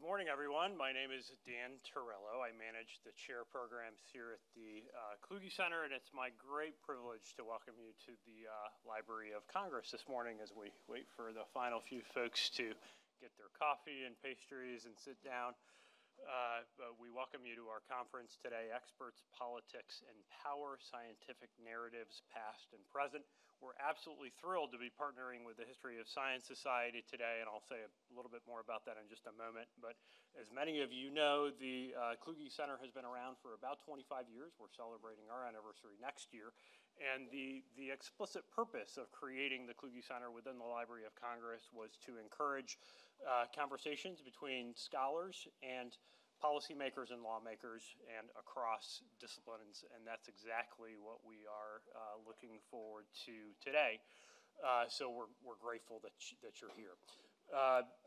Good morning, everyone. My name is Dan Torello. I manage the chair programs here at the Kluge Center, and it's my great privilege to welcome you to the Library of Congress this morning as we wait for the final few folks to get their coffee and pastries and sit down. But we welcome you to our conference today, Experts, Politics, and Power, Scientific Narratives, Past and Present. We're absolutely thrilled to be partnering with the History of Science Society today, and I'll say a little bit more about that in just a moment. But as many of you know, the Kluge Center has been around for about 25 years. We're celebrating our anniversary next year. And the explicit purpose of creating the Kluge Center within the Library of Congress was to encourage conversations between scholars and policymakers and lawmakers and across disciplines, and that's exactly what we are looking forward to today. So we're grateful that you're here.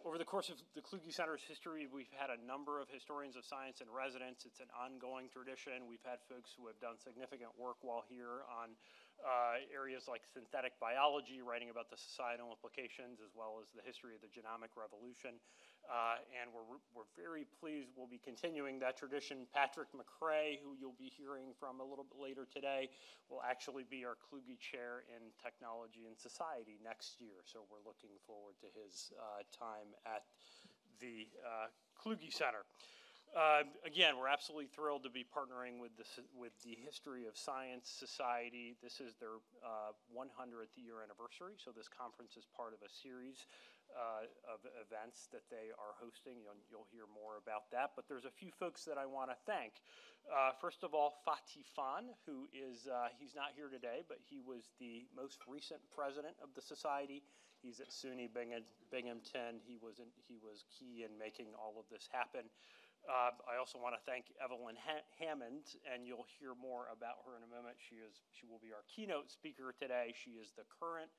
Over the course of the Kluge Center's history, we've had a number of historians of science in residence. It's an ongoing tradition. We've had folks who have done significant work while here on areas like synthetic biology, writing about the societal implications, as well as the history of the genomic revolution. And we're very pleased we'll be continuing that tradition. Patrick McRae, who you'll be hearing from a little bit later today, will actually be our Kluge Chair in Technology and Society next year. So we're looking forward to his time at the Kluge Center. Again, we're absolutely thrilled to be partnering with the History of Science Society. This is their 100th year anniversary, so this conference is part of a series of events that they are hosting. You'll hear more about that, but there's a few folks that I want to thank. First of all, Fatih Fan, who is, he's not here today, but he was the most recent president of the society. He's at SUNY Binghamton. He was key in making all of this happen. I also want to thank Evelyn Hammond, and you'll hear more about her in a moment. She will be our keynote speaker today. She is the current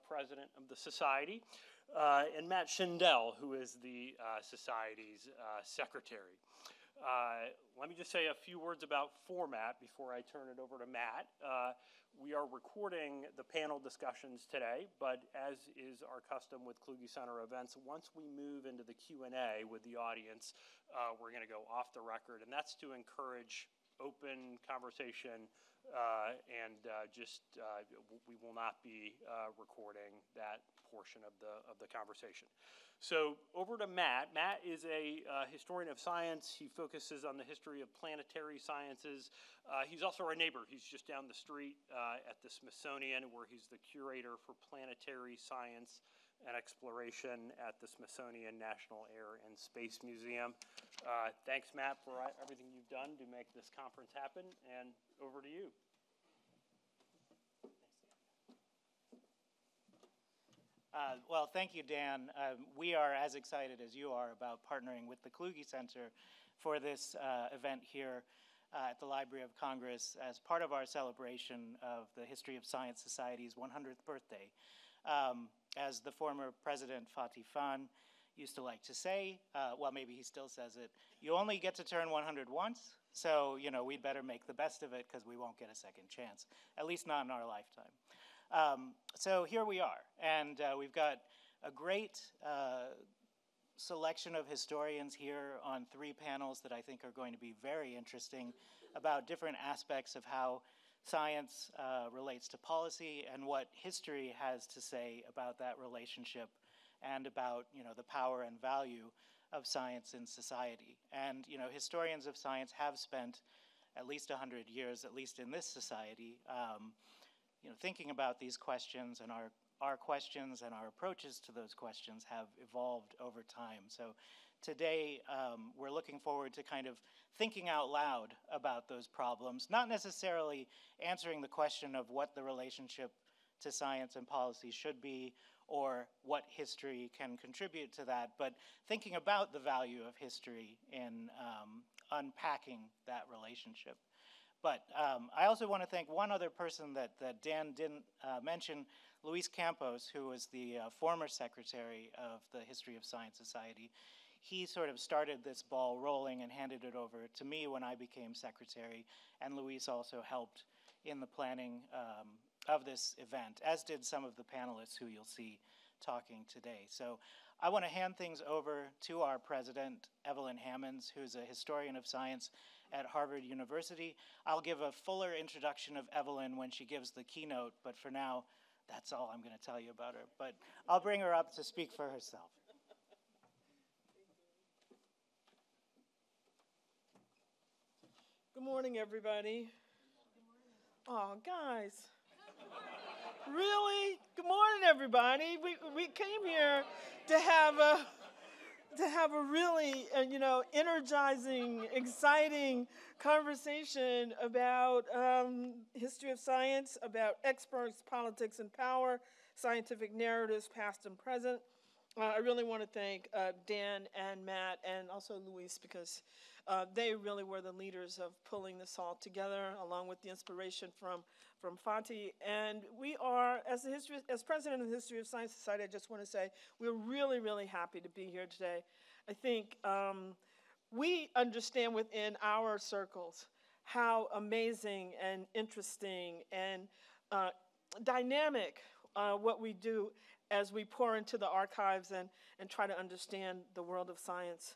president of the society, and Matt Schindel, who is the society's secretary. Let me just say a few words about format before I turn it over to Matt. We are recording the panel discussions today, but as is our custom with Kluge Center events, once we move into the Q&A with the audience, we're going to go off the record, and that's to encourage open conversation, and we will not be recording that portion of the conversation. So over to Matt. Matt is a historian of science. He focuses on the history of planetary sciences. He's also our neighbor. He's just down the street at the Smithsonian, where he's the curator for planetary science and exploration at the Smithsonian National Air and Space Museum. Thanks, Matt, for everything you've done to make this conference happen, and over to you. Well, thank you, Dan. We are as excited as you are about partnering with the Kluge Center for this event here at the Library of Congress as part of our celebration of the History of Science Society's 100th birthday. As the former president, Fatih Fan, used to like to say, well, maybe he still says it, you only get to turn 100 once, so, we'd better make the best of it because we won't get a second chance, at least not in our lifetime. So here we are, and we've got a great selection of historians here on 3 panels that I think are going to be very interesting about different aspects of how science relates to policy and what history has to say about that relationship and about, the power and value of science in society. And, historians of science have spent at least 100 years, at least in this society, thinking about these questions, and our questions and our approaches to those questions have evolved over time. So today, we're looking forward to kind of thinking out loud about those problems, not necessarily answering the question of what the relationship to science and policy should be or what history can contribute to that, but thinking about the value of history in unpacking that relationship. But I also want to thank one other person that Dan didn't mention, Luis Campos, who was the former secretary of the History of Science Society. He sort of started this ball rolling and handed it over to me when I became secretary, and Luis also helped in the planning of this event, as did some of the panelists who you'll see talking today. So I want to hand things over to our president, Evelyn Hammonds, who's a historian of science at Harvard University. I'll give a fuller introduction of Evelyn when she gives the keynote, but for now, that's all I'm going to tell you about her. But I'll bring her up to speak for herself. Good morning, everybody. Oh, guys. Really? Good morning, everybody. We came here to have a really, energizing, exciting conversation about history of science, about experts, politics, and power, scientific narratives, past and present. I really want to thank Dan and Matt and also Luis, because they really were the leaders of pulling this all together, along with the inspiration from Fati. And we are, as president of the History of Science Society, I just want to say we're really, really happy to be here today. I think we understand within our circles how amazing and interesting and dynamic what we do as we pour into the archives and try to understand the world of science.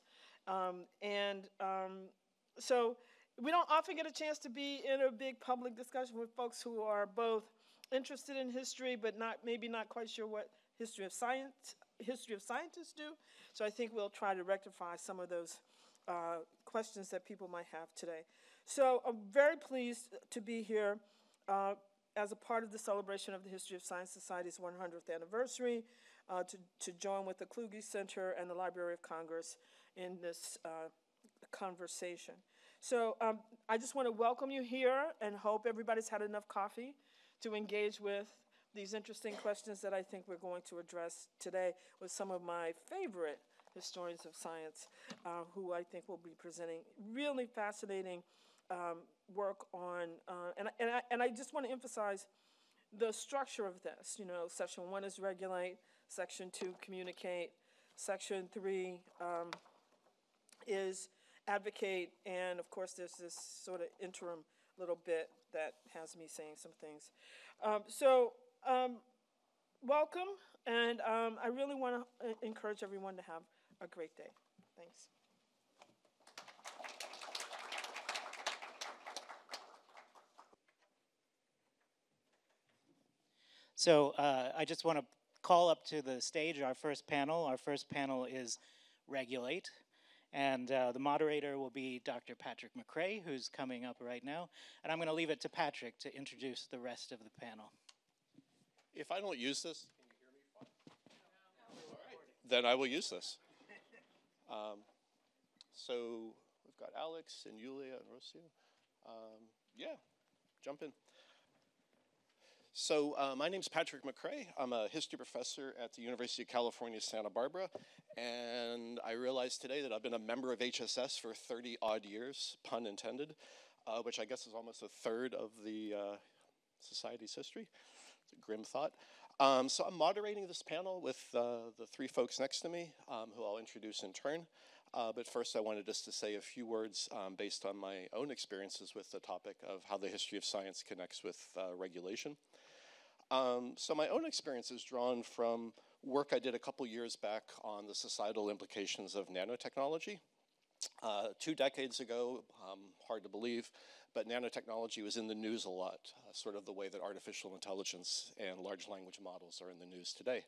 So we don't often get a chance to be in a big public discussion with folks who are both interested in history, but maybe not quite sure what history of scientists do. So I think we'll try to rectify some of those questions that people might have today. So I'm very pleased to be here as a part of the celebration of the History of Science Society's 100th anniversary, to join with the Kluge Center and the Library of Congress in this conversation. So I just want to welcome you here and hope everybody's had enough coffee to engage with these interesting questions that I think we're going to address today with some of my favorite historians of science, who I think will be presenting really fascinating work on, and I just want to emphasize the structure of this. You know, section 1 is regulate, section 2 communicate, section 3 is advocate, and of course there's this sort of interim little bit that has me saying some things. Welcome, and I really want to encourage everyone to have a great day. Thanks. So I just want to call up to the stage our first panel. Our first panel is Regulate, and the moderator will be Dr. Patrick McCray, who's coming up right now. And I'm going to leave it to Patrick to introduce the rest of the panel. If I don't use this, can you hear me fine? All right. Then I will use this. So we've got Alex and Yulia and Rocio. Yeah, jump in. So my name's Patrick McCray. I'm a history professor at the University of California, Santa Barbara. And I realized today that I've been a member of HSS for 30 odd years, pun intended, which I guess is almost a third of the society's history. It's a grim thought. So I'm moderating this panel with the three folks next to me, who I'll introduce in turn. But first I wanted just to say a few words based on my own experiences with the topic of how the history of science connects with regulation. So my own experience is drawn from work I did a couple years back on the societal implications of nanotechnology. 2 decades ago, hard to believe, but nanotechnology was in the news a lot, sort of the way that artificial intelligence and large language models are in the news today.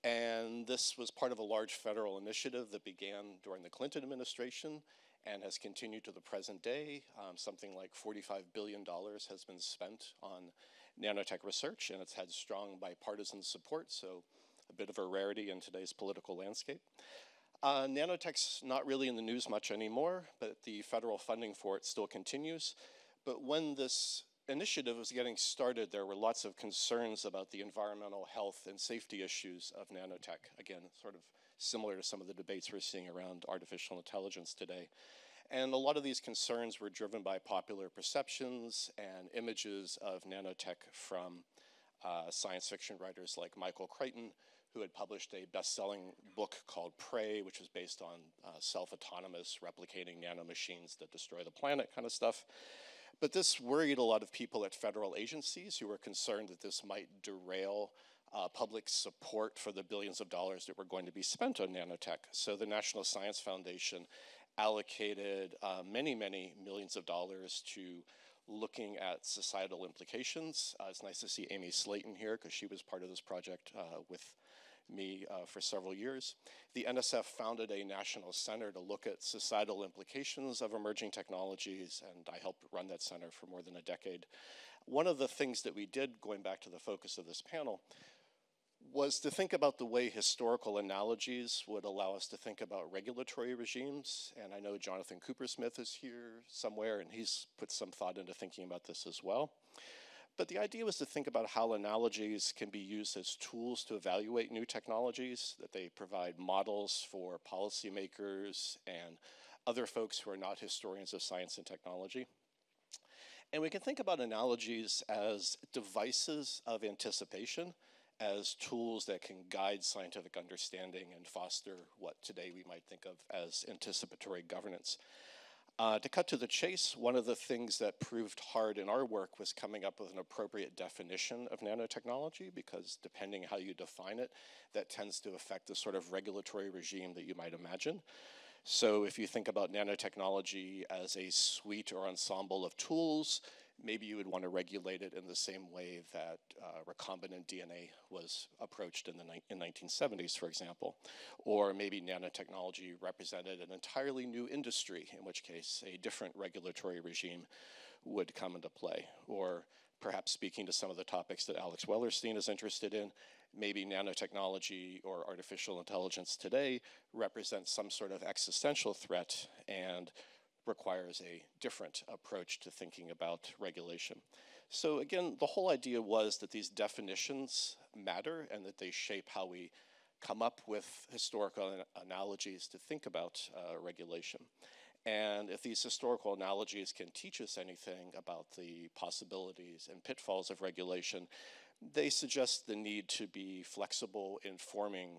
And this was part of a large federal initiative that began during the Clinton administration and has continued to the present day. Something like $45 billion has been spent on nanotech research, and it's had strong bipartisan support, so a bit of a rarity in today's political landscape. Nanotech's not really in the news much anymore, but the federal funding for it still continues. But when this initiative was getting started, there were lots of concerns about the environmental health and safety issues of nanotech. Again, sort of similar to some of the debates we're seeing around artificial intelligence today. And a lot of these concerns were driven by popular perceptions and images of nanotech from science fiction writers like Michael Crichton, who had published a best-selling book called Prey, which was based on self-autonomous replicating nanomachines that destroy the planet kind of stuff. But this worried a lot of people at federal agencies who were concerned that this might derail public support for the billions of dollars that were going to be spent on nanotech. So the National Science Foundation allocated many, many millions of dollars to looking at societal implications. It's nice to see Amy Slayton here because she was part of this project with me for several years. The NSF founded a national center to look at societal implications of emerging technologies, and I helped run that center for more than a decade. One of the things that we did, going back to the focus of this panel, was to think about the way historical analogies would allow us to think about regulatory regimes. And I know Jonathan Coopersmith is here somewhere, and he's put some thought into thinking about this as well. But the idea was to think about how analogies can be used as tools to evaluate new technologies, that they provide models for policymakers and other folks who are not historians of science and technology. And we can think about analogies as devices of anticipation, as tools that can guide scientific understanding and foster what today we might think of as anticipatory governance. To cut to the chase, one of the things that proved hard in our work was coming up with an appropriate definition of nanotechnology, because depending how you define it, that tends to affect the sort of regulatory regime that you might imagine. So if you think about nanotechnology as a suite or ensemble of tools, maybe you would want to regulate it in the same way that recombinant DNA was approached in the 1970s, for example. Or maybe nanotechnology represented an entirely new industry, in which case a different regulatory regime would come into play. Or perhaps speaking to some of the topics that Alex Wellerstein is interested in, maybe nanotechnology or artificial intelligence today represents some sort of existential threat and requires a different approach to thinking about regulation. So again, the whole idea was that these definitions matter and that they shape how we come up with historical analogies to think about regulation. And if these historical analogies can teach us anything about the possibilities and pitfalls of regulation, they suggest the need to be flexible in forming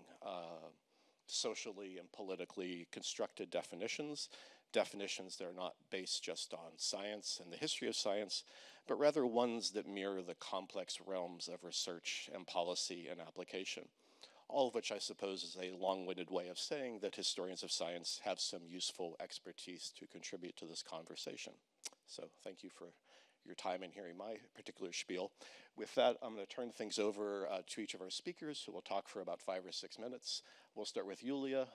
socially and politically constructed definitions that are not based just on science and the history of science, but rather ones that mirror the complex realms of research and policy and application. All of which I suppose is a long-winded way of saying that historians of science have some useful expertise to contribute to this conversation. So thank you for your time in hearing my particular spiel. With that, I'm going to turn things over to each of our speakers, who will talk for about 5 or 6 minutes. We'll start with Julia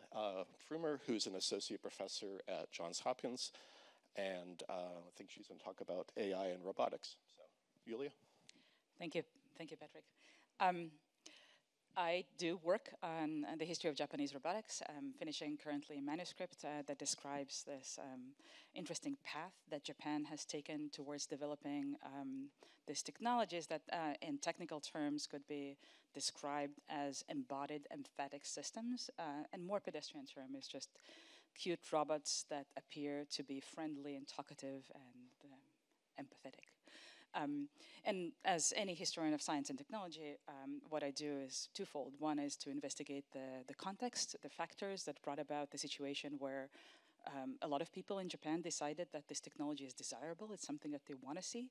Frumer, who's an associate professor at Johns Hopkins, and I think she's going to talk about AI and robotics. So, Julia? Thank you, Patrick. I do work on the history of Japanese robotics. I'm finishing currently a manuscript that describes this interesting path that Japan has taken towards developing these technologies that in technical terms could be described as embodied emphatic systems, and more pedestrian term is just cute robots that appear to be friendly and talkative and empathetic. And as any historian of science and technology, what I do is twofold. One is to investigate the context, the factors that brought about the situation where a lot of people in Japan decided that this technology is desirable, it's something that they want to see,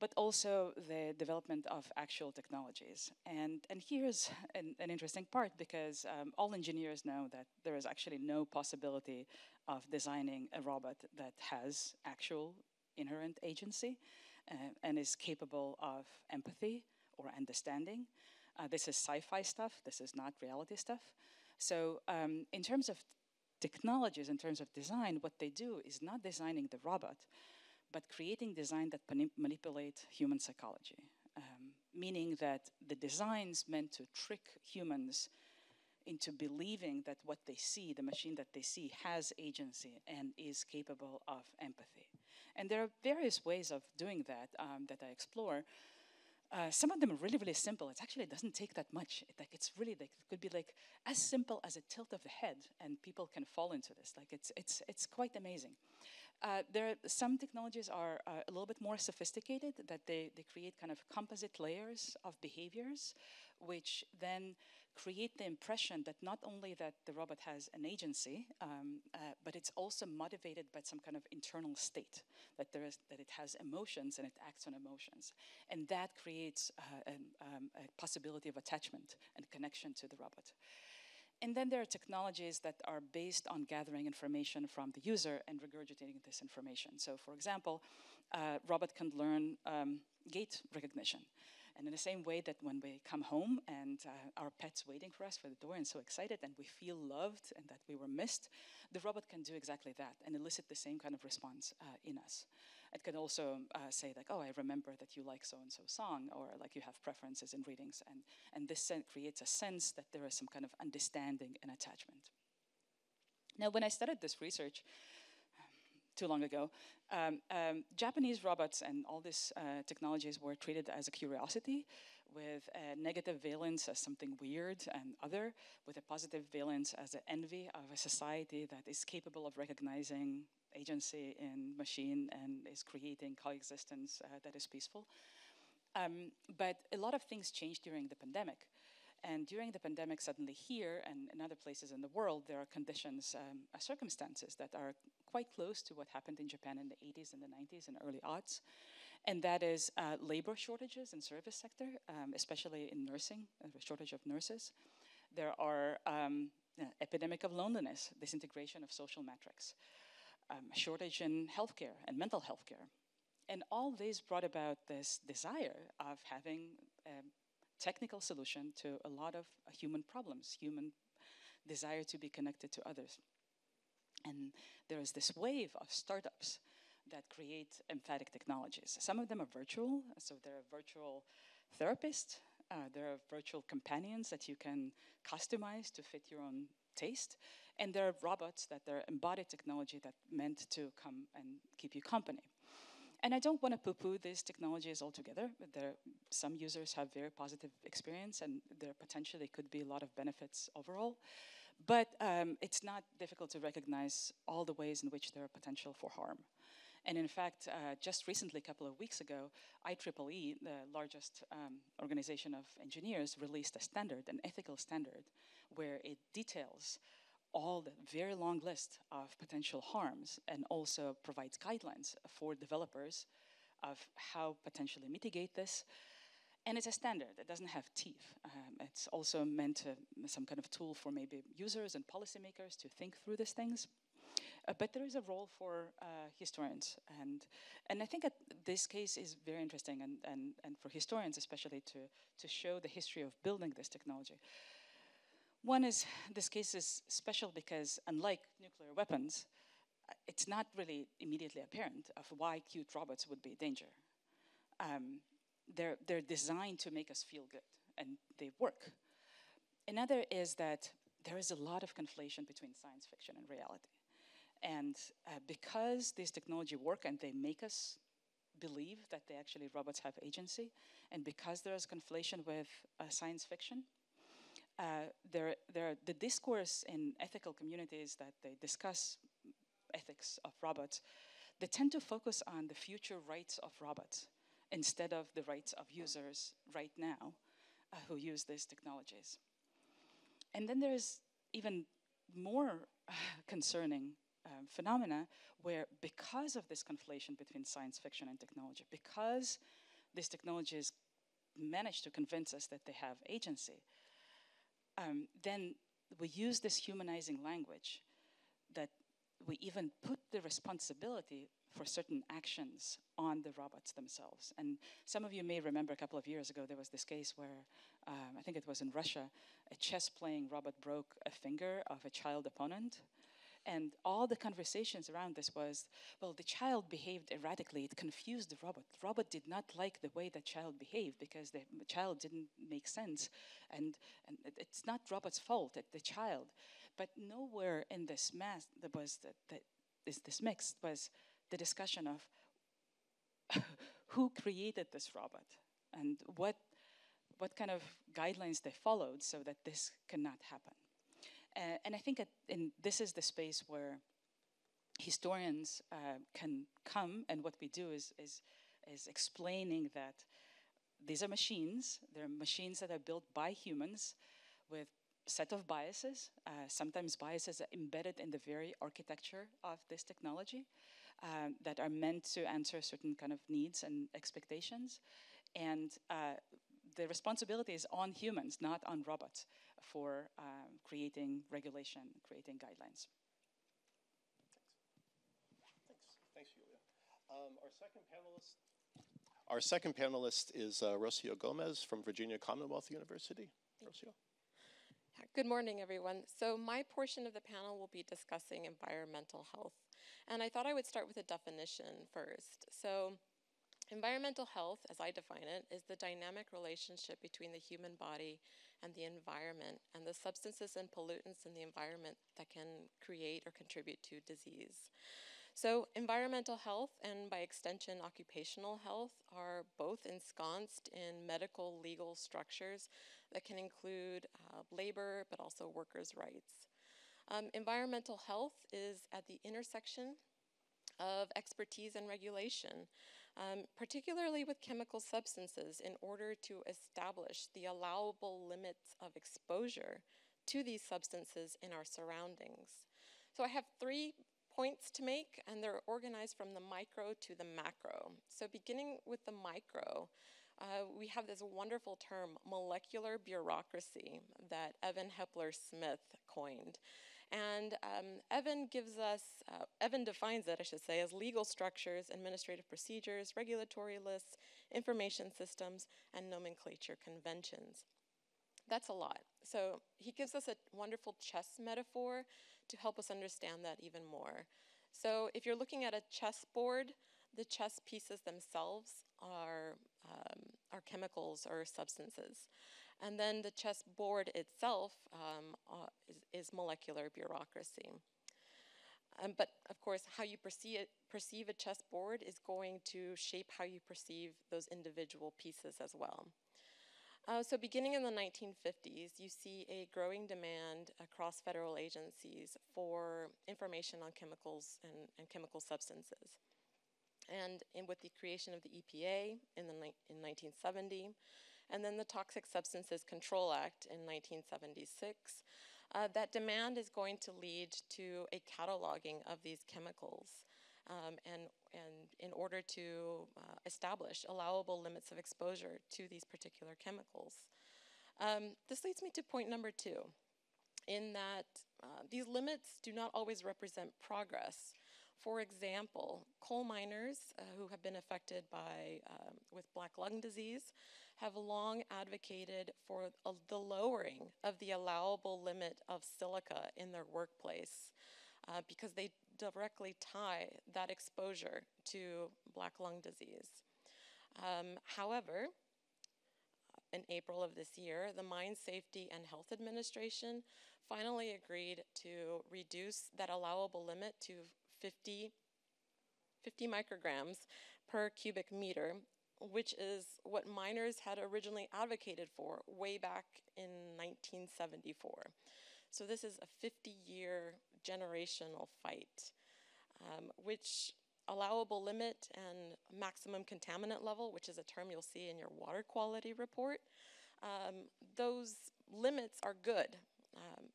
but also the development of actual technologies. And here's an interesting part, because all engineers know that there is actually no possibility of designing a robot that has actual inherent agency. And is capable of empathy or understanding. This is sci-fi stuff, this is not reality stuff. So in terms of technologies, in terms of design, what they do is not designing the robot, but creating design that manipulate human psychology. Meaning that the designs meant to trick humans into believing that what they see, the machine that they see, has agency and is capable of empathy. And there are various ways of doing that that I explore. Some of them are really, really simple. It actually doesn't take that much. It's really like, it could be like as simple as a tilt of the head, and people can fall into this. Like it's quite amazing. Some technologies are a little bit more sophisticated, that they create kind of composite layers of behaviors, which then create the impression that not only that the robot has an agency, but it's also motivated by some kind of internal state, that it has emotions and it acts on emotions. And that creates a possibility of attachment and connection to the robot. And then there are technologies that are based on gathering information from the user and regurgitating this information. So for example, robot can learn gait recognition. And in the same way that when we come home and our pet's waiting for us for the door and so excited and we feel loved and that we were missed, the robot can do exactly that and elicit the same kind of response in us. It can also say like, oh, I remember that you like so-and-so song, or like you have preferences in readings. And this creates a sense that there is some kind of understanding and attachment. Now, when I started this research too long ago, Japanese robots and all these technologies were treated as a curiosity, with a negative valence as something weird and other, with a positive valence as an envy of a society that is capable of recognizing agency in machine and is creating coexistence that is peaceful. But a lot of things changed during the pandemic. And during the pandemic, suddenly here and in other places in the world, there are conditions, circumstances that are quite close to what happened in Japan in the 80s and the 90s and early aughts. And that is labor shortages in service sector, especially in nursing, a shortage of nurses. There are epidemic of loneliness, disintegration of social metrics, a shortage in healthcare and mental health care. And all these brought about this desire of having technical solution to a lot of human problems, human desire to be connected to others. And there is this wave of startups that create empathic technologies. Some of them are virtual, so there are virtual therapists, there are virtual companions that you can customize to fit your own taste, and there are robots that are embodied technology that meant to come and keep you company. And I don't want to poo-poo these technologies altogether. Some users have very positive experience, and there potentially could be a lot of benefits overall. But it's not difficult to recognize all the ways in which there are potential for harm. And in fact, just recently, a couple of weeks ago, IEEE, the largest organization of engineers, released a standard, an ethical standard, where it details all the very long list of potential harms and also provides guidelines for developers of how potentially mitigate this. And it's a standard, it doesn't have teeth. It's also meant to some kind of tool for maybe users and policymakers to think through these things. But there is a role for historians. And I think that this case is very interesting and for historians especially to show the history of building this technology. One is, this case is special because unlike nuclear weapons, it's not really immediately apparent of why cute robots would be a danger. They're designed to make us feel good, and they work. Another is that there is a lot of conflation between science fiction and reality. And because these technology work and they make us believe that they actually, robots have agency, and because there is conflation with science fiction, the discourse in ethical communities that they discuss ethics of robots, they tend to focus on the future rights of robots instead of the rights of users right now who use these technologies. And then there's even more concerning phenomena where, because of this conflation between science fiction and technology, because these technologies manage to convince us that they have agency, then we use this humanizing language that we even put the responsibility for certain actions on the robots themselves. And some of you may remember a couple of years ago, there was this case where, I think it was in Russia, a chess-playing robot broke a finger of a child opponent. And all the conversations around this was, well, the child behaved erratically. It confused the robot. The robot did not like the way the child behaved because the child didn't make sense. And it's not robot's fault, it's the child. But nowhere in this mass that was this mix was the discussion of who created this robot and what kind of guidelines they followed so that this cannot happen. And I think this is the space where historians can come, and what we do is explaining that these are machines. They're machines that are built by humans with set of biases, sometimes biases are embedded in the very architecture of this technology that are meant to answer certain kind of needs and expectations. And the responsibility is on humans, not on robots, for creating regulation, creating guidelines. Thanks, Julia. Our second panelist is Rocio Gomez from Virginia Commonwealth University. Rocio. Good morning, everyone. So my portion of the panel will be discussing environmental health. And I thought I would start with a definition first. So environmental health, as I define it, is the dynamic relationship between the human body and the environment and the substances and pollutants in the environment that can create or contribute to disease. So environmental health and by extension occupational health are both ensconced in medical legal structures that can include labor but also workers' rights. Environmental health is at the intersection of expertise and regulation, particularly with chemical substances in order to establish the allowable limits of exposure to these substances in our surroundings. So I have 3 points to make, and they're organized from the micro to the macro. So beginning with the micro, we have this wonderful term, molecular bureaucracy, that Evan Hepler-Smith coined. And Evan defines it, I should say, as legal structures, administrative procedures, regulatory lists, information systems, and nomenclature conventions. That's a lot. So he gives us a wonderful chess metaphor to help us understand that even more. So if you're looking at a chessboard, the chess pieces themselves are chemicals or substances. And then the chessboard itself is molecular bureaucracy. But of course, how you perceive a chessboard is going to shape how you perceive those individual pieces as well. So beginning in the 1950s, you see a growing demand across federal agencies for information on chemicals and chemical substances. And with the creation of the EPA in 1970, and then the Toxic Substances Control Act in 1976, that demand is going to lead to a cataloging of these chemicals and in order to establish allowable limits of exposure to these particular chemicals. This leads me to point number 2, in that these limits do not always represent progress. For example, coal miners who have been affected with black lung disease have long advocated for the lowering of the allowable limit of silica in their workplace because they directly tie that exposure to black lung disease. However, in April of this year, the Mine Safety and Health Administration finally agreed to reduce that allowable limit to 50 micrograms per cubic meter, which is what miners had originally advocated for way back in 1974. So this is a 50-year generational fight, which allowable limit and maximum contaminant level, which is a term you'll see in your water quality report, those limits are good.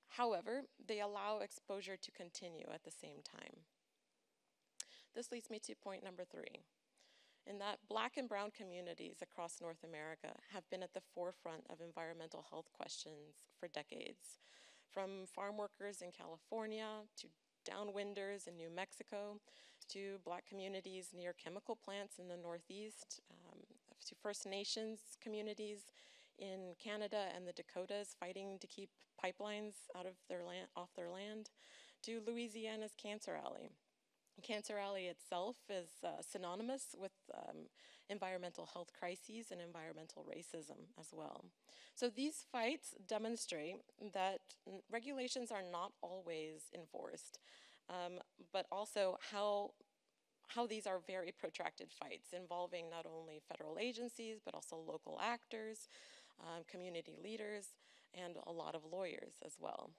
However, they allow exposure to continue at the same time. This leads me to point number 3, in that black and brown communities across North America have been at the forefront of environmental health questions for decades. From farm workers in California to downwinders in New Mexico, to black communities near chemical plants in the Northeast, to First Nations communities in Canada and the Dakotas fighting to keep pipelines off their land, to Louisiana's Cancer Alley. Cancer Alley itself is synonymous with environmental health crises and environmental racism as well. So these fights demonstrate that regulations are not always enforced, but also how these are very protracted fights involving not only federal agencies, but also local actors, community leaders, and a lot of lawyers as well.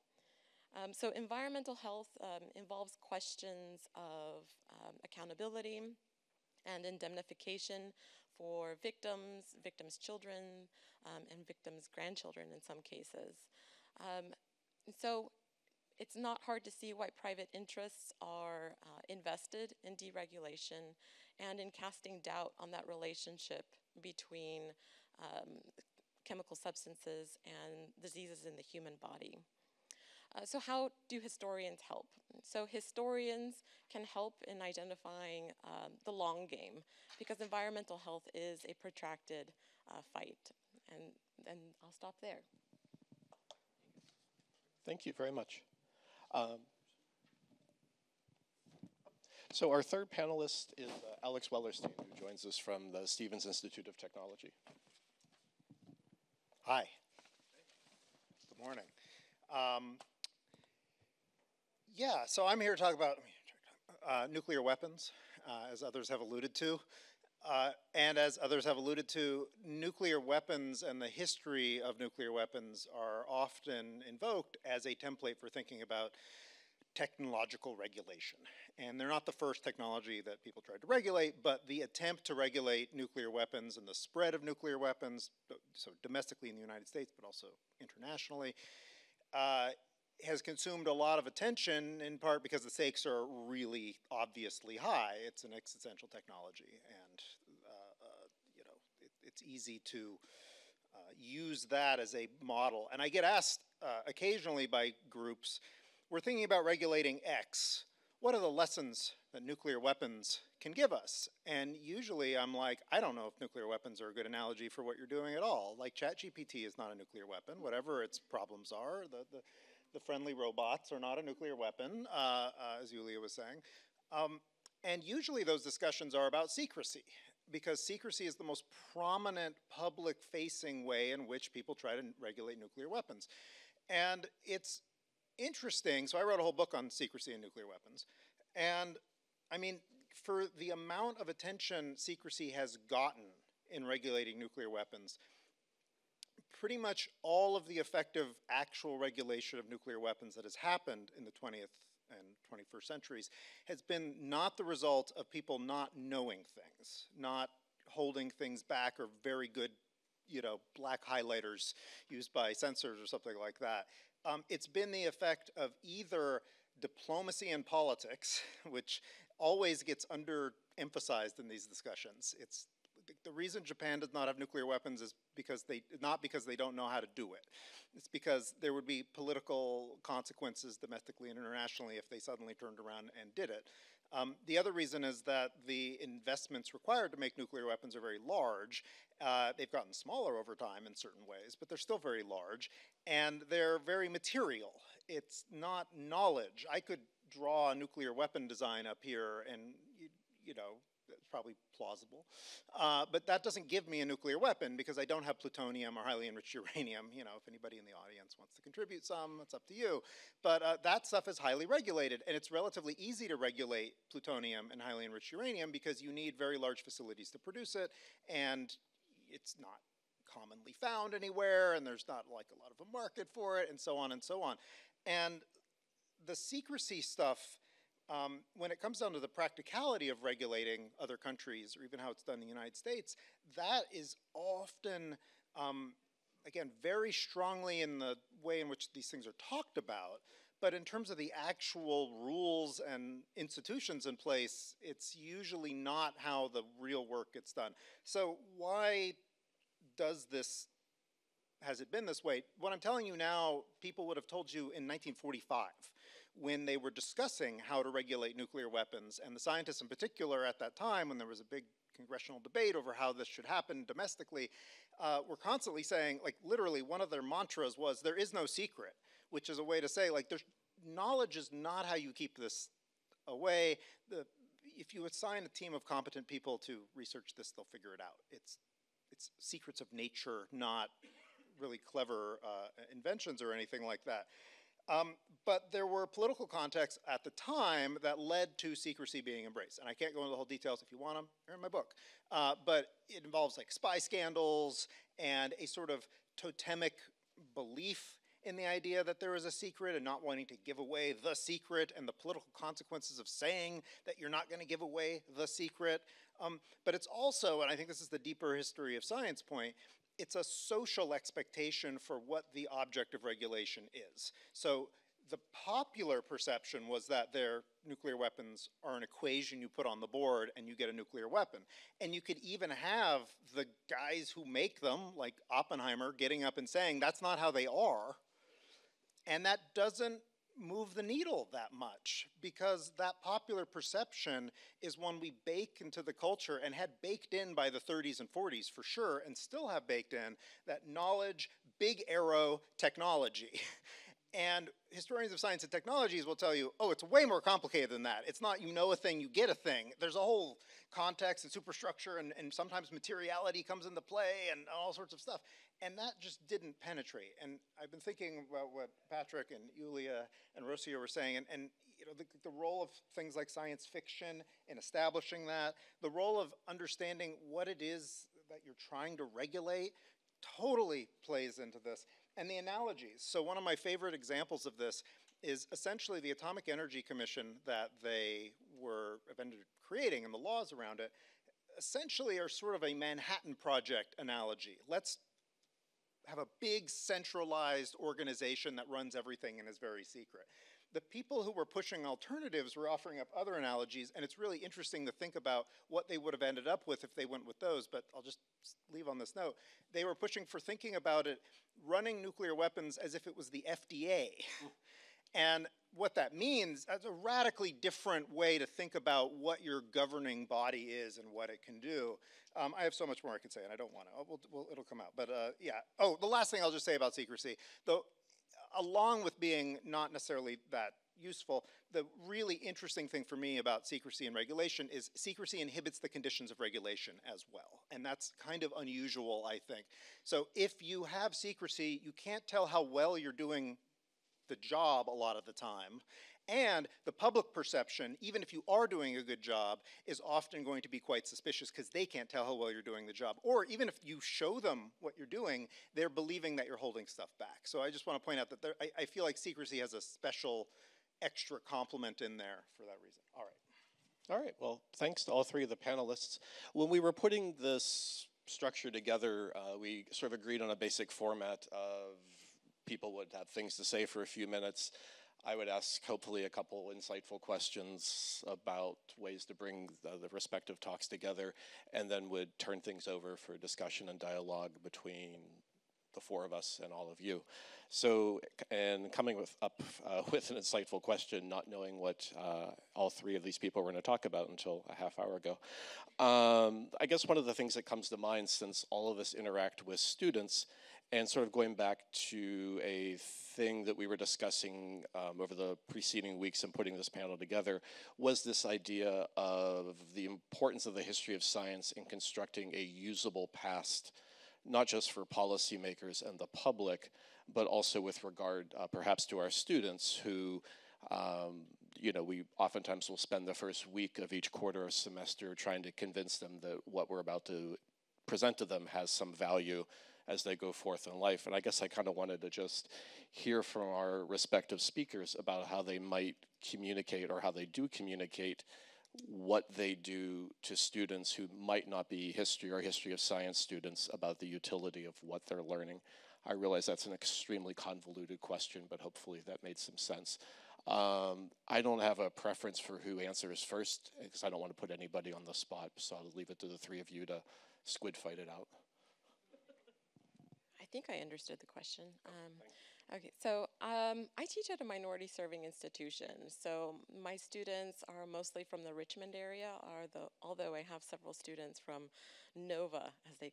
So environmental health involves questions of accountability and indemnification for victims' children, and victims' grandchildren in some cases. And so it's not hard to see why private interests are invested in deregulation and in casting doubt on that relationship between chemical substances and diseases in the human body. So how do historians help? So historians can help in identifying the long game, because environmental health is a protracted fight. And I'll stop there. Thank you very much. So our third panelist is Alex Wellerstein, who joins us from the Stevens Institute of Technology. Hi. Good morning. Yeah, so I'm here to talk about nuclear weapons, as others have alluded to. And as others have alluded to, nuclear weapons and the history of nuclear weapons are often invoked as a template for thinking about technological regulation. And they're not the first technology that people tried to regulate, but the attempt to regulate nuclear weapons and the spread of nuclear weapons, so domestically in the United States, but also internationally, has consumed a lot of attention, in part because the stakes are really obviously high. It's an existential technology, and it's easy to use that as a model. And I get asked occasionally by groups, we're thinking about regulating X. What are the lessons that nuclear weapons can give us? And usually I'm like, I don't know if nuclear weapons are a good analogy for what you're doing at all. Like ChatGPT is not a nuclear weapon, whatever its problems are. The friendly robots are not a nuclear weapon, as Yulia was saying. And usually those discussions are about secrecy, because secrecy is the most prominent public-facing way in which people try to regulate nuclear weapons. And it's interesting, so I wrote a whole book on secrecy and nuclear weapons. And I mean, for the amount of attention secrecy has gotten in regulating nuclear weapons, pretty much all of the effective actual regulation of nuclear weapons that has happened in the 20th and 21st centuries has been not the result of people not knowing things, not holding things back, or very good, black highlighters used by censors or something like that. It's been the effect of either diplomacy and politics, which always gets underemphasized in these discussions. It's the reason Japan does not have nuclear weapons is not because they don't know how to do it. It's because there would be political consequences domestically and internationally if they suddenly turned around and did it. The other reason is that the investments required to make nuclear weapons are very large. They've gotten smaller over time in certain ways, but they're still very large, and they're very material. It's not knowledge. I could draw a nuclear weapon design up here, and it's probably plausible. But that doesn't give me a nuclear weapon, because I don't have plutonium or highly enriched uranium. If anybody in the audience wants to contribute some, it's up to you. But that stuff is highly regulated, and it's relatively easy to regulate plutonium and highly enriched uranium because you need very large facilities to produce it, and it's not commonly found anywhere, and there's not like a lot of a market for it, and so on and so on. And the secrecy stuff, when it comes down to the practicality of regulating other countries, or even how it's done in the United States, that is often, again, very strongly in the way in which these things are talked about. But in terms of the actual rules and institutions in place, it's usually not how the real work gets done. So why has it been this way? What I'm telling you now, people would have told you in 1945, when they were discussing how to regulate nuclear weapons, and the scientists in particular at that time, when there was a big congressional debate over how this should happen domestically, were constantly saying, like literally one of their mantras was, there is no secret, which is a way to say, like, knowledge is not how you keep this away. If you assign a team of competent people to research this, they'll figure it out. It's secrets of nature, not really clever inventions or anything like that. But there were political contexts at the time that led to secrecy being embraced. And I can't go into the whole details. If you want them, they're in my book. But it involves like spy scandals and a sort of totemic belief in the idea that there is a secret and not wanting to give away the secret, and the political consequences of saying that you're not going to give away the secret. But it's also, and I think this is the deeper history of science point, it's a social expectation for what the object of regulation is. So the popular perception was that their nuclear weapons are an equation you put on the board and you get a nuclear weapon. And you could even have the guys who make them, like Oppenheimer, getting up and saying, that's not how they are. And that doesn't move the needle that much, because that popular perception is one we bake into the culture and had baked in by the 30s and 40s for sure, and still have baked in that knowledge, big arrow technology. And historians of science and technologies will tell you, oh, it's way more complicated than that. It's not you know a thing, you get a thing. There's a whole context and superstructure, and sometimes materiality comes into play and all sorts of stuff. And that just didn't penetrate. And I've been thinking about what Patrick and Yulia and Rocio were saying, and you know, the role of things like science fiction in establishing that, the role of understanding what it is that you're trying to regulate totally plays into this. And the analogies. So one of my favorite examples of this is essentially the Atomic Energy Commission that they were eventually creating, and the laws around it essentially are sort of a Manhattan Project analogy. Let's have a big centralized organization that runs everything and is very secret. The people who were pushing alternatives were offering up other analogies, and it's really interesting to think about what they would have ended up with if they went with those, but I'll just leave on this note. They were pushing for thinking about it, running nuclear weapons as if it was the FDA. And what that means, that's a radically different way to think about what your governing body is and what it can do. I have so much more I can say, and I don't want to. It'll come out. But yeah. Oh, the last thing I'll just say about secrecy, though, along with being not necessarily that useful, the really interesting thing for me about secrecy and regulation is secrecy inhibits the conditions of regulation as well. And that's kind of unusual, I think. So if you have secrecy, you can't tell how well you're doing the job a lot of the time. And the public perception, even if you are doing a good job, is often going to be quite suspicious because they can't tell how well you're doing the job. Or even if you show them what you're doing, they're believing that you're holding stuff back. So I just want to point out that I feel like secrecy has a special extra complement in there for that reason. All right. All right, well, thanks to all three of the panelists. When we were putting this structure together, we sort of agreed on a basic format of people would have things to say for a few minutes. I would ask hopefully a couple insightful questions about ways to bring the respective talks together, and then would turn things over for discussion and dialogue between the four of us and all of you. So, and coming up with an insightful question, not knowing what all three of these people were going to talk about until a half hour ago. I guess one of the things that comes to mind, since all of us interact with students, and sort of going back to a thing that we were discussing over the preceding weeks and putting this panel together, was this idea of the importance of the history of science in constructing a usable past, not just for policymakers and the public, but also with regard perhaps to our students who, you know, we oftentimes will spend the first week of each quarter or semester trying to convince them that what we're about to present to them has some value as they go forth in life. And I guess I kind of wanted to just hear from our respective speakers about how they might communicate, or how they do communicate, what they do to students who might not be history or history of science students about the utility of what they're learning. I realize that's an extremely convoluted question, but hopefully that made some sense. I don't have a preference for who answers first, because I don't want to put anybody on the spot, so I'll leave it to the three of you to squid fight it out. I think I understood the question. Okay, so I teach at a minority serving institution. So my students are mostly from the Richmond area, although I have several students from Nova, as they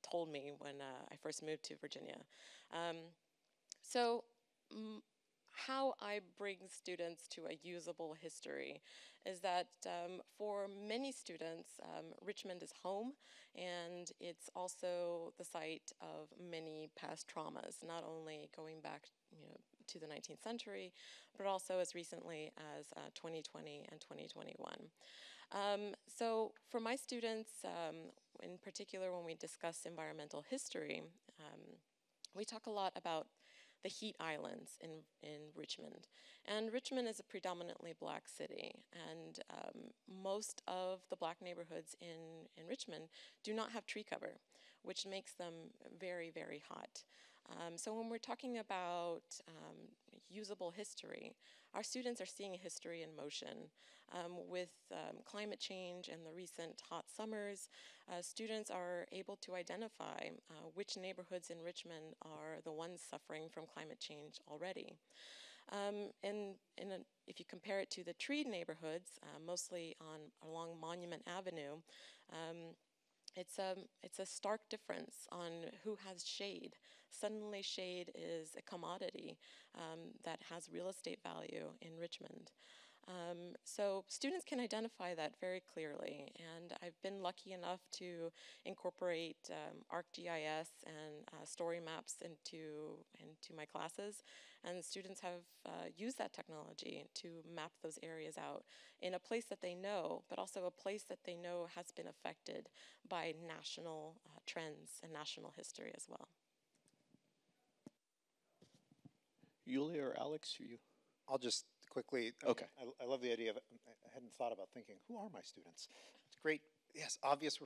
told me when I first moved to Virginia. How I bring students to a usable history is that for many students, Richmond is home, and it's also the site of many past traumas, not only going back to the 19th century, but also as recently as 2020 and 2021. So for my students, in particular when we discuss environmental history, we talk a lot about the Heat Islands in Richmond. And Richmond is a predominantly black city, and most of the black neighborhoods in Richmond do not have tree cover, which makes them very, very hot. So when we're talking about usable history, our students are seeing history in motion. With climate change and the recent hot summers, students are able to identify which neighborhoods in Richmond are the ones suffering from climate change already. If you compare it to the treed neighborhoods, mostly along Monument Avenue, it's a stark difference on who has shade. Suddenly shade is a commodity that has real estate value in Richmond. So students can identify that very clearly, and I've been lucky enough to incorporate ArcGIS and story maps into my classes, and students have used that technology to map those areas out in a place that they know, but also a place that they know has been affected by national trends and national history as well. Yulia or Alex, you? I'll just quickly, Okay. I love the idea of, I hadn't thought about thinking, who are my students? It's great, yes, obvious,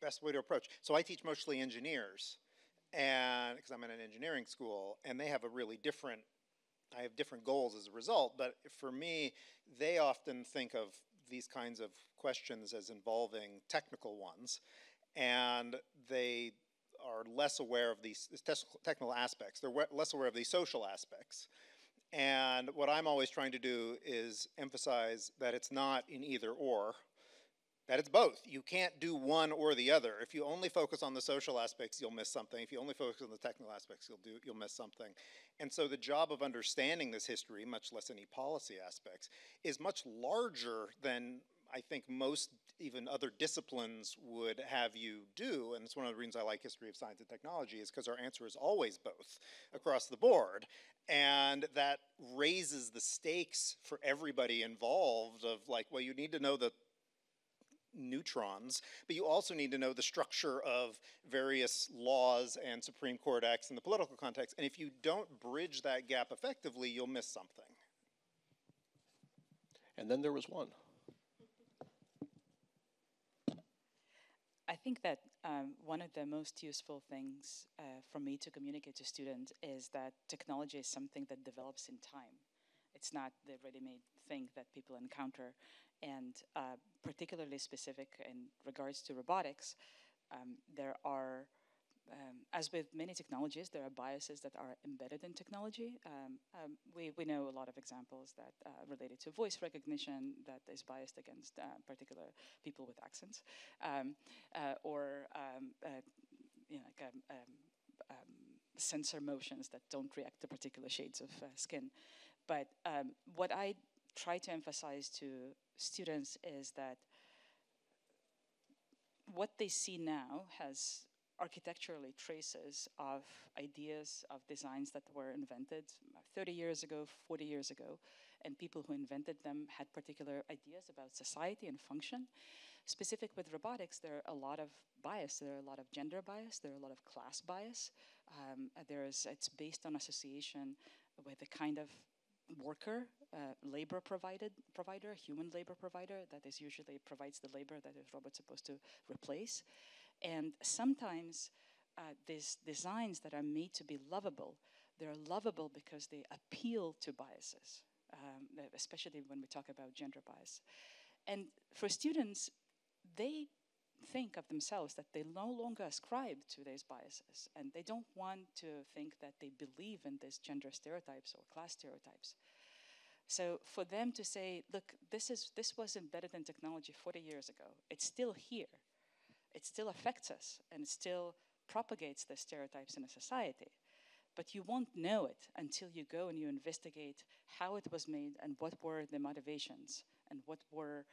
best way to approach. So I teach mostly engineers, and because I'm in an engineering school, and they have a really different, I have different goals as a result, but for me, they often think of these kinds of questions as involving technical ones, and they are less aware of these technical aspects. They're less aware of these social aspects. And what I'm always trying to do is emphasize that it's not in either or, that it's both. You can't do one or the other. If you only focus on the social aspects, you'll miss something. If you only focus on the technical aspects, you'll miss something. And so the job of understanding this history, much less any policy aspects, is much larger than I think most even other disciplines would have you do, and it's one of the reasons I like history of science and technology, is because our answer is always both across the board, and that raises the stakes for everybody involved of like, well, you need to know the neutrons, but you also need to know the structure of various laws and Supreme Court acts in the political context, and if you don't bridge that gap effectively, you'll miss something. And then there was one. I think that one of the most useful things for me to communicate to students is that technology is something that develops in time. It's not the ready-made thing that people encounter. And particularly specific in regards to robotics, there are, as with many technologies, there are biases that are embedded in technology. We know a lot of examples that related to voice recognition that is biased against particular people with accents, sensor motions that don't react to particular shades of skin. But what I try to emphasize to students is that what they see now has architecturally traces of ideas, of designs that were invented 30 years ago, 40 years ago, and people who invented them had particular ideas about society and function. Specific with robotics, there are a lot of bias. There are a lot of gender bias. There are a lot of class bias. It's based on association with the kind of worker, labor provider, human labor provider that is usually provides the labor that a robot's supposed to replace. And sometimes these designs that are made to be lovable, they're lovable because they appeal to biases, especially when we talk about gender bias. And for students, they think of themselves that they no longer ascribe to these biases, and they don't want to think that they believe in these gender stereotypes or class stereotypes. So for them to say, look, this was embedded in technology 40 years ago, it's still here, it still affects us, and it still propagates the stereotypes in a society, but you won't know it until you go and you investigate how it was made and what were the motivations and what were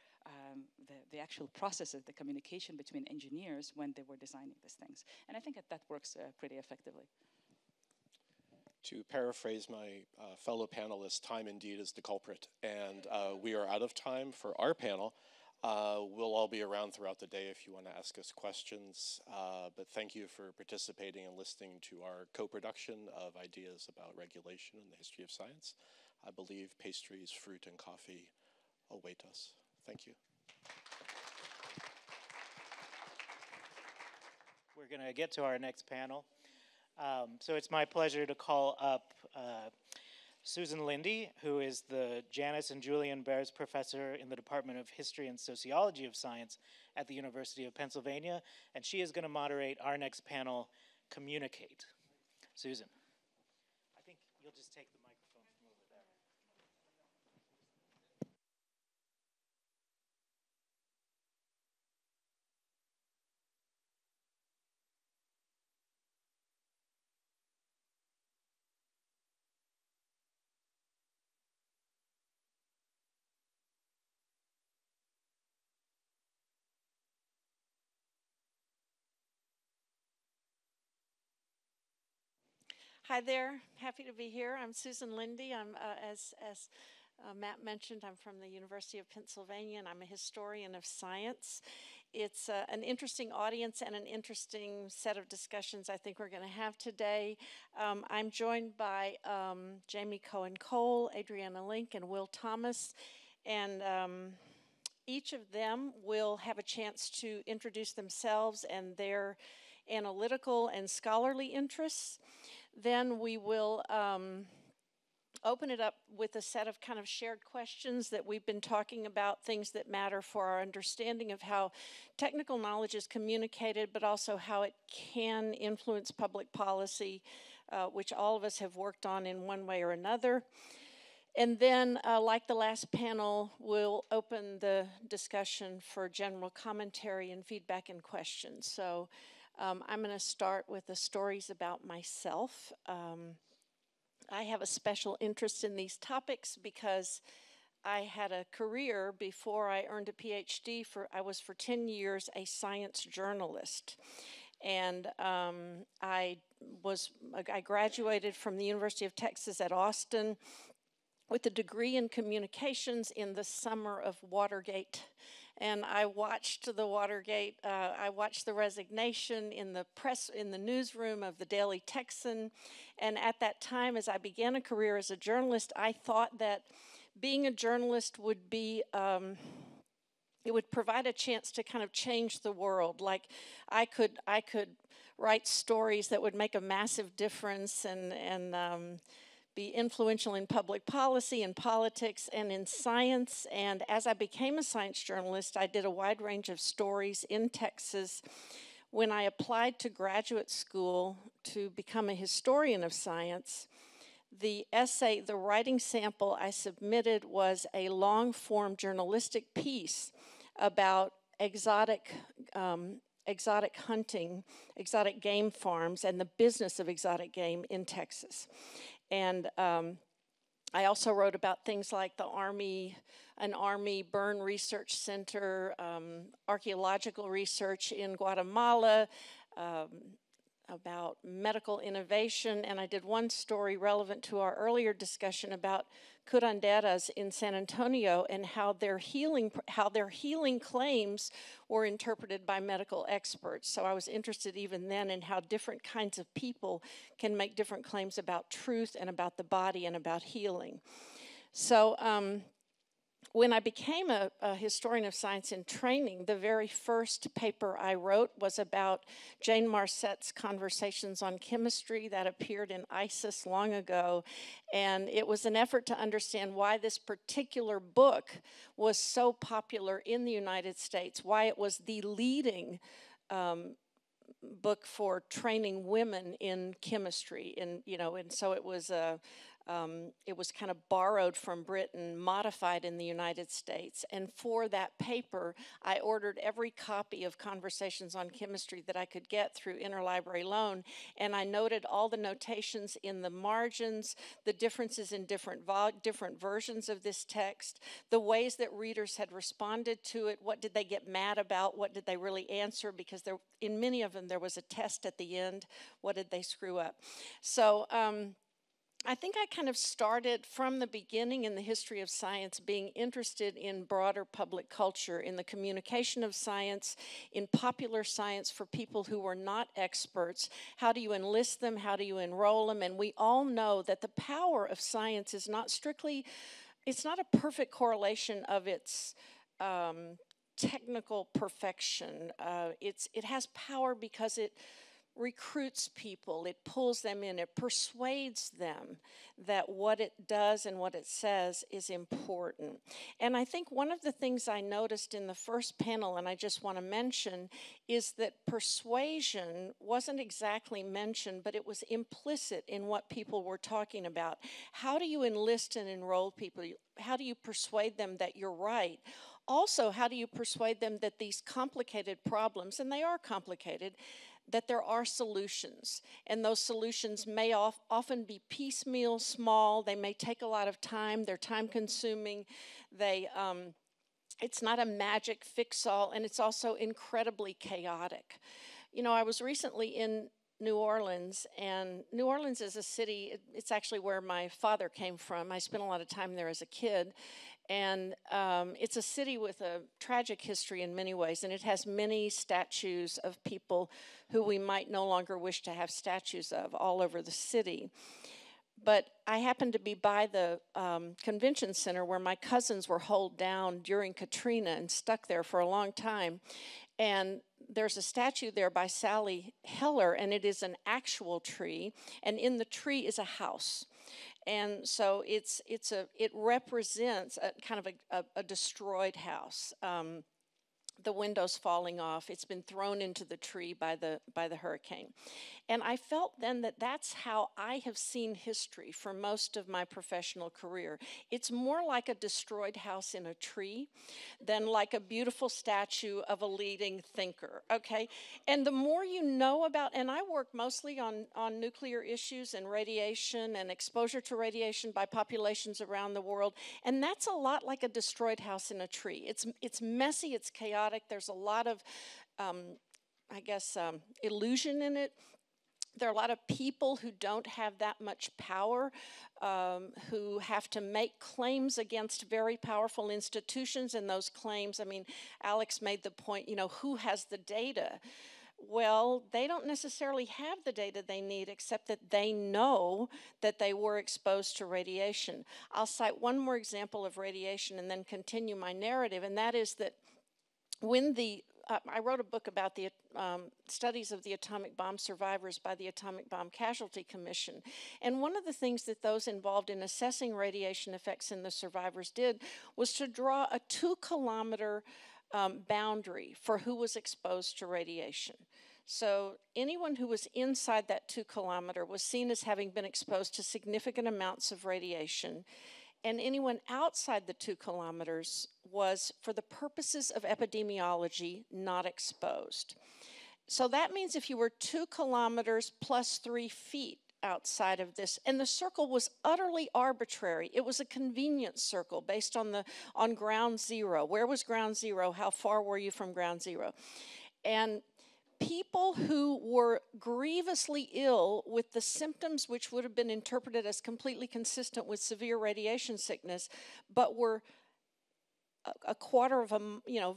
the actual processes, the communication between engineers when they were designing these things. And I think that works pretty effectively. To paraphrase my fellow panelists, time indeed is the culprit. And we are out of time for our panel. We'll all be around throughout the day if you want to ask us questions, but thank you for participating and listening to our co-production of ideas about regulation and the history of science. I believe pastries, fruit, and coffee await us. Thank you. We're going to get to our next panel. So it's my pleasure to call up Susan Linde, who is the Janice and Julian Baers Professor in the Department of History and Sociology of Science at the University of Pennsylvania, and she is going to moderate our next panel, Communicate. Susan. I think you'll just take the microphone from over there. Hi there, happy to be here. I'm Susan Linde. I'm, as Matt mentioned, I'm from the University of Pennsylvania, and I'm a historian of science. It's an interesting audience and an interesting set of discussions I think we're going to have today. I'm joined by Jamie Cohen-Cole, Adriana Link, and Will Thomas, and each of them will have a chance to introduce themselves and their analytical and scholarly interests. Then we will open it up with a set of kind of shared questions that we've been talking about, things that matter for our understanding of how technical knowledge is communicated, but also how it can influence public policy, which all of us have worked on in one way or another. And then, like the last panel, we'll open the discussion for general commentary and feedback and questions. So I'm going to start with the stories about myself. I have a special interest in these topics because I had a career before I earned a PhD. I was for 10 years a science journalist. And I graduated from the University of Texas at Austin with a degree in communications in the summer of Watergate. And I watched the Watergate, I watched the resignation in the press, in the newsroom of the Daily Texan. And at that time, as I began a career as a journalist, I thought that being a journalist would be, it would provide a chance to kind of change the world. Like I could write stories that would make a massive difference and be influential in public policy and politics and in science. And as I became a science journalist, I did a wide range of stories in Texas. When I applied to graduate school to become a historian of science, the essay, the writing sample I submitted was a long-form journalistic piece about exotic hunting, exotic game farms, and the business of exotic game in Texas. And I also wrote about things like an Army burn research center, archaeological research in Guatemala, about medical innovation, and I did one story relevant to our earlier discussion about curanderas in San Antonio and how their healing claims were interpreted by medical experts. So I was interested even then in how different kinds of people can make different claims about truth and about the body and about healing. So when I became a historian of science in training, the very first paper I wrote was about Jane Marcet's Conversations on Chemistry that appeared in ISIS long ago. And it was an effort to understand why this particular book was so popular in the United States, why it was the leading book for training women in chemistry. And so it was kind of borrowed from Britain, modified in the United States. And for that paper, I ordered every copy of Conversations on Chemistry that I could get through interlibrary loan. And I noted all the notations in the margins, the differences in different versions of this text, the ways that readers had responded to it, what did they get mad about, what did they really answer, because in many of them there was a test at the end, what did they screw up. So I think I kind of started from the beginning in the history of science being interested in broader public culture, in the communication of science, in popular science for people who were not experts. How do you enlist them? How do you enroll them? And we all know that the power of science is not strictly, it's not a perfect correlation of its technical perfection. It has power because it recruits people, it pulls them in, it persuades them that what it does and what it says is important. And I think one of the things I noticed in the first panel, and I just want to mention, is that persuasion wasn't exactly mentioned, but it was implicit in what people were talking about. How do you enlist and enroll people? How do you persuade them that you're right? Also, how do you persuade them that these complicated problems, and they are complicated, that there are solutions, and those solutions may often be piecemeal, small, they may take a lot of time, they're time-consuming, it's not a magic fix-all, and it's also incredibly chaotic. You know, I was recently in New Orleans, and New Orleans is a city, it's actually where my father came from. I spent a lot of time there as a kid, and it's a city with a tragic history in many ways, and it has many statues of people who we might no longer wish to have statues of all over the city. But I happened to be by the convention center where my cousins were holed down during Katrina and stuck there for a long time. And there's a statue there by Sally Heller, and it is an actual tree, and in the tree is a house. And so it represents a kind of a destroyed house. The windows falling off. It's been thrown into the tree by the hurricane. And I felt then that that's how I have seen history for most of my professional career. It's more like a destroyed house in a tree than like a beautiful statue of a leading thinker, okay? And the more you know about, and I work mostly on nuclear issues and radiation and exposure to radiation by populations around the world, and that's a lot like a destroyed house in a tree. It's messy, it's chaotic, there's a lot of, illusion in it. There are a lot of people who don't have that much power, who have to make claims against very powerful institutions, and those claims, I mean, Alex made the point, you know, who has the data? Well, they don't necessarily have the data they need, except that they know that they were exposed to radiation. I'll cite one more example of radiation and then continue my narrative, and that is that when I wrote a book about the studies of the atomic bomb survivors by the Atomic Bomb Casualty Commission. And one of the things that those involved in assessing radiation effects in the survivors did was to draw a 2-kilometer boundary for who was exposed to radiation. So anyone who was inside that 2-kilometer was seen as having been exposed to significant amounts of radiation. And anyone outside the 2 kilometers was, for the purposes of epidemiology, not exposed. So that means if you were 2 kilometers plus 3 feet outside of this, and the circle was utterly arbitrary. It was a convenience circle based on ground zero. Where was ground zero? How far were you from ground zero? And people who were grievously ill with the symptoms which would have been interpreted as completely consistent with severe radiation sickness, but were a quarter of a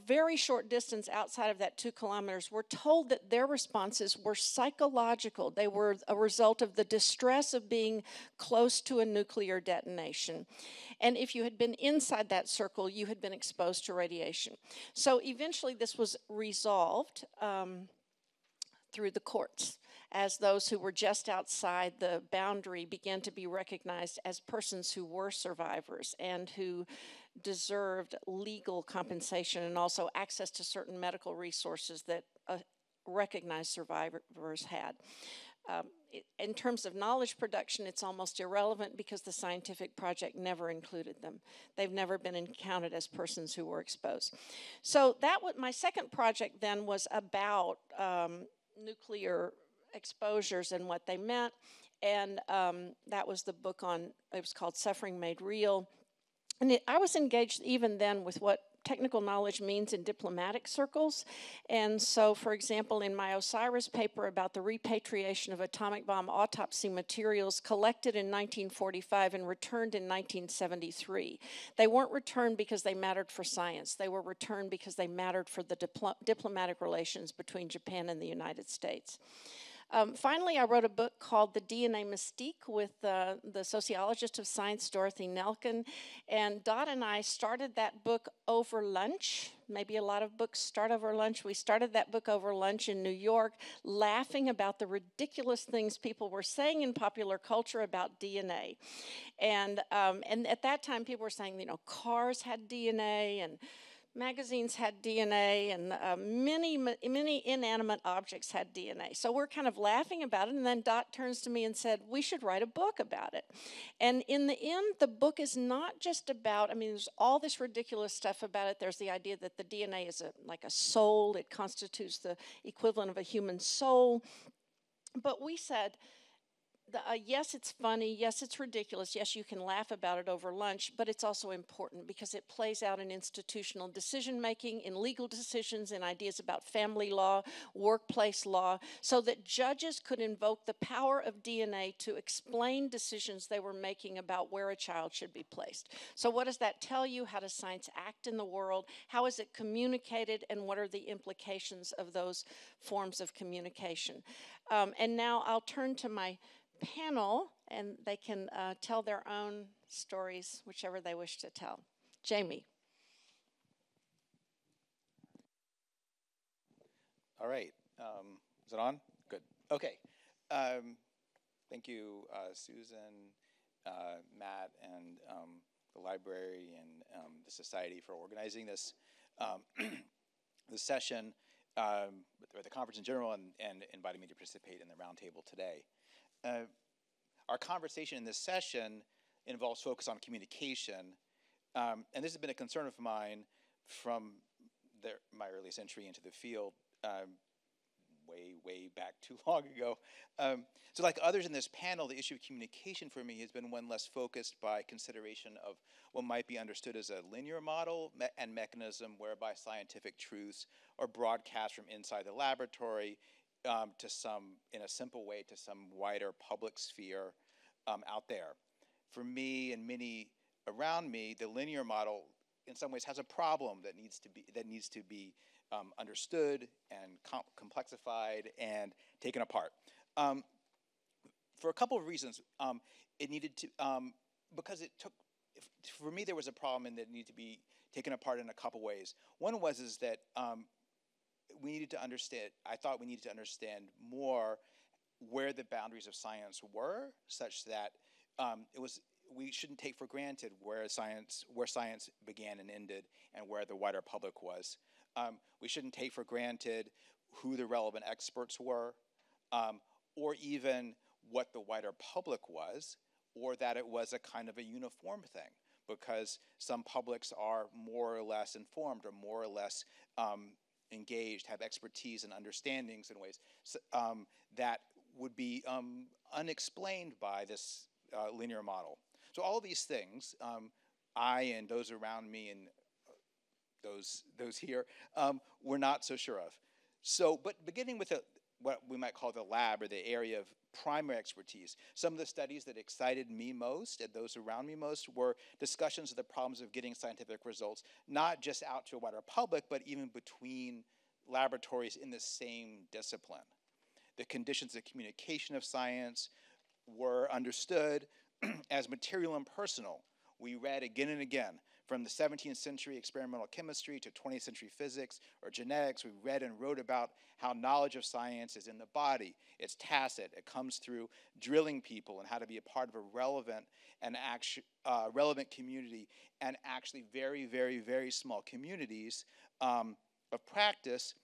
very short distance outside of that 2 kilometers, were told that their responses were psychological. They were a result of the distress of being close to a nuclear detonation. And if you had been inside that circle, you had been exposed to radiation. So eventually this was resolved through the courts, as those who were just outside the boundary began to be recognized as persons who were survivors and who deserved legal compensation and also access to certain medical resources that recognized survivors had. In terms of knowledge production, it's almost irrelevant because the scientific project never included them. They've never been counted as persons who were exposed. So my second project then was about nuclear exposures and what they meant, and that was the book it was called Suffering Made Real. And I was engaged even then with what technical knowledge means in diplomatic circles. And so, for example, in my OSIRIS paper about the repatriation of atomic bomb autopsy materials collected in 1945 and returned in 1973, they weren't returned because they mattered for science. They were returned because they mattered for the diplomatic relations between Japan and the United States. Finally, I wrote a book called The DNA Mystique with the sociologist of science, Dorothy Nelkin. And Dot and I started that book over lunch. Maybe a lot of books start over lunch. We started that book over lunch in New York, laughing about the ridiculous things people were saying in popular culture about DNA. And at that time, people were saying, cars had DNA and magazines had DNA, and many inanimate objects had DNA. So we're kind of laughing about it, and then Dot turns to me and said, we should write a book about it. And in the end, the book is not just about, there's all this ridiculous stuff about it. There's the idea that the DNA is like a soul. It constitutes the equivalent of a human soul. But we said, yes, it's funny. Yes, it's ridiculous. Yes, you can laugh about it over lunch, but it's also important because it plays out in institutional decision-making, in legal decisions, in ideas about family law, workplace law, so that judges could invoke the power of DNA to explain decisions they were making about where a child should be placed. So what does that tell you? How does science act in the world? How is it communicated? And what are the implications of those forms of communication? And now I'll turn to my panel, and they can tell their own stories, whichever they wish to tell. Jamie. All right. Is it on? Good. Okay. Thank you, Susan, Matt, and the library and the Society for organizing this this session, or the conference in general, and inviting me to participate in the roundtable today. Our conversation in this session involves focus on communication, and this has been a concern of mine from my earliest entry into the field, way back too long ago. So like others in this panel, the issue of communication for me has been one less focused by consideration of what might be understood as a linear model and mechanism whereby scientific truths are broadcast from inside the laboratory to some, in a simple way, to some wider public sphere out there. For me and many around me, the linear model in some ways has a problem that needs to be understood and complexified and taken apart. For a couple of reasons, it needed to, because it took, for me there was a problem and that needed to be taken apart in a couple ways. One is that we needed to understand, I thought we needed to understand more where the boundaries of science were, such that we shouldn't take for granted where science began and ended and where the wider public was. We shouldn't take for granted who the relevant experts were, or even what the wider public was, or that it was a kind of a uniform thing, because some publics are more or less informed or more or less engaged, have expertise and understandings in ways that would be unexplained by this linear model. So all of these things, I and those around me and those here, we're not so sure of. So, but beginning with what we might call the lab, or the area of primary expertise, some of the studies that excited me most and those around me most were discussions of the problems of getting scientific results, not just out to a wider public, but even between laboratories in the same discipline. The conditions of communication of science were understood as material and personal. We read again and again, from the 17th century experimental chemistry to 20th century physics or genetics. We read and wrote about how knowledge of science is in the body. It's tacit. It comes through drilling people and how to be a part of a relevant and relevant community, and actually very, very, very small communities of practice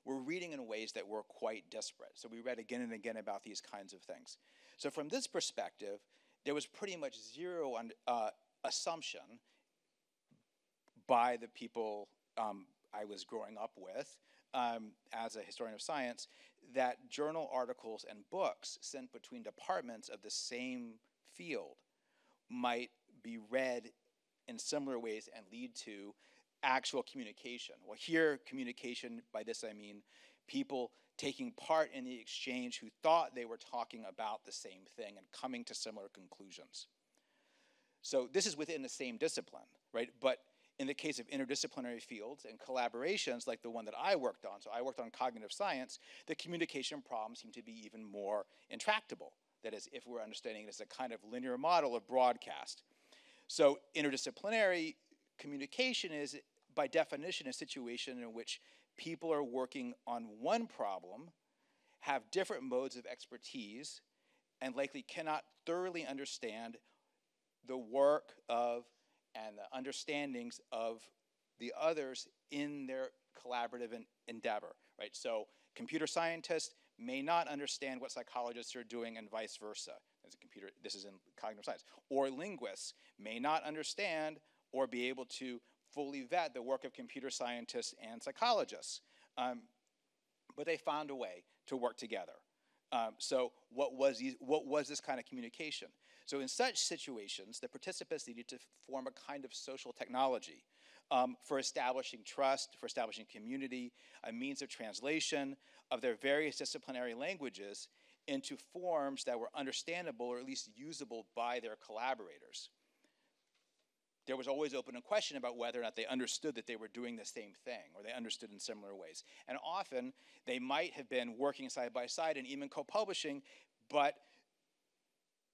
were reading in ways that were quite disparate. So we read again and again about these kinds of things. So from this perspective, there was pretty much zero assumption by the people I was growing up with as a historian of science that journal articles and books sent between departments of the same field might be read in similar ways and lead to actual communication. Well, here, communication, by this I mean people taking part in the exchange who thought they were talking about the same thing and coming to similar conclusions. So this is within the same discipline, right? But in the case of interdisciplinary fields and collaborations like the one that I worked on, so I worked on cognitive science, the communication problems seem to be even more intractable. That is, if we're understanding it as a kind of linear model of broadcast. So interdisciplinary communication is, by definition, a situation in which people are working on one problem, have different modes of expertise, and likely cannot thoroughly understand the work of and the understandings of the others in their collaborative endeavor, right? So computer scientists may not understand what psychologists are doing and vice versa. This is in cognitive science. Or linguists may not understand or be able to fully vet the work of computer scientists and psychologists. But they found a way to work together. So what was this kind of communication? So in such situations, the participants needed to form a kind of social technology for establishing trust, for establishing community, a means of translation of their various disciplinary languages into forms that were understandable or at least usable by their collaborators. There was always open a question about whether or not they understood that they were doing the same thing, or they understood in similar ways. And often, they might have been working side by side and even co-publishing, but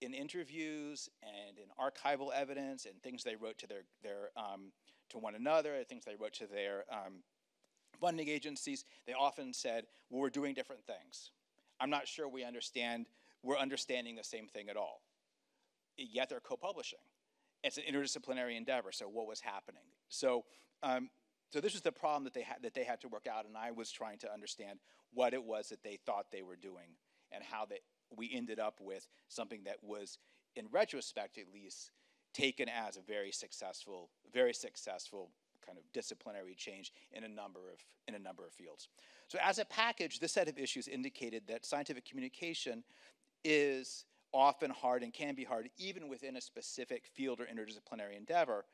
in interviews and in archival evidence and things they wrote to to one another, things they wrote to their funding agencies, they often said, well, we're doing different things. I'm not sure we're understanding the same thing at all. Yet they're co-publishing. It's an interdisciplinary endeavor, so what was happening? So this was the problem that they had to work out, and I was trying to understand what it was that they thought they were doing and how we ended up with something that was, in retrospect at least, taken as a very successful kind of disciplinary change in a number of fields. So as a package, this set of issues indicated that scientific communication is often hard and can be hard even within a specific field or interdisciplinary endeavor.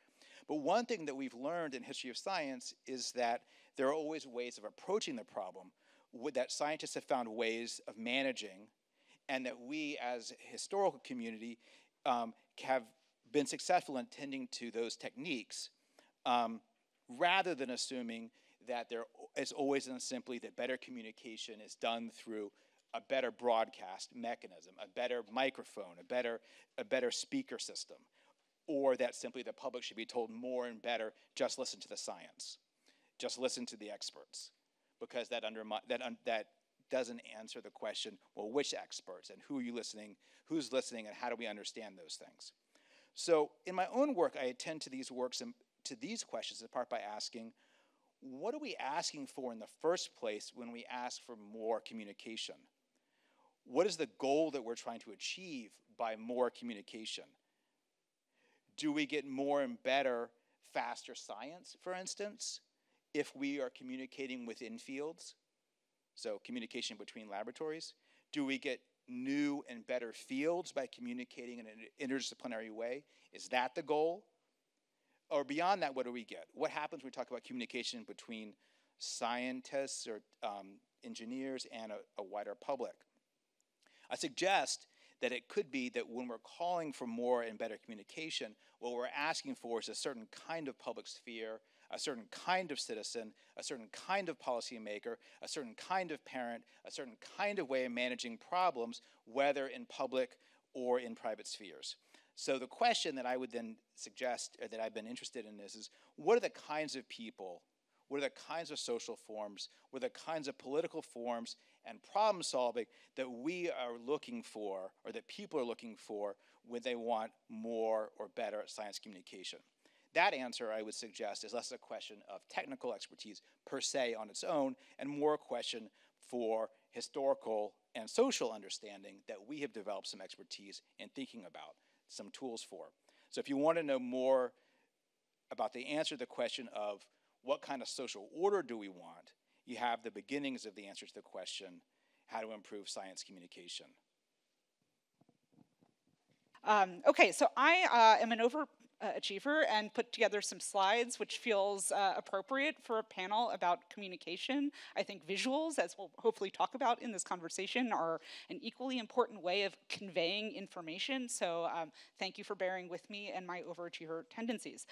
But one thing that we've learned in history of science is that there are always ways of approaching the problem that scientists have found ways of managing, and that we as a historical community have been successful in tending to those techniques rather than assuming that there is always and simply that better communication is done through a better broadcast mechanism, a better microphone, a better speaker system, or that simply the public should be told more and better, just listen to the science, just listen to the experts, because that doesn't answer the question, well, which experts and who's listening, and how do we understand those things? So in my own work, I attend to these works and to these questions in part by asking, what are we asking for in the first place when we ask for more communication? What is the goal that we're trying to achieve by more communication? Do we get more and better, faster science, for instance, if we are communicating within fields? So communication between laboratories. Do we get new and better fields by communicating in an interdisciplinary way? Is that the goal? Or beyond that, what do we get? What happens when we talk about communication between scientists or engineers and a wider public? I suggest that it could be that when we're calling for more and better communication, what we're asking for is a certain kind of public sphere, a certain kind of citizen, a certain kind of policymaker, a certain kind of parent, a certain kind of way of managing problems, whether in public or in private spheres. So the question that I would then suggest, or that I've been interested in is what are the kinds of people, what are the kinds of social forms, what are the kinds of political forms and problem solving that we are looking for, or that people are looking for when they want more or better science communication? That answer, I would suggest, is less a question of technical expertise per se on its own, and more a question for historical and social understanding that we have developed some expertise in thinking about, some tools for. So if you want to know more about the answer to the question of what kind of social order do we want, you have the beginnings of the answer to the question, how to improve science communication. Okay, so I am an achiever and put together some slides, which feels appropriate for a panel about communication. I think visuals, as we'll hopefully talk about in this conversation, are an equally important way of conveying information. So thank you for bearing with me and my overachiever tendencies.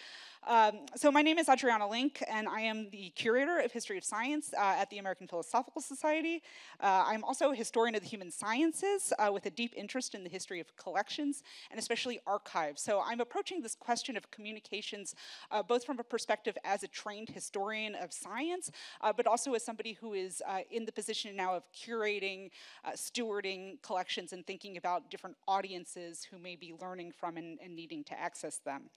So my name is Adriana Link, and I am the curator of history of science at the American Philosophical Society. I'm also a historian of the human sciences with a deep interest in the history of collections and especially archives. So I'm approaching this question of communications both from a perspective as a trained historian of science, but also as somebody who is in the position now of curating, stewarding collections and thinking about different audiences who may be learning from and needing to access them.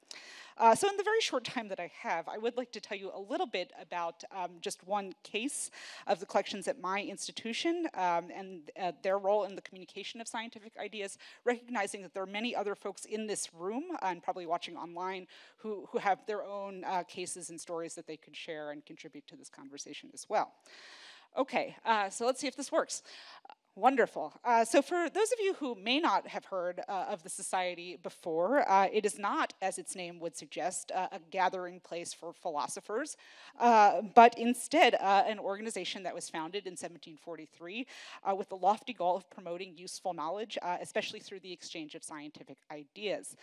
So in the very short time that I have, I would like to tell you a little bit about just one case of the collections at my institution and their role in the communication of scientific ideas, recognizing that there are many other folks in this room and probably watching online who have their own cases and stories that they could share and contribute to this conversation as well. Okay, so let's see if this works. Wonderful. So for those of you who may not have heard of the Society before, it is not, as its name would suggest, a gathering place for philosophers, but instead an organization that was founded in 1743 with the lofty goal of promoting useful knowledge, especially through the exchange of scientific ideas.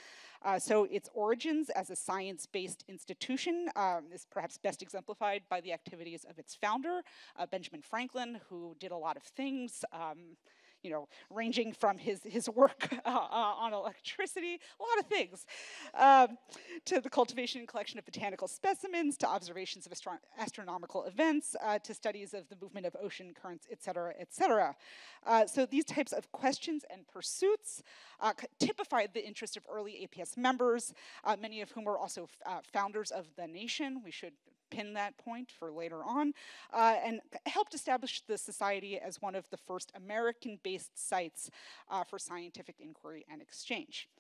So its origins as a science-based institution is perhaps best exemplified by the activities of its founder, Benjamin Franklin, who did a lot of things, you know, ranging from his work on electricity, a lot of things, to the cultivation and collection of botanical specimens, to observations of astronomical events, to studies of the movement of ocean currents, et cetera, et cetera. So these types of questions and pursuits typified the interest of early APS members, many of whom were also founders of the nation. We should pin that point for later on, and helped establish the Society as one of the first American-based sites for scientific inquiry and exchange.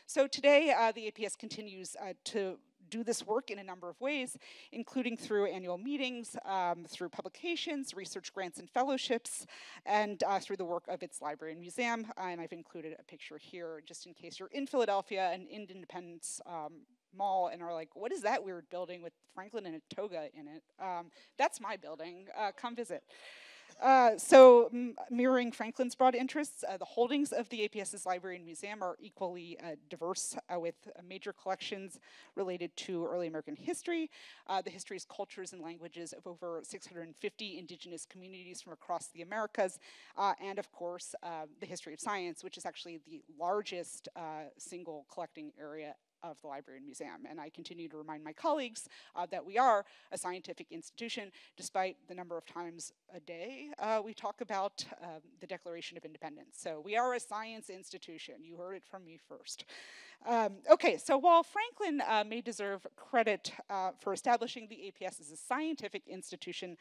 So today, the APS continues to do this work in a number of ways, including through annual meetings, through publications, research grants and fellowships, and through the work of its library and museum. And I've included a picture here just in case you're in Philadelphia and Independence Mall and are like, what is that weird building with Franklin and a toga in it? That's my building. Come visit. So mirroring Franklin's broad interests, the holdings of the APS's library and museum are equally diverse with major collections related to early American history, the histories, cultures, and languages of over 650 indigenous communities from across the Americas, and of course, the history of science, which is actually the largest single collecting area of the library and museum. And I continue to remind my colleagues that we are a scientific institution, despite the number of times a day we talk about the Declaration of Independence. So we are a science institution. You heard it from me first. Okay, so while Franklin may deserve credit for establishing the APS as a scientific institution,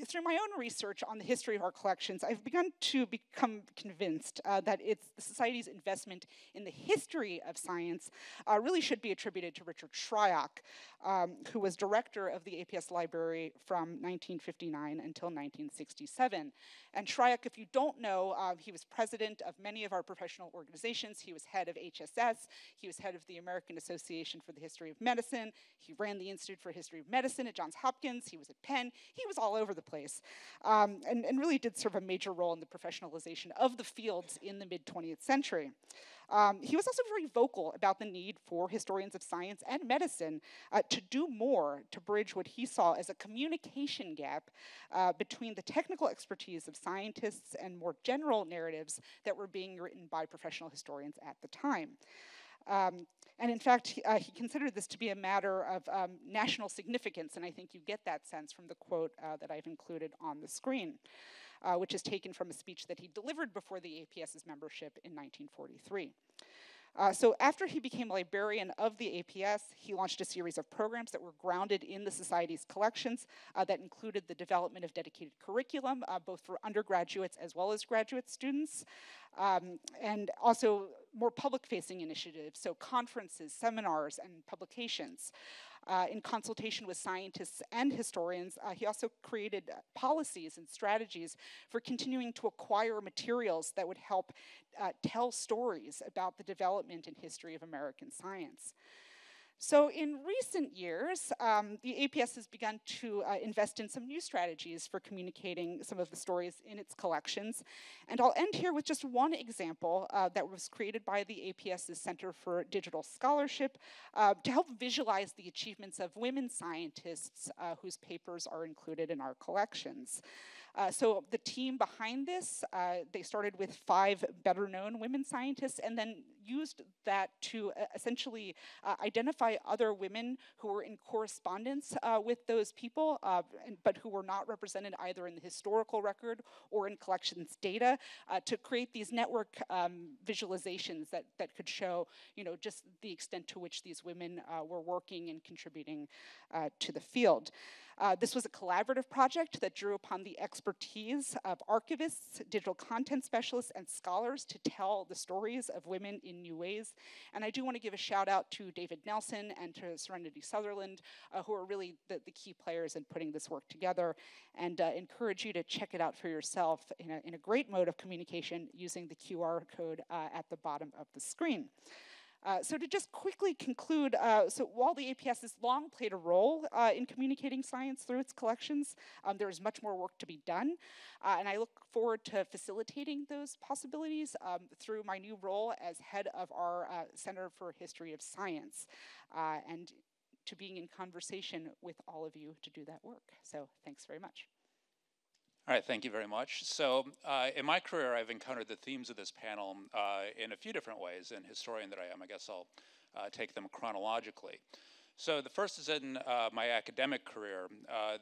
through my own research on the history of our collections, I've begun to become convinced that it's the Society's investment in the history of science really should be attributed to Richard Shryock, who was director of the APS library from 1959 until 1967. And Shryock, if you don't know, he was president of many of our professional organizations. He was head of HSS. He was head of the American Association for the History of Medicine. He ran the Institute for History of Medicine at Johns Hopkins. He was at Penn. He was all over the place and really did serve a major role in the professionalization of the fields in the mid-20th century. He was also very vocal about the need for historians of science and medicine to do more to bridge what he saw as a communication gap between the technical expertise of scientists and more general narratives that were being written by professional historians at the time. And in fact, he considered this to be a matter of national significance, and I think you get that sense from the quote that I've included on the screen, which is taken from a speech that he delivered before the APS's membership in 1943. So after he became librarian of the APS, he launched a series of programs that were grounded in the Society's collections that included the development of dedicated curriculum, both for undergraduates as well as graduate students, and also more public-facing initiatives, so conferences, seminars, and publications. In consultation with scientists and historians, he also created policies and strategies for continuing to acquire materials that would help tell stories about the development and history of American science. So in recent years, the APS has begun to invest in some new strategies for communicating some of the stories in its collections. And I'll end here with just one example that was created by the APS's Center for Digital Scholarship to help visualize the achievements of women scientists whose papers are included in our collections. So the team behind this, they started with 5 better-known women scientists and then used that to essentially identify other women who were in correspondence with those people, but who were not represented either in the historical record or in collections data, to create these network visualizations that could show, just the extent to which these women were working and contributing to the field. This was a collaborative project that drew upon the expertise of archivists, digital content specialists, and scholars to tell the stories of women in new ways. And I do want to give a shout out to David Nelson and to Serenity Sutherland, who are really the key players in putting this work together, and encourage you to check it out for yourself in a great mode of communication using the QR code at the bottom of the screen. So to just quickly conclude, so while the APS has long played a role in communicating science through its collections, there is much more work to be done. And I look forward to facilitating those possibilities through my new role as head of our Center for History of Science, and to being in conversation with all of you to do that work. So thanks very much. All right, thank you very much. So in my career, I've encountered the themes of this panel in a few different ways. And historian that I am, I guess I'll take them chronologically. So the first is in my academic career,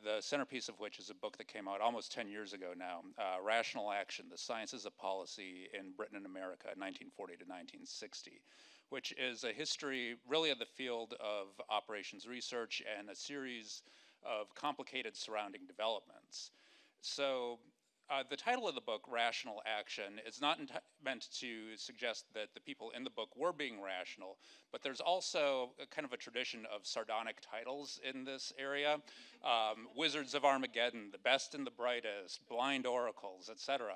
the centerpiece of which is a book that came out almost 10 years ago now, Rational Action, The Sciences of Policy in Britain and America, 1940 to 1960, which is a history really of the field of operations research and a series of complicated surrounding developments. So the title of the book, Rational Action, is not meant to suggest that the people in the book were being rational, but there's also a kind of a tradition of sardonic titles in this area. Wizards of Armageddon, The Best and the Brightest, Blind Oracles, etc.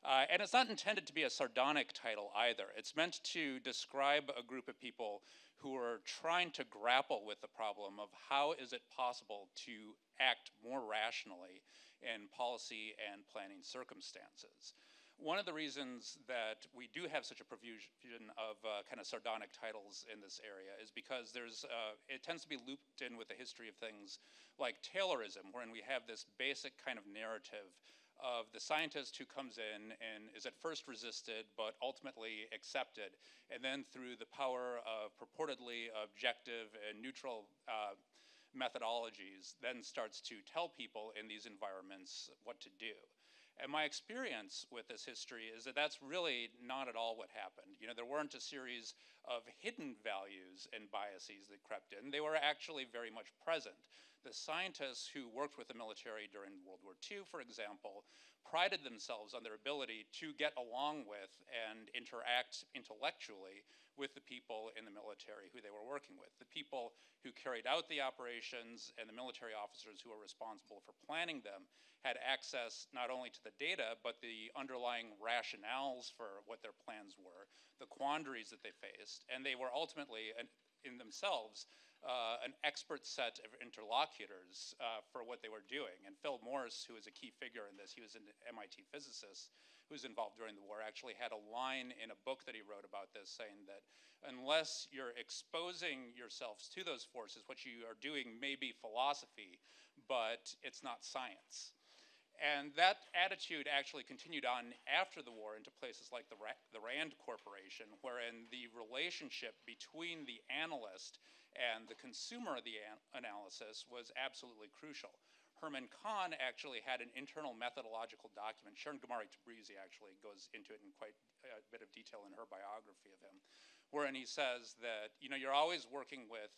And it's not intended to be a sardonic title either. It's meant to describe a group of people who are trying to grapple with the problem of how is it possible to act more rationally in policy and planning circumstances. One of the reasons that we do have such a profusion of kind of sardonic titles in this area is because it tends to be looped in with the history of things like Taylorism, wherein we have this basic kind of narrative of the scientist who comes in and is at first resisted but ultimately accepted, and then through the power of purportedly objective and neutral methodologies, then starts to tell people in these environments what to do. And my experience with this history is that that's really not at all what happened. There weren't a series of hidden values and biases that crept in. They were actually very much present. The scientists who worked with the military during World War II, for example, prided themselves on their ability to get along with and interact intellectually with the people in the military who they were working with. The people who carried out the operations and the military officers who were responsible for planning them had access not only to the data, but the underlying rationales for what their plans were, the quandaries that they faced, and they were ultimately, in themselves, an expert set of interlocutors for what they were doing. And Phil Morse, who is a key figure in this, he was an MIT physicist who was involved during the war, actually had a line in a book that he wrote about this saying that unless you're exposing yourselves to those forces, what you are doing may be philosophy, but it's not science. And that attitude actually continued on after the war into places like the Rand Corporation, wherein the relationship between the analyst and the consumer of the analysis was absolutely crucial. Herman Kahn actually had an internal methodological document. Sharon Gamari Tabrizi actually goes into it in quite a bit of detail in her biography of him, wherein he says that you're always working with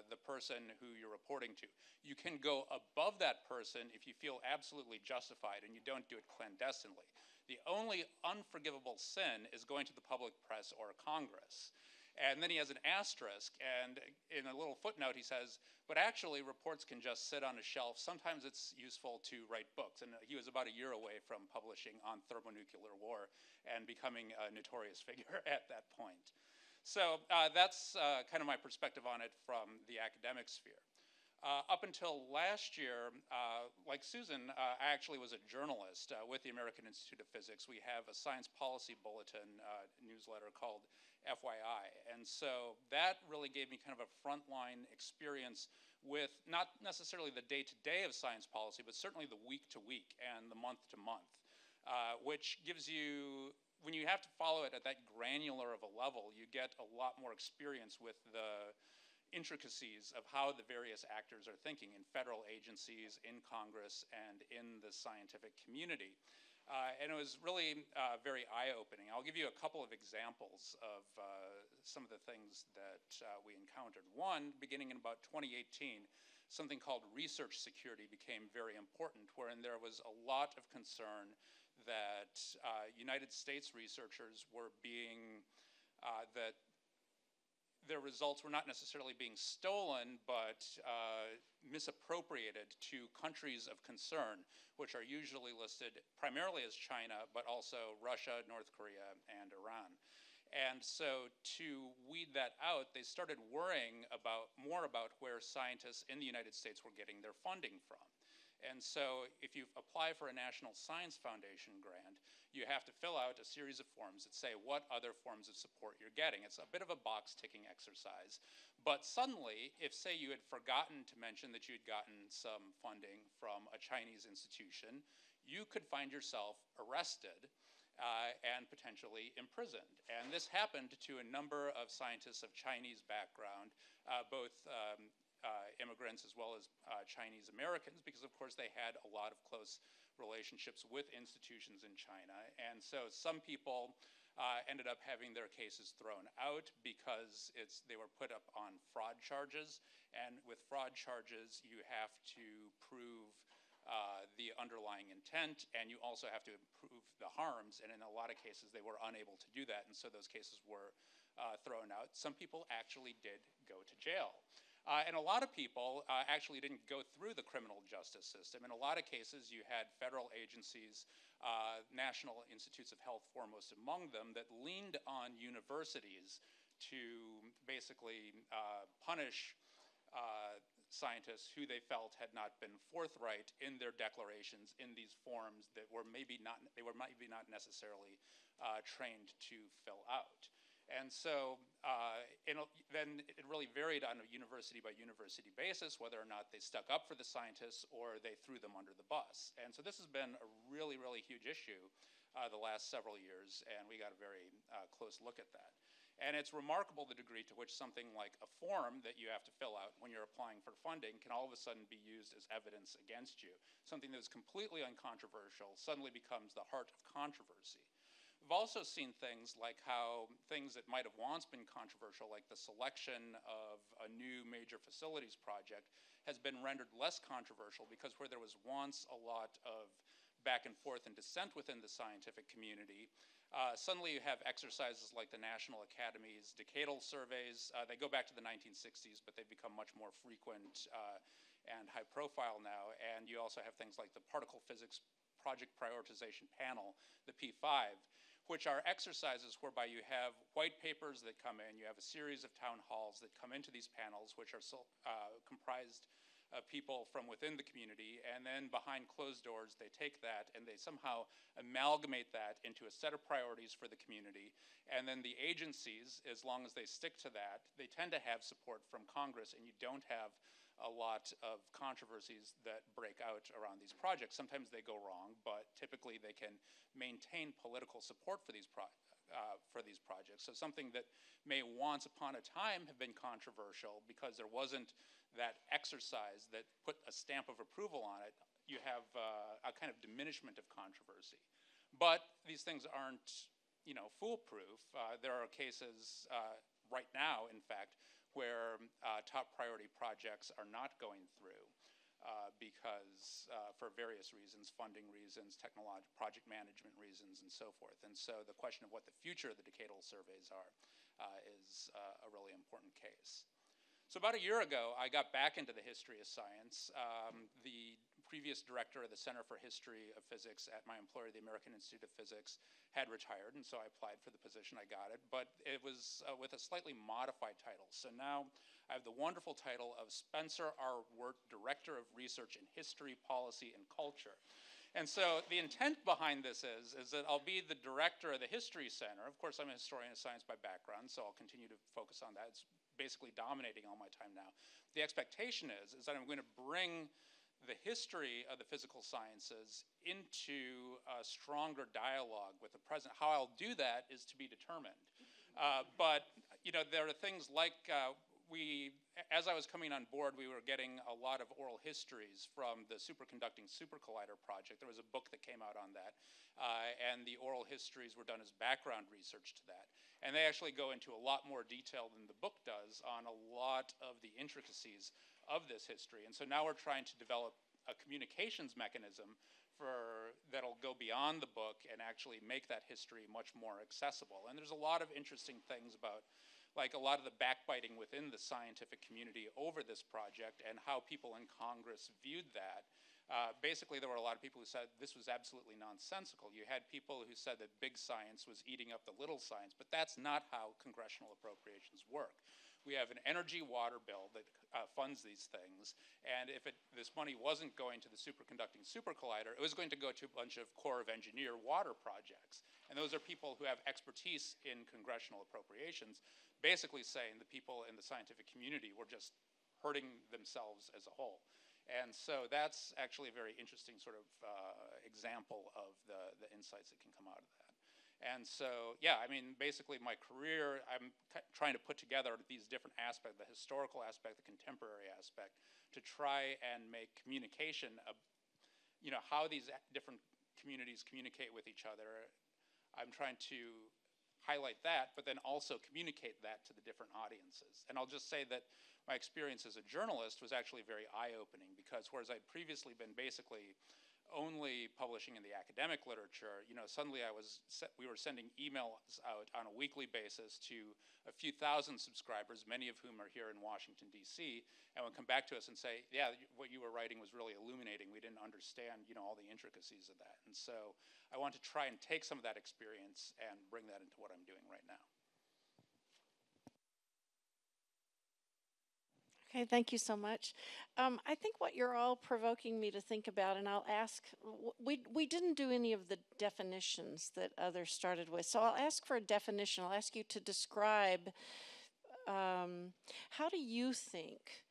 the person who you're reporting to. You can go above that person if you feel absolutely justified and you don't do it clandestinely. The only unforgivable sin is going to the public press or Congress. And then he has an asterisk, and in a little footnote he says, but actually reports can just sit on a shelf. Sometimes it's useful to write books. And he was about a year away from publishing on thermonuclear war and becoming a notorious figure at that point. So that's kind of my perspective on it from the academic sphere. Up until last year, like Susan, I actually was a journalist with the American Institute of Physics. We have a science policy bulletin newsletter called FYI. And so that really gave me kind of a frontline experience with not necessarily the day-to-day of science policy, but certainly the week-to-week and the month-to-month, which gives you, when you have to follow it at that granular of a level, you get a lot more experience with the intricacies of how the various actors are thinking in federal agencies, in Congress, and in the scientific community. And it was really very eye-opening. I'll give you a couple of examples of some of the things that we encountered. One, beginning in about 2018, something called research security became very important, wherein there was a lot of concern that United States researchers were being, that their results were not necessarily being stolen, but misappropriated to countries of concern, which are usually listed primarily as China, but also Russia, North Korea, and Iran. And so to weed that out, they started worrying more about where scientists in the United States were getting their funding from. And so if you apply for a National Science Foundation grant, you have to fill out a series of forms that say what other forms of support you're getting. It's a bit of a box-ticking exercise. But suddenly, if, say, you had forgotten to mention that you had gotten some funding from a Chinese institution, you could find yourself arrested and potentially imprisoned. And this happened to a number of scientists of Chinese background, both immigrants as well as Chinese Americans, because of course they had a lot of close relationships with institutions in China. And so some people ended up having their cases thrown out because they were put up on fraud charges. And with fraud charges, you have to prove the underlying intent, and you also have to prove the harms. And in a lot of cases, they were unable to do that, and so those cases were thrown out. Some people actually did go to jail. And a lot of people actually didn't go through the criminal justice system. In a lot of cases, you had federal agencies, national institutes of health foremost among them, that leaned on universities to basically punish scientists who they felt had not been forthright in their declarations in these forms that were maybe not necessarily trained to fill out. And so then it really varied on a university by university basis whether or not they stuck up for the scientists or they threw them under the bus. And so this has been a really, really huge issue the last several years, and we got a very close look at that. And it's remarkable the degree to which something like a form that you have to fill out when you're applying for funding can all of a sudden be used as evidence against you. Something that is completely uncontroversial suddenly becomes the heart of controversy. We've also seen things like how things that might have once been controversial, like the selection of a new major facilities project, has been rendered less controversial because where there was once a lot of back and forth and dissent within the scientific community, suddenly you have exercises like the National Academy's decadal surveys. They go back to the 1960s, but they've become much more frequent and high profile now. And you also have things like the Particle Physics Project Prioritization Panel, the P5, which are exercises whereby you have white papers that come in, you have a series of town halls that come into these panels, which are comprised of people from within the community, and then behind closed doors, they take that and they somehow amalgamate that into a set of priorities for the community. And then the agencies, as long as they stick to that, they tend to have support from Congress, and you don't have a lot of controversies that break out around these projects. Sometimes they go wrong, but typically they can maintain political support for these projects. So something that may once upon a time have been controversial because there wasn't that exercise that put a stamp of approval on it, you have a kind of diminishment of controversy. But these things aren't, foolproof. There are cases right now, in fact, where top priority projects are not going through because for various reasons, funding reasons, project management reasons, and so forth. And so the question of what the future of the decadal surveys are is a really important case. So about a year ago, I got back into the history of science. The previous director of the Center for History of Physics at my employer, the American Institute of Physics, had retired, and so I applied for the position. I got it, but it was with a slightly modified title. So now I have the wonderful title of Spencer R. Wirt, Director of Research in History, Policy, and Culture. And so the intent behind this is that I'll be the director of the History Center. Of course, I'm a historian of science by background, so I'll continue to focus on that. It's basically dominating all my time now. The expectation is that I'm going to bring the history of the physical sciences into a stronger dialogue with the present. How I'll do that is to be determined. But you know, there are things like as I was coming on board, we were getting a lot of oral histories from the Superconducting Super Collider project. There was a book that came out on that, and the oral histories were done as background research to that. And they actually go into a lot more detail than the book does on a lot of the intricacies of this history. And so now we're trying to develop a communications mechanism that'll go beyond the book and actually make that history much more accessible. And there's a lot of interesting things about, like, a lot of the backbiting within the scientific community over this project and how people in Congress viewed that. Basically, there were a lot of people who said this was absolutely nonsensical. You had people who said that big science was eating up the little science, but that's not how congressional appropriations work. We have an energy water bill that funds these things, and if this money wasn't going to the Superconducting Super Collider, it was going to go to a bunch of Corps of Engineer water projects. And those are people who have expertise in congressional appropriations, basically saying the people in the scientific community were just hurting themselves as a whole. And so that's actually a very interesting sort of example of the insights that can come out of that. And so, yeah, I mean, basically my career, I'm trying to put together these different aspects, the historical aspect, the contemporary aspect, to try and make communication, you know, how these different communities communicate with each other. I'm trying to highlight that, but then also communicate that to the different audiences. And I'll just say that my experience as a journalist was actually very eye-opening, because whereas I'd previously been basically only publishing in the academic literature, you know, suddenly we were sending emails out on a weekly basis to a few thousand subscribers, many of whom are here in Washington, D.C., and would come back to us and say, yeah, what you were writing was really illuminating. We didn't understand, you know, all the intricacies of that. And so I want to try and take some of that experience and bring that into what I'm doing right now. Okay, thank you so much. I think what you're all provoking me to think about, and I'll ask, we didn't do any of the definitions that others started with, so I'll ask for a definition. I'll ask you to describe, how do you think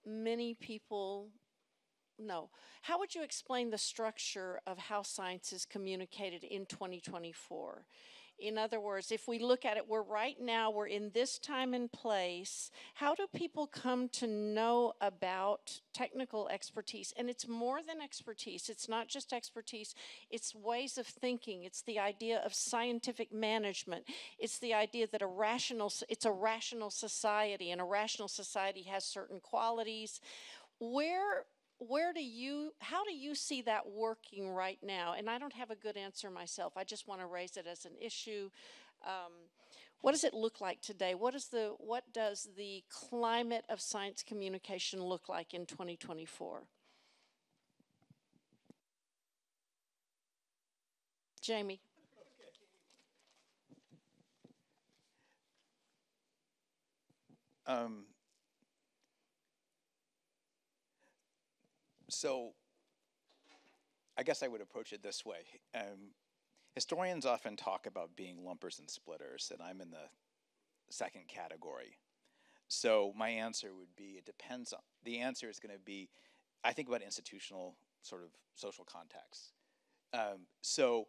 many people, how would you explain the structure of how science is communicated in 2024? In other words, if we look at it, we're in this time and place. How do people come to know about technical expertise? And it's more than expertise. It's not just expertise. It's ways of thinking. It's the idea of scientific management. It's the idea that it's a rational society, and a rational society has certain qualities. How do you see that working right now? And I don't have a good answer myself. I just want to raise it as an issue. What does it look like today? What does the climate of science communication look like in 2024? Jamie. So I guess I would approach it this way. Historians often talk about being lumpers and splitters, and I'm in the second category. So my answer would be, it depends on, the answer is going to be, I think about institutional sort of social context. So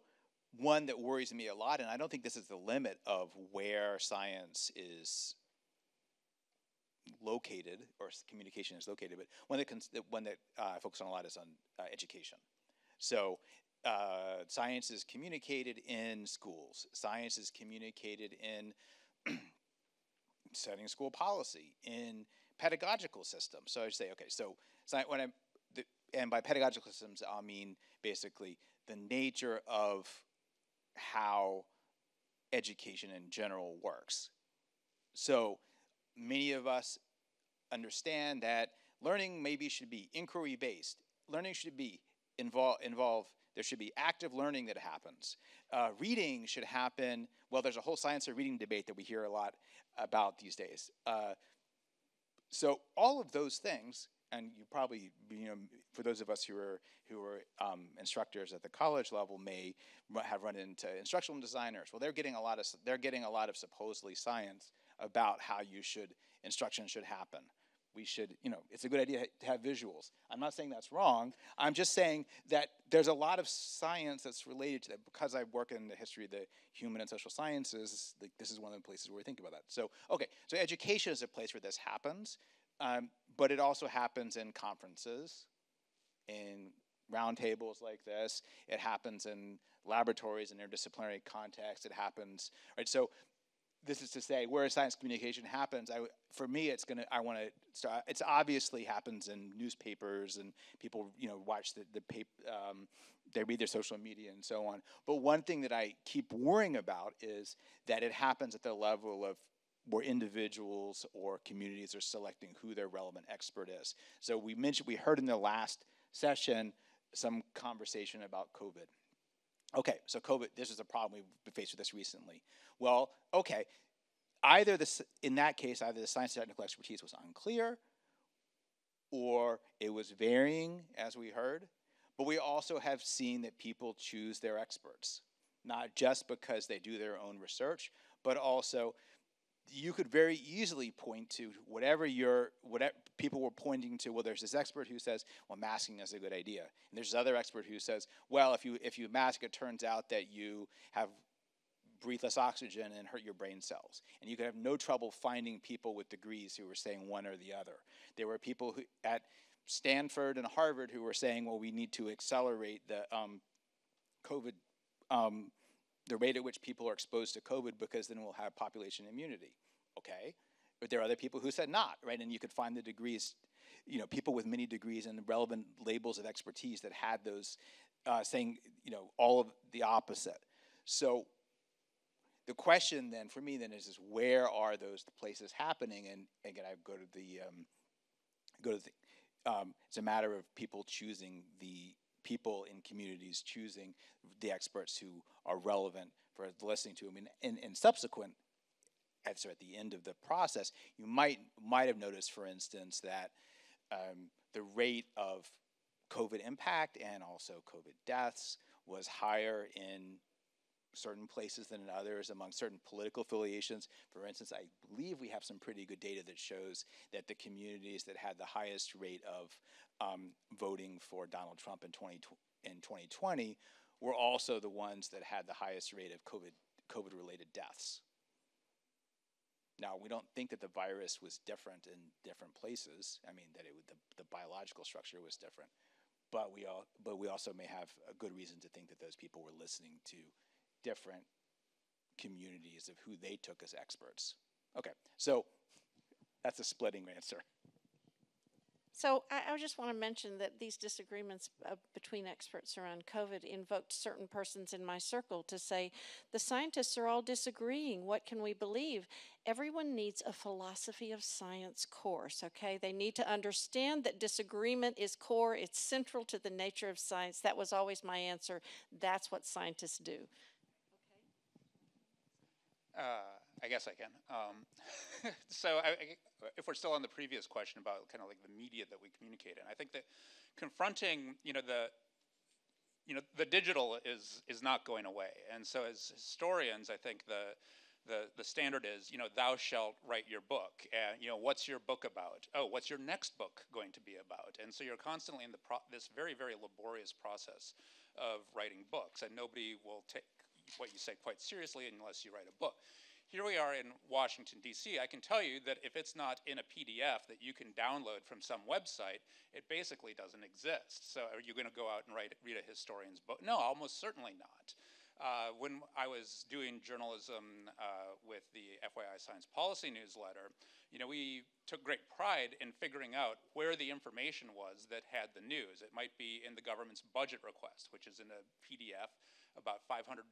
one that worries me a lot, and I don't think this is the limit of where science is located, or communication is located, but one that I focus on a lot is on education. So science is communicated in schools. Science is communicated in setting school policy, in pedagogical systems. So I say, okay, so and by pedagogical systems, I'll mean basically the nature of how education in general works. So many of us understand that learning maybe should be inquiry-based, learning should be there should be active learning that happens. Reading should happen. Well, there's a whole science of reading debate that we hear a lot about these days. So all of those things, and you probably, for those of us who are instructors at the college level may have run into instructional designers. Well, they're getting a lot of supposedly science about how instruction should happen. We should, it's a good idea to have visuals. I'm not saying that's wrong. I'm just saying that there's a lot of science that's related to that. Because I work in the history of the human and social sciences, this is one of the places where we think about that. So, okay, so education is a place where this happens, but it also happens in conferences, in roundtables like this. It happens in laboratories and interdisciplinary contexts. It happens, right? So this is to say, where science communication happens, for me, I want to start, it's obviously happens in newspapers and people, watch the paper, they read their social media and so on. But one thing that I keep worrying about is that it happens at the level of where individuals or communities are selecting who their relevant expert is. So we heard in the last session some conversation about COVID. Okay, so COVID, this is a problem we've been faced with this recently. Well, okay, in that case, either the science and technical expertise was unclear or it was varying, as we heard, but we also have seen that people choose their experts, not just because they do their own research, but also you could very easily point to whatever people were pointing to. Well, there's this expert who says, well, masking is a good idea. And there's this other expert who says, well, if you mask, it turns out that you breathe less oxygen and hurt your brain cells. And you could have no trouble finding people with degrees who were saying one or the other. There were people at Stanford and Harvard who were saying, well, we need to accelerate the COVID, the rate at which people are exposed to COVID, because then we'll have population immunity. Okay, but there are other people who said not, right? And you could find the degrees, people with many degrees and relevant labels of expertise that had those saying, all of the opposite. So the question then for me then is where are those places happening? And again, I go to the it's a matter of people choosing people in communities choosing the experts who are relevant for listening to them. In subsequent, at the end of the process, you might have noticed, for instance, that the rate of COVID impact and also COVID deaths was higher in certain places than in others, among certain political affiliations. For instance, I believe we have some pretty good data that shows that the communities that had the highest rate of voting for Donald Trump in 2020 were also the ones that had the highest rate of COVID-related deaths. Now, we don't think that the virus was different in different places. I mean, that the biological structure was different, but we also may have a good reason to think that those people were listening to different communities of who they took as experts. Okay, so that's a splitting answer. So I just want to mention that these disagreements between experts around COVID invoked certain persons in my circle to say, the scientists are all disagreeing. What can we believe? Everyone needs a philosophy of science course, okay? They need to understand that disagreement is core. It's central to the nature of science. That was always my answer. That's what scientists do. I guess I can. So if we're still on the previous question about kind of like the media that we communicate in, I think that confronting, the digital is not going away. And so as historians, I think the standard is, thou shalt write your book. And, what's your book about? Oh, what's your next book going to be about? And so you're constantly in this very, very laborious process of writing books. And nobody will take what you say quite seriously unless you write a book. Here we are in Washington, D.C. I can tell you that if it's not in a PDF that you can download from some website, it basically doesn't exist. So are you going to go out and read a historian's book? No, almost certainly not. When I was doing journalism with the FYI Science Policy newsletter, we took great pride in figuring out where the information was that had the news. It might be in the government's budget request, which is in a PDF. about 500,000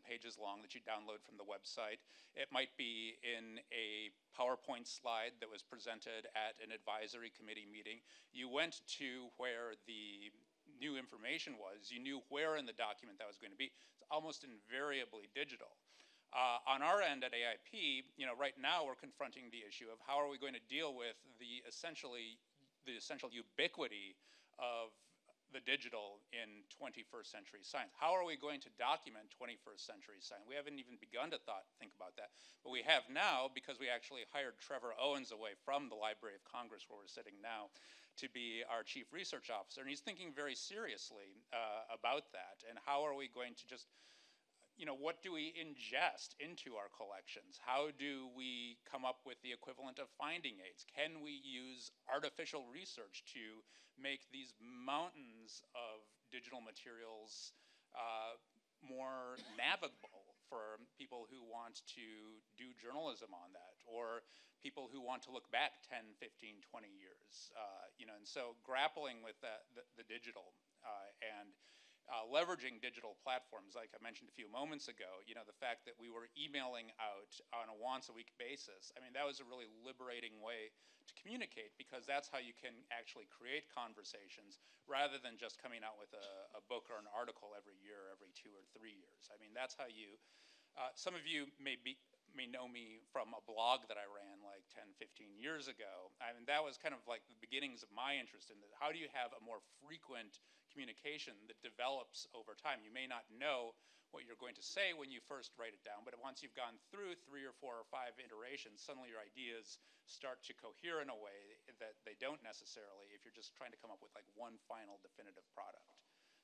pages long that you download from the website. It might be in a PowerPoint slide that was presented at an advisory committee meeting. You went to where the new information was. You knew where in the document that was going to be. It's almost invariably digital. On our end at AIP, right now we're confronting the issue of how are we going to deal with the essential ubiquity of the digital in 21st century science. How are we going to document 21st century science? We haven't even begun to think about that, but we have now because we actually hired Trevor Owens away from the Library of Congress, where we're sitting now, to be our chief research officer, and he's thinking very seriously about that. And how are we going to just, what do we ingest into our collections? How do we come up with the equivalent of finding aids? Can we use artificial research to make these mountains of digital materials more navigable for people who want to do journalism on that, or people who want to look back 10, 15, 20 years? And so grappling with the digital and leveraging digital platforms, like I mentioned a few moments ago, the fact that we were emailing out on a once-a-week basis, that was a really liberating way to communicate, because that's how you can actually create conversations rather than just coming out with a book or an article every year, every 2 or 3 years. That's how you, some of you may know me from a blog that I ran like 10, 15 years ago. That was kind of like the beginnings of my interest in it. How do you have a more frequent communication that develops over time? You may not know what you're going to say when you first write it down, but once you've gone through 3 or 4 or 5 iterations, suddenly your ideas start to cohere in a way that they don't necessarily if you're just trying to come up with like one final definitive product.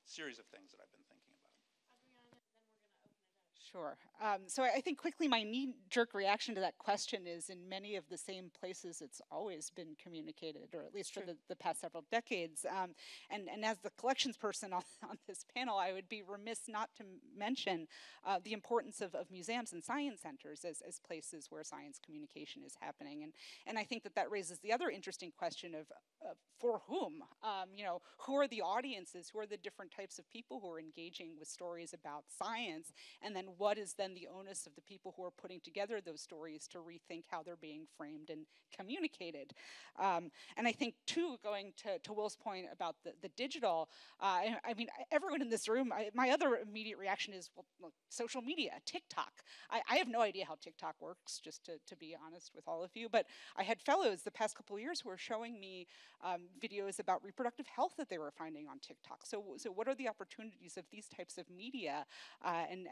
Series of things that I've been thinking about. Sure. So I think quickly my knee-jerk reaction to that question is in many of the same places it's always been communicated, or at least for the past several decades. And as the collections person on this panel, I would be remiss not to mention the importance of museums and science centers as places where science communication is happening. And I think that raises the other interesting question of for whom? Who are the audiences? Who are the different types of people who are engaging with stories about science? And then what is then the onus of the people who are putting together those stories to rethink how they're being framed and communicated? And I think, too, going to Will's point about the digital, everyone in this room, my other immediate reaction is, well, look, social media, TikTok. I have no idea how TikTok works, just to be honest with all of you, but I had fellows the past couple of years who were showing me videos about reproductive health that they were finding on TikTok. So what are the opportunities of these types of media, and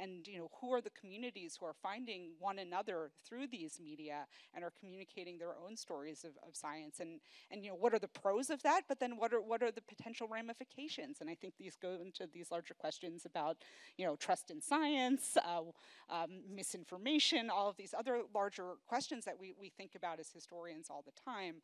who are the communities who are finding one another through these media and are communicating their own stories of science, and what are the pros of that, but then what are the potential ramifications? And I think these go into these larger questions about trust in science, misinformation, all of these other larger questions that we think about as historians all the time.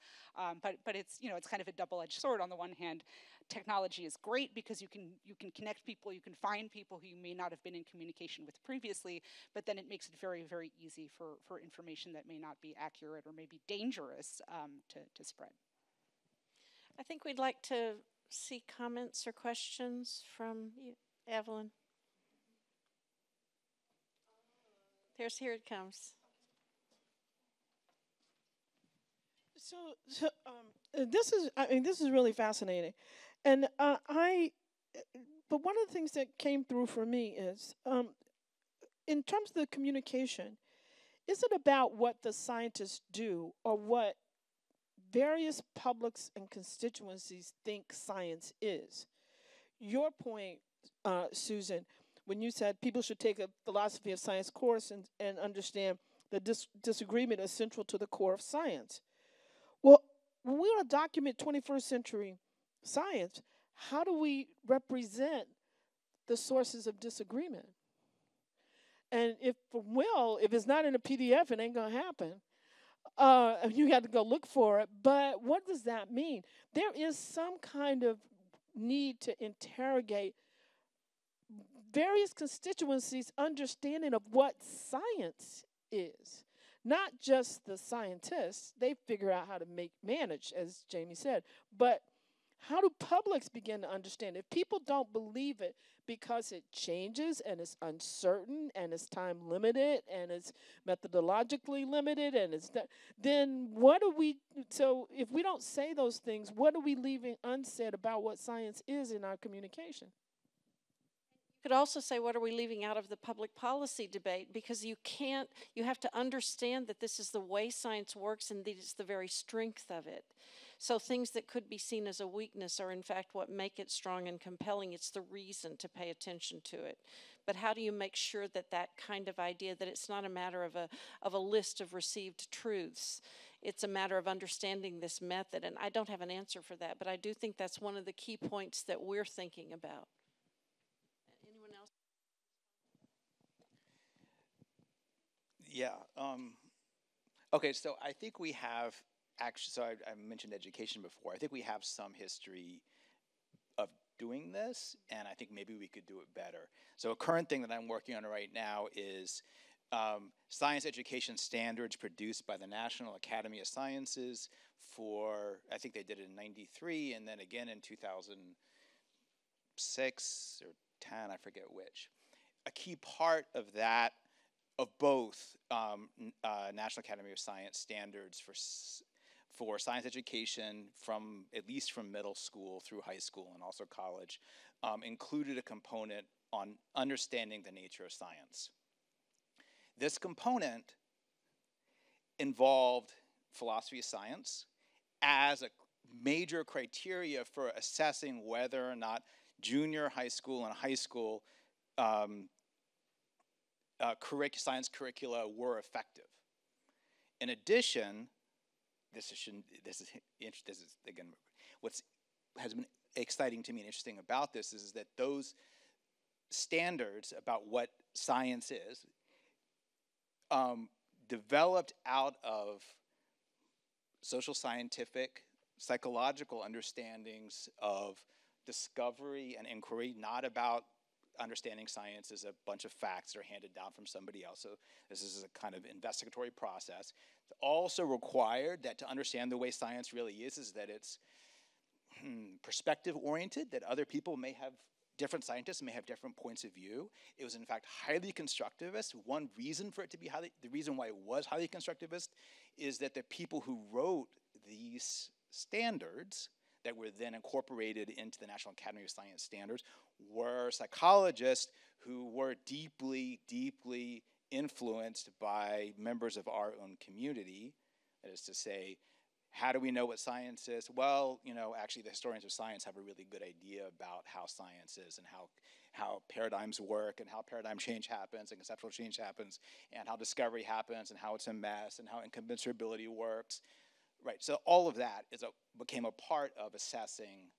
But it's kind of a double-edged sword. On the one hand, technology is great because you can connect people, you can find people who you may not have been in communication with previously, but then it makes it very, very easy for information that may not be accurate or may be dangerous to spread. I think we'd like to see comments or questions from you, Evelyn. Here it comes. So this is really fascinating, and but one of the things that came through for me is, in terms of the communication, is it about what the scientists do or what various publics and constituencies think science is? Your point, Susan, when you said people should take a philosophy of science course and understand that disagreement is central to the core of science. Well, when we want to document 21st century science, how do we represent the sources of disagreement? And if it's not in a PDF, it ain't going to happen. You have to go look for it. But what does that mean? There is some kind of need to interrogate various constituencies' understanding of what science is. Not just the scientists, they figure out how to manage, as Jamie said, but how do publics begin to understand? If people don't believe it because it changes and it's uncertain and it's time limited and it's methodologically limited and then what do we, so if we don't say those things, what are we leaving unsaid about what science is in our communication? Could also say, what are we leaving out of the public policy debate? Because you have to understand that this is the way science works and this is the very strength of it. So things that could be seen as a weakness are in fact what make it strong and compelling. It's the reason to pay attention to it. But how do you make sure that that kind of idea, that it's not a matter of a list of received truths, it's a matter of understanding this method? And I don't have an answer for that, but I do think that's one of the key points that we're thinking about. Yeah. Okay, so I think we have actually, so I mentioned education before. I think we have some history of doing this, and I think maybe we could do it better. So a current thing that I'm working on right now is science education standards produced by the National Academy of Sciences for, I think they did it in '93, and then again in 2006 or 10, I forget which. A key part of that, of both National Academy of Science standards for science education from, at least from middle school through high school and also college, included a component on understanding the nature of science. This component involved philosophy of science as a major criteria for assessing whether or not junior high school and high school science curricula were effective. In addition, this is again, what's has been exciting to me and interesting about this is that those standards about what science is developed out of social scientific, psychological understandings of discovery and inquiry, not about understanding science as a bunch of facts that are handed down from somebody else. So this is a kind of investigatory process. It's also required that to understand the way science really is that it's perspective oriented, that other people may have, different scientists may have different points of view. It was in fact highly constructivist. One reason for it to be the reason why it was highly constructivist is that the people who wrote these standards that were then incorporated into the National Academy of Science standards were psychologists who were deeply, deeply influenced by members of our own community. That is to say, how do we know what science is? Well, actually the historians of science have a really good idea about how science is and how paradigms work and how paradigm change happens and conceptual change happens and how discovery happens and how it's a mess and how incommensurability works. Right, so all of that became a part of assessing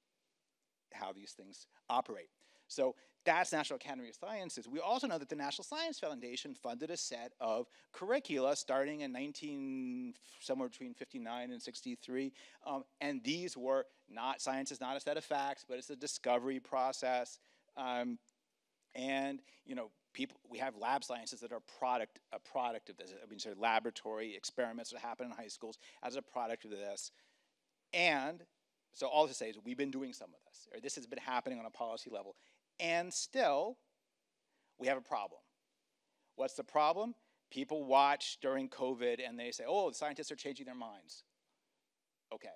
how these things operate. So that's National Academy of Sciences. We also know that the National Science Foundation funded a set of curricula starting in somewhere between 59 and 63. And these were not, science is not a set of facts, but it's a discovery process. We have lab sciences that are a product of this. I mean, sort of laboratory experiments that happen in high schools as a product of this. And so all to say is we've been doing some of this, or this has been happening on a policy level. And still, we have a problem. What's the problem? People watch during COVID and they say, oh, the scientists are changing their minds. Okay.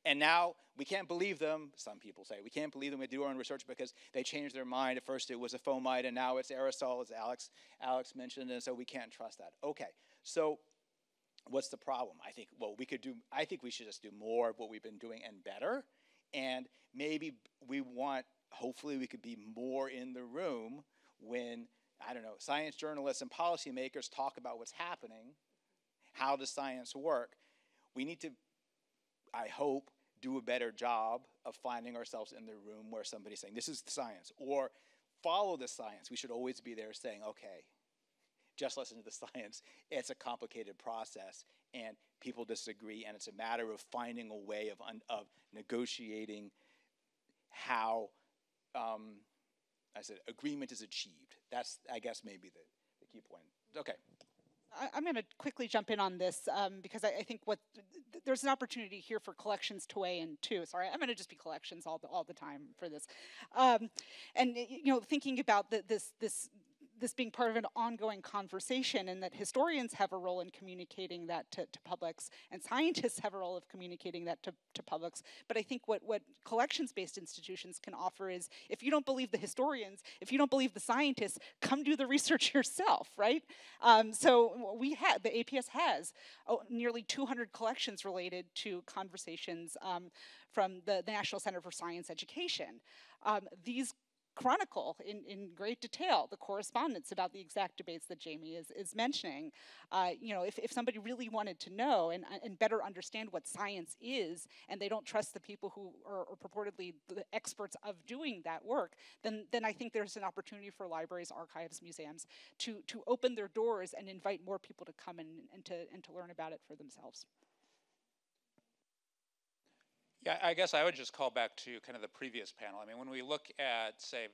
And now we can't believe them, some people say. We can't believe them. We do our own research because they changed their mind. At first it was a fomite and now it's aerosol, as Alex mentioned, and so we can't trust that. Okay, so what's the problem? I think we should just do more of what we've been doing and better. And maybe hopefully we could be more in the room when, I don't know, science journalists and policymakers talk about what's happening. How does science work? We need to, I hope, do a better job of finding ourselves in the room where somebody's saying, this is the science, or follow the science. We should always be there saying, okay, just listen to the science. It's a complicated process, and people disagree, and it's a matter of finding a way of negotiating how, agreement is achieved. That's, I guess, maybe the key point. Okay. I'm going to quickly jump in on this because I think there's an opportunity here for collections to weigh in too. Sorry, I'm going to just be collections all the time for this, and thinking about this being part of an ongoing conversation, and that historians have a role in communicating that to publics, and scientists have a role of communicating that to publics. But I think what collections-based institutions can offer is, if you don't believe the historians, if you don't believe the scientists, come do the research yourself, right? So the APS has nearly 200 collections related to conversations from the National Center for Science Education. These chronicle in great detail the correspondence about the exact debates that Jamie is mentioning. If somebody really wanted to know and better understand what science is, and they don't trust the people who are purportedly the experts of doing that work, then I think there's an opportunity for libraries, archives, museums to open their doors and invite more people to come and to learn about it for themselves. Yeah, I guess I would just call back to kind of the previous panel. I mean, when we look at, say,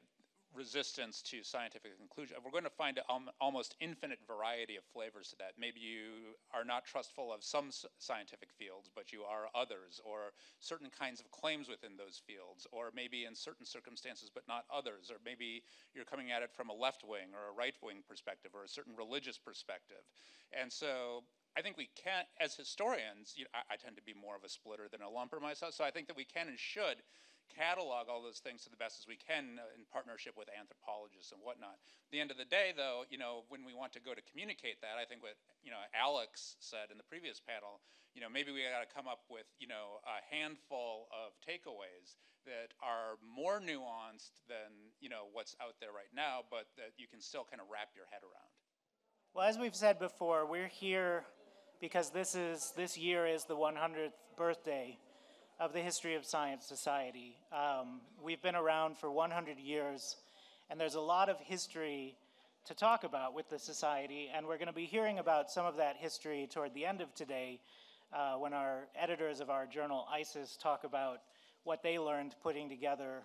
resistance to scientific conclusion, we're going to find an almost infinite variety of flavors to that. Maybe you are not trustful of some scientific fields, but you are others, or certain kinds of claims within those fields, or maybe in certain circumstances, but not others, or maybe you're coming at it from a left-wing or a right-wing perspective, or a certain religious perspective. And so I think we can, as historians, I tend to be more of a splitter than a lumper myself, so I think that we can and should catalog all those things to the best as we can in partnership with anthropologists and whatnot. At the end of the day, though, when we want to go to communicate that, I think what Alex said in the previous panel, maybe we got to come up with a handful of takeaways that are more nuanced than what's out there right now, but that you can still kind of wrap your head around. Well, as we've said before, we're here because this year is the 100th birthday of the History of Science Society. We've been around for 100 years, and there's a lot of history to talk about with the Society, and we're going to be hearing about some of that history toward the end of today when our editors of our journal, ISIS, talk about what they learned putting together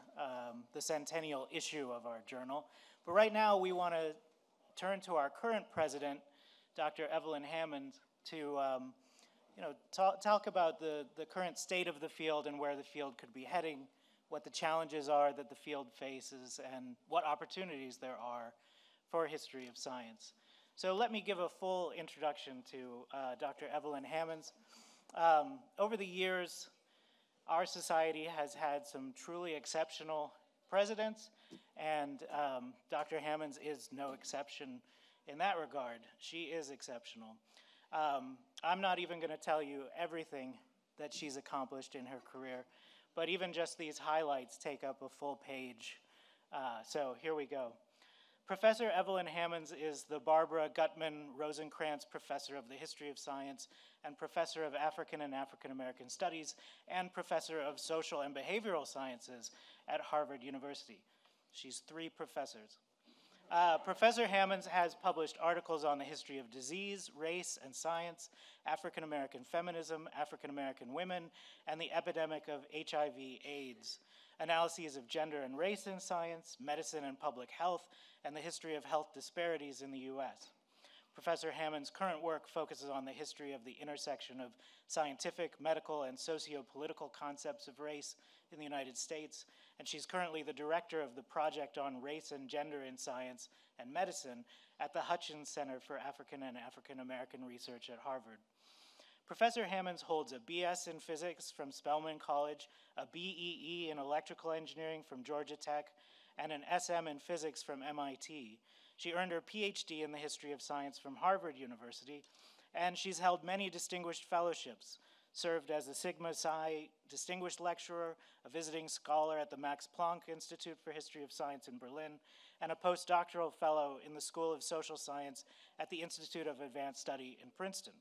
the centennial issue of our journal. But right now, we want to turn to our current president, Dr. Evelyn Hammond, to talk about the current state of the field and where the field could be heading, what the challenges are that the field faces, and what opportunities there are for a history of science. So let me give a full introduction to Dr. Evelyn Hammond. Over the years, our society has had some truly exceptional presidents, and Dr. Hammond is no exception in that regard. She is exceptional. I'm not even going to tell you everything that she's accomplished in her career, but even just these highlights take up a full page. So here we go. Professor Evelyn Hammond is the Barbara Gutman Rosencrantz Professor of the History of Science and Professor of African and African American Studies and Professor of Social and Behavioral Sciences at Harvard University. She's 3 professors. Professor Hammond has published articles on the history of disease, race, and science, African American feminism, African American women, and the epidemic of HIV/AIDS, analyses of gender and race in science, medicine and public health, and the history of health disparities in the U.S. Professor Hammond's current work focuses on the history of the intersection of scientific, medical, and socio-political concepts of race in the United States, and she's currently the director of the Project on Race and Gender in Science and Medicine at the Hutchins Center for African and African American Research at Harvard. Professor Hammond holds a BS in physics from Spelman College, a BEE in electrical engineering from Georgia Tech, and an SM in physics from MIT. She earned her PhD in the history of science from Harvard University, and she's held many distinguished fellowships, served as a Sigma Psi distinguished lecturer, a visiting scholar at the Max Planck Institute for History of Science in Berlin, and a postdoctoral fellow in the School of Social Science at the Institute of Advanced Study in Princeton.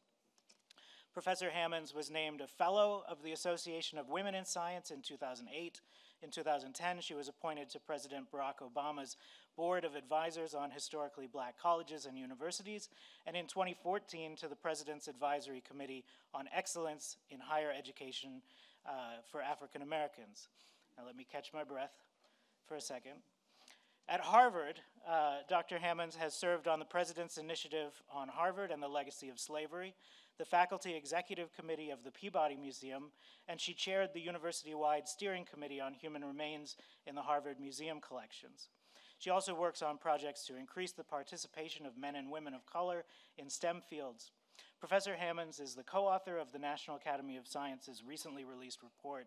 Professor Hammond was named a Fellow of the Association of Women in Science in 2008. In 2010, she was appointed to President Barack Obama's Board of Advisors on Historically Black Colleges and Universities, and in 2014 to the President's Advisory Committee on Excellence in Higher Education for African Americans. Now let me catch my breath for a second. At Harvard, Dr. Hammonds has served on the President's Initiative on Harvard and the Legacy of Slavery, the Faculty Executive Committee of the Peabody Museum, and she chaired the university-wide steering committee on human remains in the Harvard Museum collections. She also works on projects to increase the participation of men and women of color in STEM fields. Professor Hammonds is the co-author of the National Academy of Sciences' recently released report,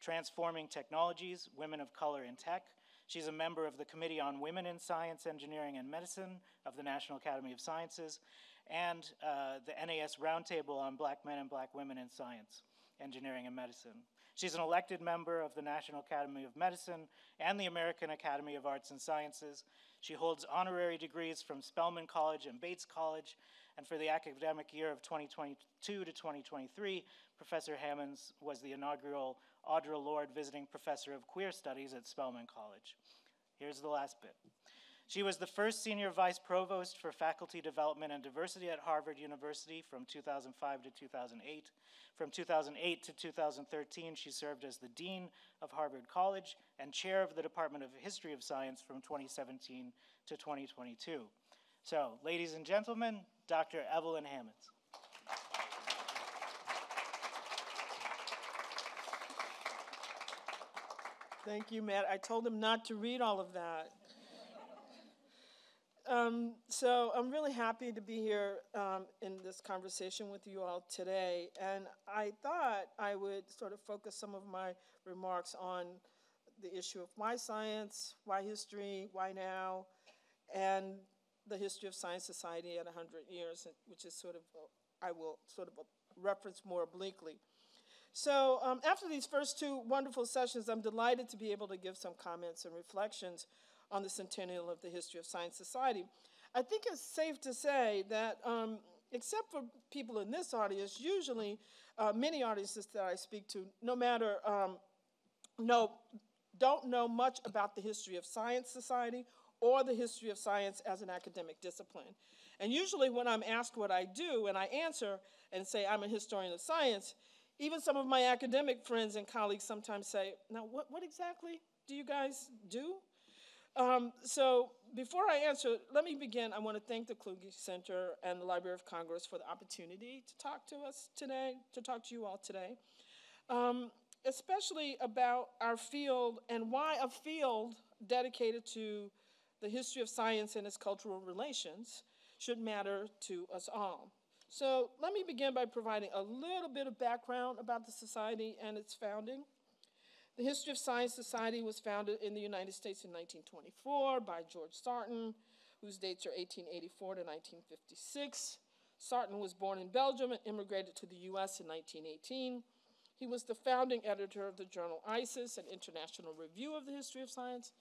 Transforming Technologies, Women of Color in Tech. She's a member of the Committee on Women in Science, Engineering, and Medicine of the National Academy of Sciences, and the NAS Roundtable on Black Men and Black Women in Science, Engineering, and Medicine. She's an elected member of the National Academy of Medicine and the American Academy of Arts and Sciences. She holds honorary degrees from Spelman College and Bates College, and for the academic year of 2022 to 2023, Professor Hammonds was the inaugural Audre Lorde Visiting Professor of Queer Studies at Spelman College. Here's the last bit. She was the first Senior Vice Provost for Faculty Development and Diversity at Harvard University from 2005 to 2008. From 2008 to 2013, she served as the Dean of Harvard College and Chair of the Department of History of Science from 2017 to 2022. So, ladies and gentlemen, Dr. Evelyn Hammonds. Thank you, Matt. I told him not to read all of that. So I'm really happy to be here in this conversation with you all today. And I thought I would sort of focus some of my remarks on the issue of why science, why history, why now, and the history of science society at 100 years, which is sort of, I will sort of reference more obliquely. So after these first two wonderful sessions, I'm delighted to be able to give some comments and reflections on the centennial of the history of science society. I think it's safe to say that except for people in this audience, usually many audiences that I speak to, no matter, don't know much about the history of science society or the history of science as an academic discipline. And usually when I'm asked what I do and I answer and say I'm a historian of science, even some of my academic friends and colleagues sometimes say, now what exactly do you guys do? So before I answer, let me begin. I want to thank the Kluge Center and the Library of Congress for the opportunity to talk to us today, to talk to you all today, especially about our field and why a field dedicated to the history of science and its cultural relations should matter to us all. So let me begin by providing a little bit of background about the society and its founding. The History of Science Society was founded in the United States in 1924 by George Sarton, whose dates are 1884 to 1956. Sarton was born in Belgium and immigrated to the US in 1918. He was the founding editor of the journal ISIS, an international review of the history of science.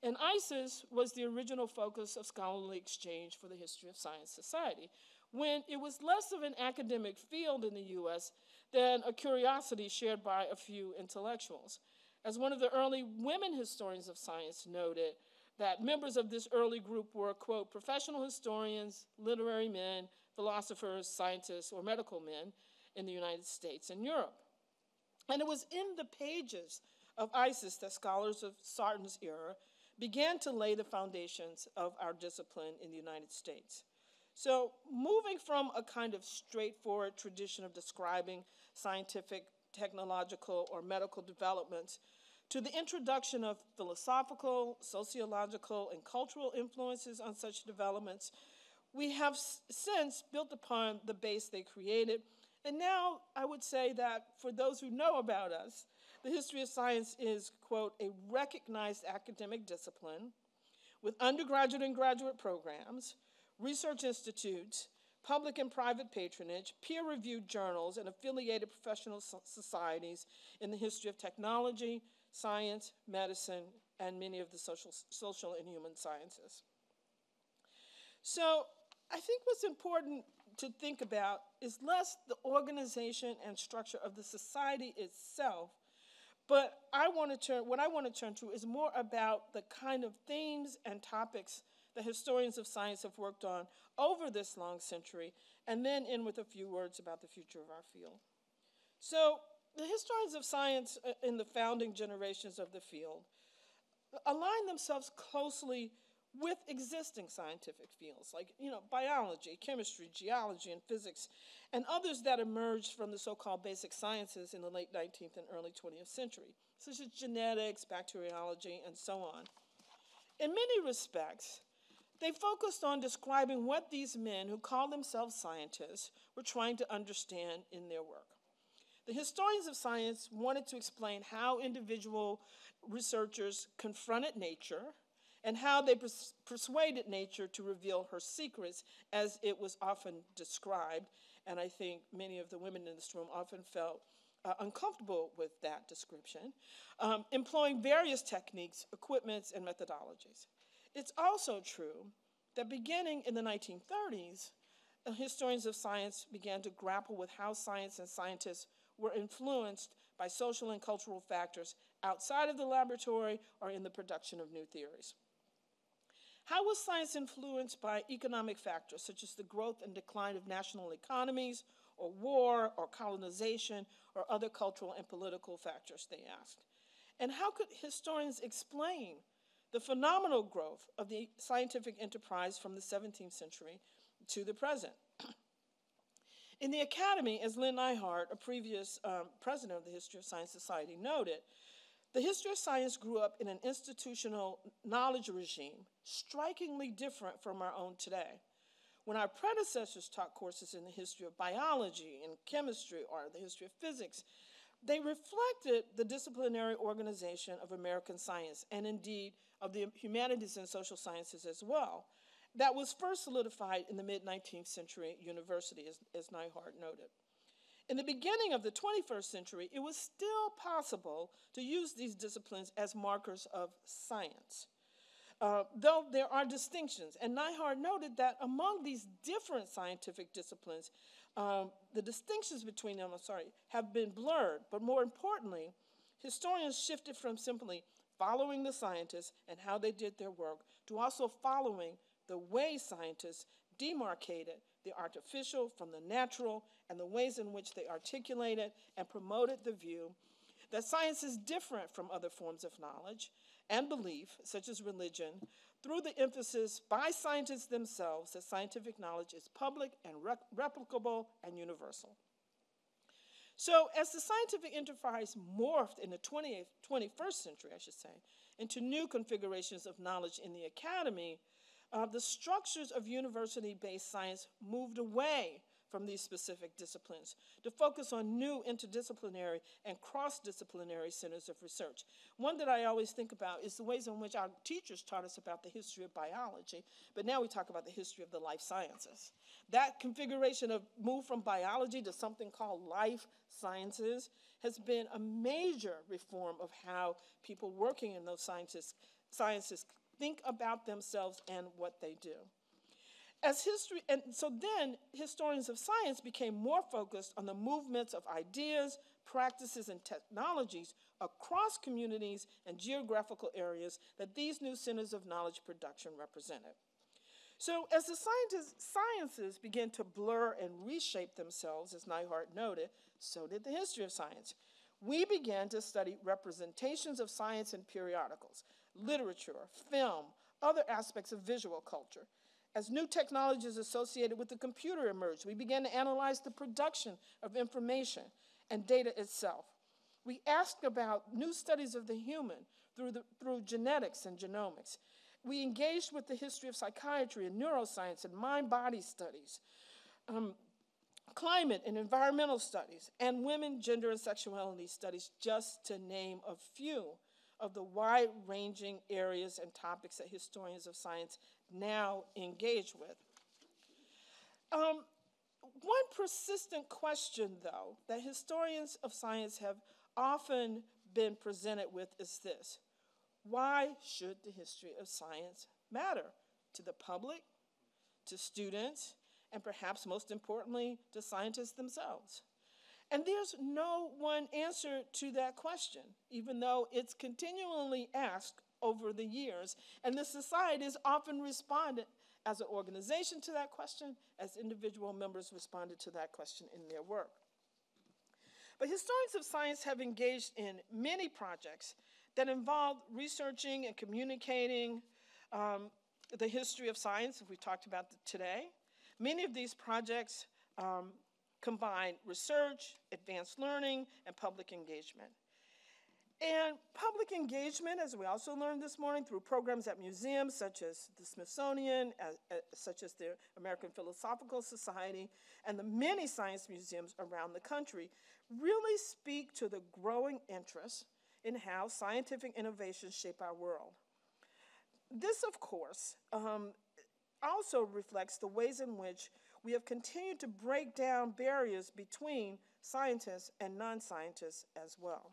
And ISIS was the original focus of scholarly exchange for the History of Science Society, when it was less of an academic field in the US than a curiosity shared by a few intellectuals. As one of the early women historians of science noted, that members of this early group were, quote, professional historians, literary men, philosophers, scientists, or medical men in the United States and Europe. And it was in the pages of ISIS that scholars of Sarton's era began to lay the foundations of our discipline in the United States. So moving from a kind of straightforward tradition of describing scientific, technological, or medical developments to the introduction of philosophical, sociological, and cultural influences on such developments, we have since built upon the base they created. And now I would say that for those who know about us, the history of science is, quote, a recognized academic discipline with undergraduate and graduate programs, research institutes, public and private patronage, peer-reviewed journals, and affiliated professional societies in the history of technology, science, medicine, and many of the social and human sciences. So I think what's important to think about is less the organization and structure of the society itself, but what I want to turn to is more about the kind of themes and topics that historians of science have worked on over this long century, and then end with a few words about the future of our field. So the historians of science in the founding generations of the field align themselves closely with existing scientific fields like, biology, chemistry, geology, and physics, and others that emerged from the so-called basic sciences in the late 19th and early 20th century, such as genetics, bacteriology, and so on. In many respects, they focused on describing what these men who called themselves scientists were trying to understand in their work. The historians of science wanted to explain how individual researchers confronted nature and how they persuaded nature to reveal her secrets, as it was often described. And I think many of the women in this room often felt uncomfortable with that description, employing various techniques, equipments, and methodologies. It's also true that beginning in the 1930s, historians of science began to grapple with how science and scientists were influenced by social and cultural factors outside of the laboratory or in the production of new theories. How was science influenced by economic factors such as the growth and decline of national economies, or war, or colonization, or other cultural and political factors, they asked? And how could historians explain the phenomenal growth of the scientific enterprise from the 17th century to the present? In the academy, as Lynn Neihart, a previous president of the History of Science Society, noted, the history of science grew up in an institutional knowledge regime strikingly different from our own today. When our predecessors taught courses in the history of biology and chemistry or the history of physics, they reflected the disciplinary organization of American science and indeed of the humanities and social sciences as well. That was first solidified in the mid-19th century university, as Neihart noted. In the beginning of the 21st century, it was still possible to use these disciplines as markers of science, though there are distinctions. And Neihart noted that among these different scientific disciplines, the distinctions between them, have been blurred. But more importantly, historians shifted from simply following the scientists and how they did their work to also following the way scientists demarcated the artificial from the natural and the ways in which they articulated and promoted the view that science is different from other forms of knowledge and belief, such as religion, through the emphasis by scientists themselves that scientific knowledge is public and replicable and universal. So as the scientific enterprise morphed in the 21st century, into new configurations of knowledge in the academy, the structures of university-based science moved away from these specific disciplines to focus on new interdisciplinary and cross-disciplinary centers of research. One that I always think about is the ways in which our teachers taught us about the history of biology, but now we talk about the history of the life sciences. That configuration of move from biology to something called life sciences has been a major reform of how people working in those sciences think about themselves and what they do. So then historians of science became more focused on the movements of ideas, practices, and technologies across communities and geographical areas that these new centers of knowledge production represented. So as the sciences began to blur and reshape themselves, as Neihart noted, so did the history of science. We began to study representations of science in periodicals, literature, film, other aspects of visual culture. As new technologies associated with the computer emerged, we began to analyze the production of information and data itself. We asked about new studies of the human through genetics and genomics. We engaged with the history of psychiatry and neuroscience and mind-body studies, climate and environmental studies, and women, gender, and sexuality studies, just to name a few of the wide-ranging areas and topics that historians of science now engage with. One persistent question, though, that historians of science have often been presented with is this: why should the history of science matter to the public, to students, and perhaps most importantly, to scientists themselves? And there's no one answer to that question, even though it's continually asked over the years, and the society has often responded as an organization to that question, as individual members responded to that question in their work. But historians of science have engaged in many projects that involved researching and communicating the history of science, we talked about today. Many of these projects combine research, advanced learning, and public engagement. And public engagement, as we also learned this morning, through programs at museums such as the Smithsonian, such as the American Philosophical Society, and the many science museums around the country, really speak to the growing interest in how scientific innovations shape our world. This, of course, also reflects the ways in which we have continued to break down barriers between scientists and non-scientists as well.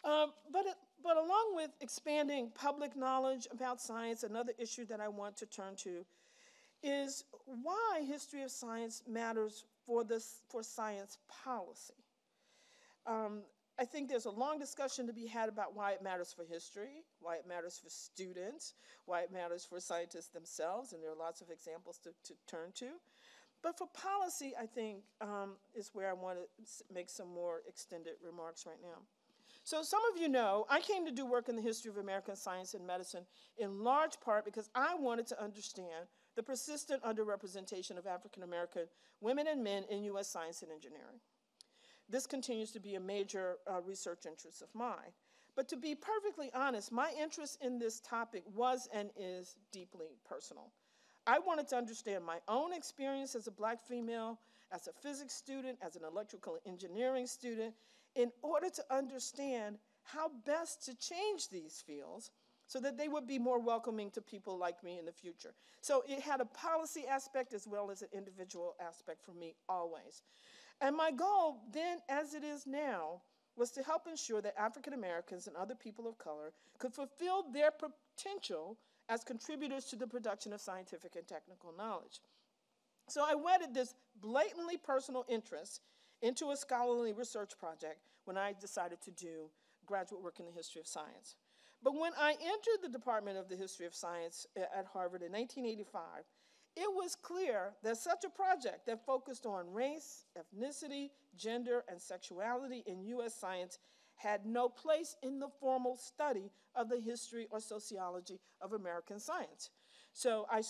But along with expanding public knowledge about science, another issue that I want to turn to is why history of science matters for science policy. I think there's a long discussion to be had about why it matters for history, why it matters for students, why it matters for scientists themselves, and there are lots of examples to turn to. But for policy, I think, is where I want to make some more extended remarks right now. So some of you know, I came to do work in the history of American science and medicine in large part because I wanted to understand the persistent underrepresentation of African American women and men in U.S. science and engineering. This continues to be a major research interest of mine. But to be perfectly honest, my interest in this topic was and is deeply personal. I wanted to understand my own experience as a Black female, as a physics student, as an electrical engineering student, in order to understand how best to change these fields so that they would be more welcoming to people like me in the future. So it had a policy aspect as well as an individual aspect for me always. And my goal then, as it is now, was to help ensure that African Americans and other people of color could fulfill their potential as contributors to the production of scientific and technical knowledge. So I wedded this blatantly personal interest into a scholarly research project when I decided to do graduate work in the history of science. But when I entered the Department of the History of Science at Harvard in 1985, it was clear that such a project that focused on race, ethnicity, gender, and sexuality in U.S. science had no place in the formal study of the history or sociology of American science. So I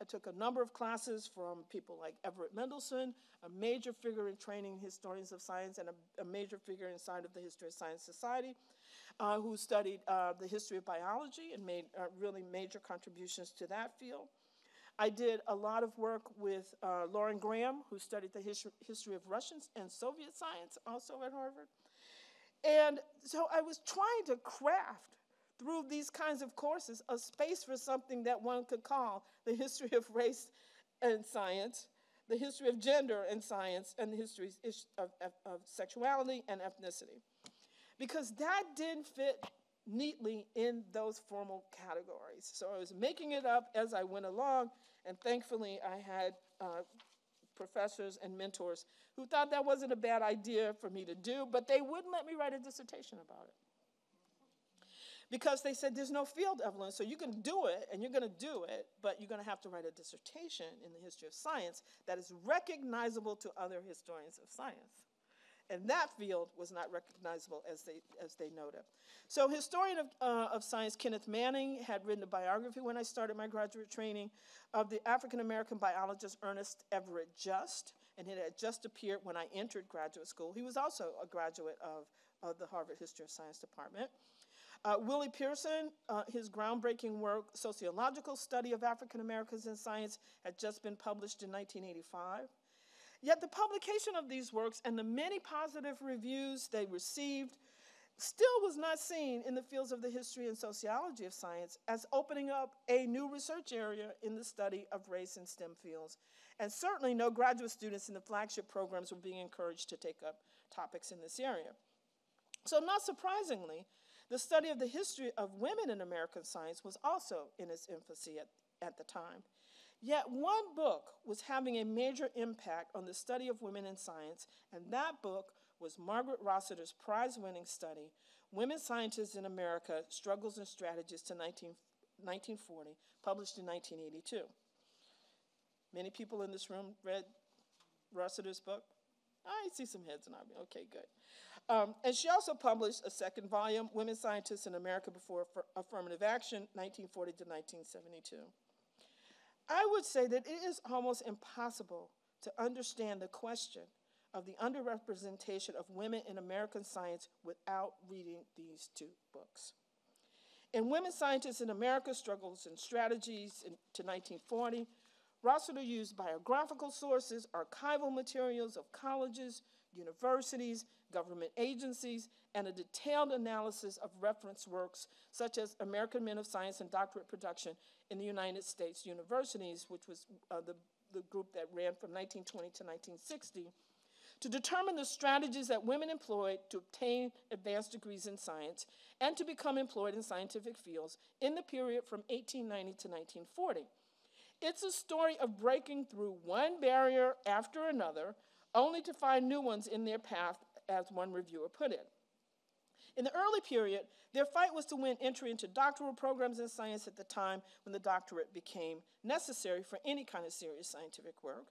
took a number of classes from people like Everett Mendelsohn, a major figure in training historians of science and a major figure inside of the History of Science Society, who studied the history of biology and made really major contributions to that field. I did a lot of work with Lauren Graham, who studied the history of Russian and Soviet science, also at Harvard. And so I was trying to craft, through these kinds of courses, a space for something that one could call the history of race and science, the history of gender and science, and the history of sexuality and ethnicity. Because that didn't fit neatly in those formal categories. So I was making it up as I went along, and thankfully I had professors and mentors who thought that wasn't a bad idea for me to do, but they wouldn't let me write a dissertation about it. Because they said there's no field, Evelyn, so you can do it, and you're going to do it, but you're going to have to write a dissertation in the history of science that is recognizable to other historians of science. And that field was not recognizable as they noted. So historian of science Kenneth Manning had written a biography when I started my graduate training of the African-American biologist Ernest Everett Just, and it had just appeared when I entered graduate school. He was also a graduate of the Harvard History of Science Department. Willie Pearson, his groundbreaking work, Sociological Study of African Americans in Science, had just been published in 1985. Yet the publication of these works and the many positive reviews they received still was not seen in the fields of the history and sociology of science as opening up a new research area in the study of race and STEM fields. And certainly no graduate students in the flagship programs were being encouraged to take up topics in this area. So not surprisingly, the study of the history of women in American science was also in its infancy at the time. Yet one book was having a major impact on the study of women in science, and that book was Margaret Rossiter's prize-winning study, Women Scientists in America, Struggles and Strategies to 1940, published in 1982. Many people in this room read Rossiter's book? I see some heads nodding. Okay, good. And she also published a second volume, Women Scientists in America Before Affirmative Action, 1940 to 1972. I would say that it is almost impossible to understand the question of the underrepresentation of women in American science without reading these two books. In Women Scientists in America, Struggles and Strategies to 1940, Rossiter used biographical sources, archival materials of colleges, universities, government agencies, and a detailed analysis of reference works such as American Men of Science and Doctorate Production in the United States Universities, which was the group that ran from 1920 to 1960, to determine the strategies that women employed to obtain advanced degrees in science and to become employed in scientific fields in the period from 1890 to 1940. It's a story of breaking through one barrier after another, only to find new ones in their path, as one reviewer put it. In the early period, their fight was to win entry into doctoral programs in science at the time when the doctorate became necessary for any kind of serious scientific work.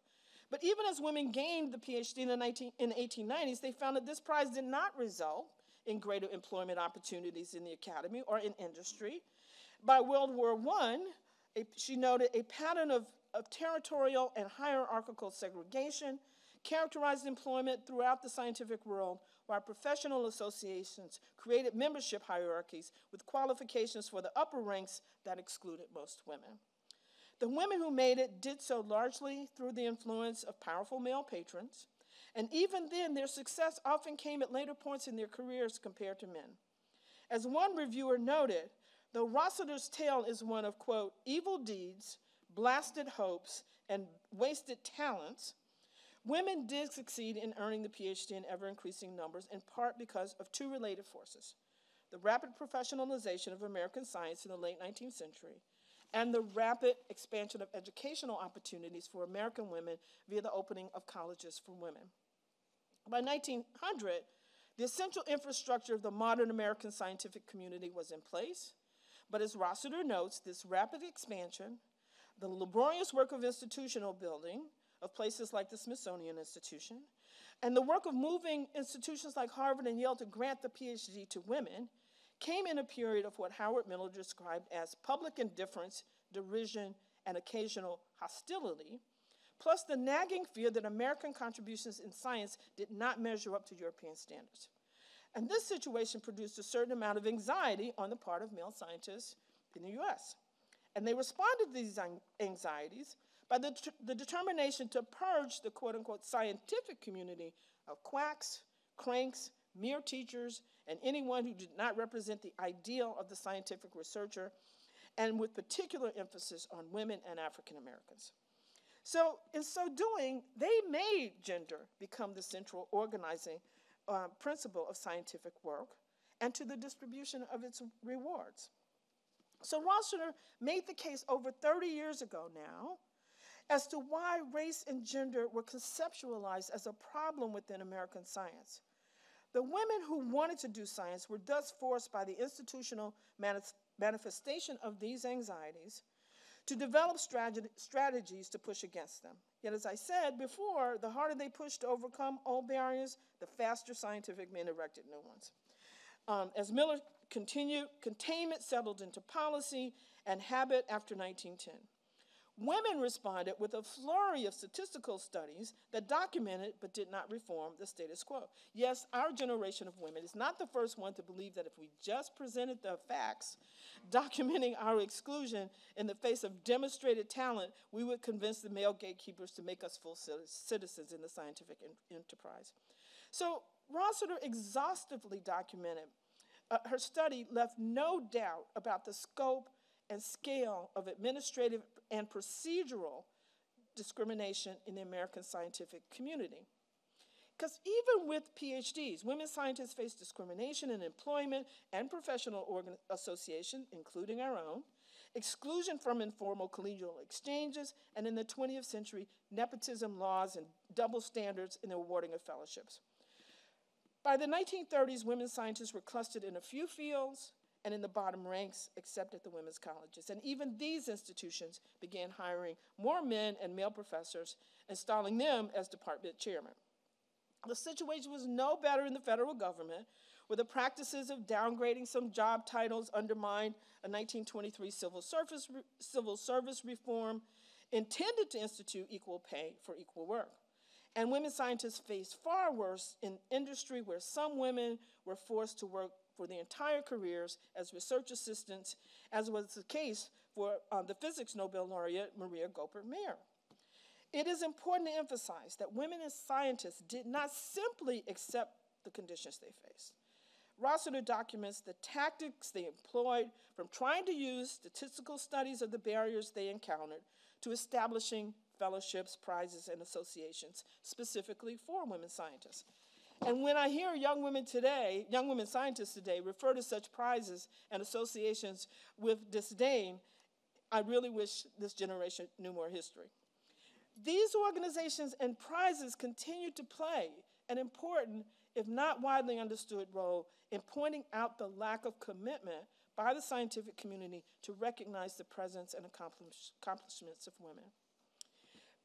But even as women gained the PhD in the 1890s, they found that this prize did not result in greater employment opportunities in the academy or in industry. By World War I, she noted a pattern of territorial and hierarchical segregation characterized employment throughout the scientific world, while professional associations created membership hierarchies with qualifications for the upper ranks that excluded most women. The women who made it did so largely through the influence of powerful male patrons, and even then their success often came at later points in their careers compared to men. As one reviewer noted, though Rossiter's tale is one of, quote, evil deeds, blasted hopes, and wasted talents, women did succeed in earning the PhD in ever-increasing numbers, in part because of two related forces: the rapid professionalization of American science in the late 19th century, and the rapid expansion of educational opportunities for American women via the opening of colleges for women. By 1900, the essential infrastructure of the modern American scientific community was in place, but as Rossiter notes, this rapid expansion, the laborious work of institutional building, of places like the Smithsonian Institution, and the work of moving institutions like Harvard and Yale to grant the PhD to women, came in a period of what Howard Miller described as public indifference, derision, and occasional hostility, plus the nagging fear that American contributions in science did not measure up to European standards. And this situation produced a certain amount of anxiety on the part of male scientists in the US. And they responded to these anxieties by the determination to purge the quote-unquote scientific community of quacks, cranks, mere teachers, and anyone who did not represent the ideal of the scientific researcher, and with particular emphasis on women and African Americans. So in so doing, they made gender become the central organizing principle of scientific work and to the distribution of its rewards. So Rossiter made the case over 30 years ago now as to why race and gender were conceptualized as a problem within American science. The women who wanted to do science were thus forced by the institutional manifestation of these anxieties to develop strategies to push against them. Yet, as I said before, the harder they pushed to overcome old barriers, the faster scientific men erected new ones. As Miller continued, containment settled into policy and habit after 1910. Women responded with a flurry of statistical studies that documented but did not reform the status quo. Yes, our generation of women is not the first one to believe that if we just presented the facts documenting our exclusion in the face of demonstrated talent, we would convince the male gatekeepers to make us full citizens in the scientific enterprise. So Rossiter exhaustively documented. Her study left no doubt about the scope and scale of administrative and procedural discrimination in the American scientific community. Because even with PhDs, women scientists face discrimination in employment and professional association, including our own, exclusion from informal collegial exchanges, and in the 20th century, nepotism laws and double standards in the awarding of fellowships. By the 1930s, women scientists were clustered in a few fields and in the bottom ranks, except at the women's colleges. And even these institutions began hiring more men and male professors, installing them as department chairmen. The situation was no better in the federal government, where the practices of downgrading some job titles undermined a 1923 civil service reform intended to institute equal pay for equal work. And women scientists faced far worse in industry, where some women were forced to work for their entire careers as research assistants, as was the case for the physics Nobel laureate Maria Goeppert-Mayer. It is important to emphasize that women as scientists did not simply accept the conditions they faced. Rossiter documents the tactics they employed, from trying to use statistical studies of the barriers they encountered to establishing fellowships, prizes, and associations specifically for women scientists. And when I hear young women scientists today, refer to such prizes and associations with disdain, I really wish this generation knew more history. These organizations and prizes continue to play an important, if not widely understood, role in pointing out the lack of commitment by the scientific community to recognize the presence and accomplishments of women.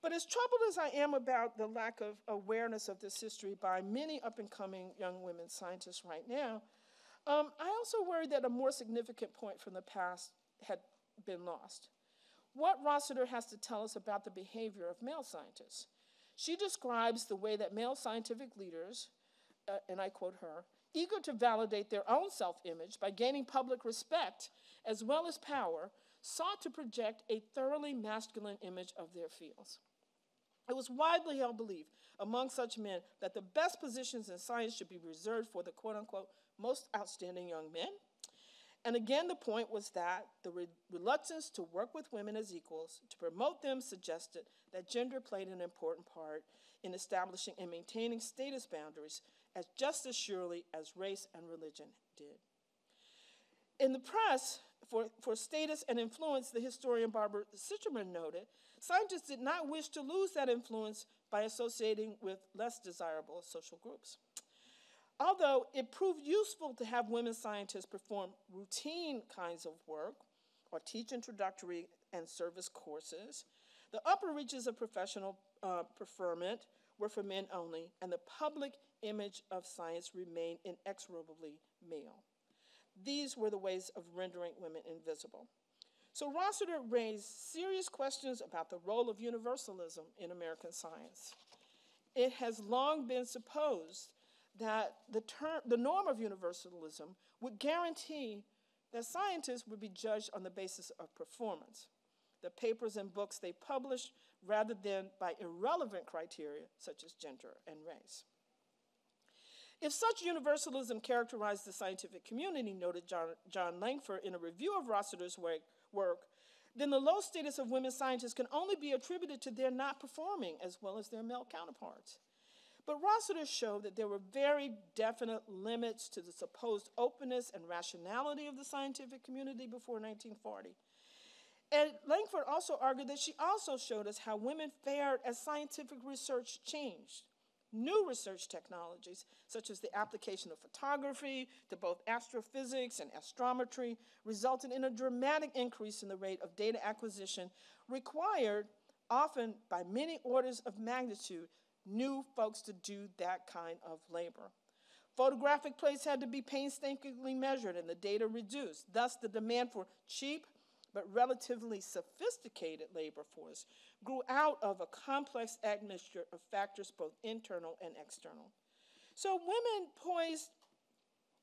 But as troubled as I am about the lack of awareness of this history by many up-and-coming young women scientists right now, I also worry that a more significant point from the past had been lost. What Rossiter has to tell us about the behavior of male scientists. She describes the way that male scientific leaders, and I quote her, eager to validate their own self-image by gaining public respect as well as power, sought to project a thoroughly masculine image of their fields. It was widely held belief among such men that the best positions in science should be reserved for the quote-unquote most outstanding young men. And again, the point was that the reluctance to work with women as equals, to promote them, suggested that gender played an important part in establishing and maintaining status boundaries as just as surely as race and religion did. In the press, for status and influence, the historian Barbara Sicherman noted, scientists did not wish to lose that influence by associating with less desirable social groups. Although it proved useful to have women scientists perform routine kinds of work or teach introductory and service courses, the upper reaches of professional preferment were for men only, and the public image of science remained inexorably male. These were the ways of rendering women invisible. So Rossiter raised serious questions about the role of universalism in American science. It has long been supposed that the norm of universalism would guarantee that scientists would be judged on the basis of performance, the papers and books they published, rather than by irrelevant criteria such as gender and race. If such universalism characterized the scientific community, noted John Langford in a review of Rossiter's work, then the low status of women scientists can only be attributed to their not performing as well as their male counterparts. But Rossiter showed that there were very definite limits to the supposed openness and rationality of the scientific community before 1940. And Langford also argued that she also showed us how women fared as scientific research changed. New research technologies, such as the application of photography to both astrophysics and astrometry, resulted in a dramatic increase in the rate of data acquisition required, often by many orders of magnitude, new folks to do that kind of labor. Photographic plates had to be painstakingly measured and the data reduced. Thus, the demand for cheap but relatively sophisticated labor force grew out of a complex admixture of factors both internal and external. So women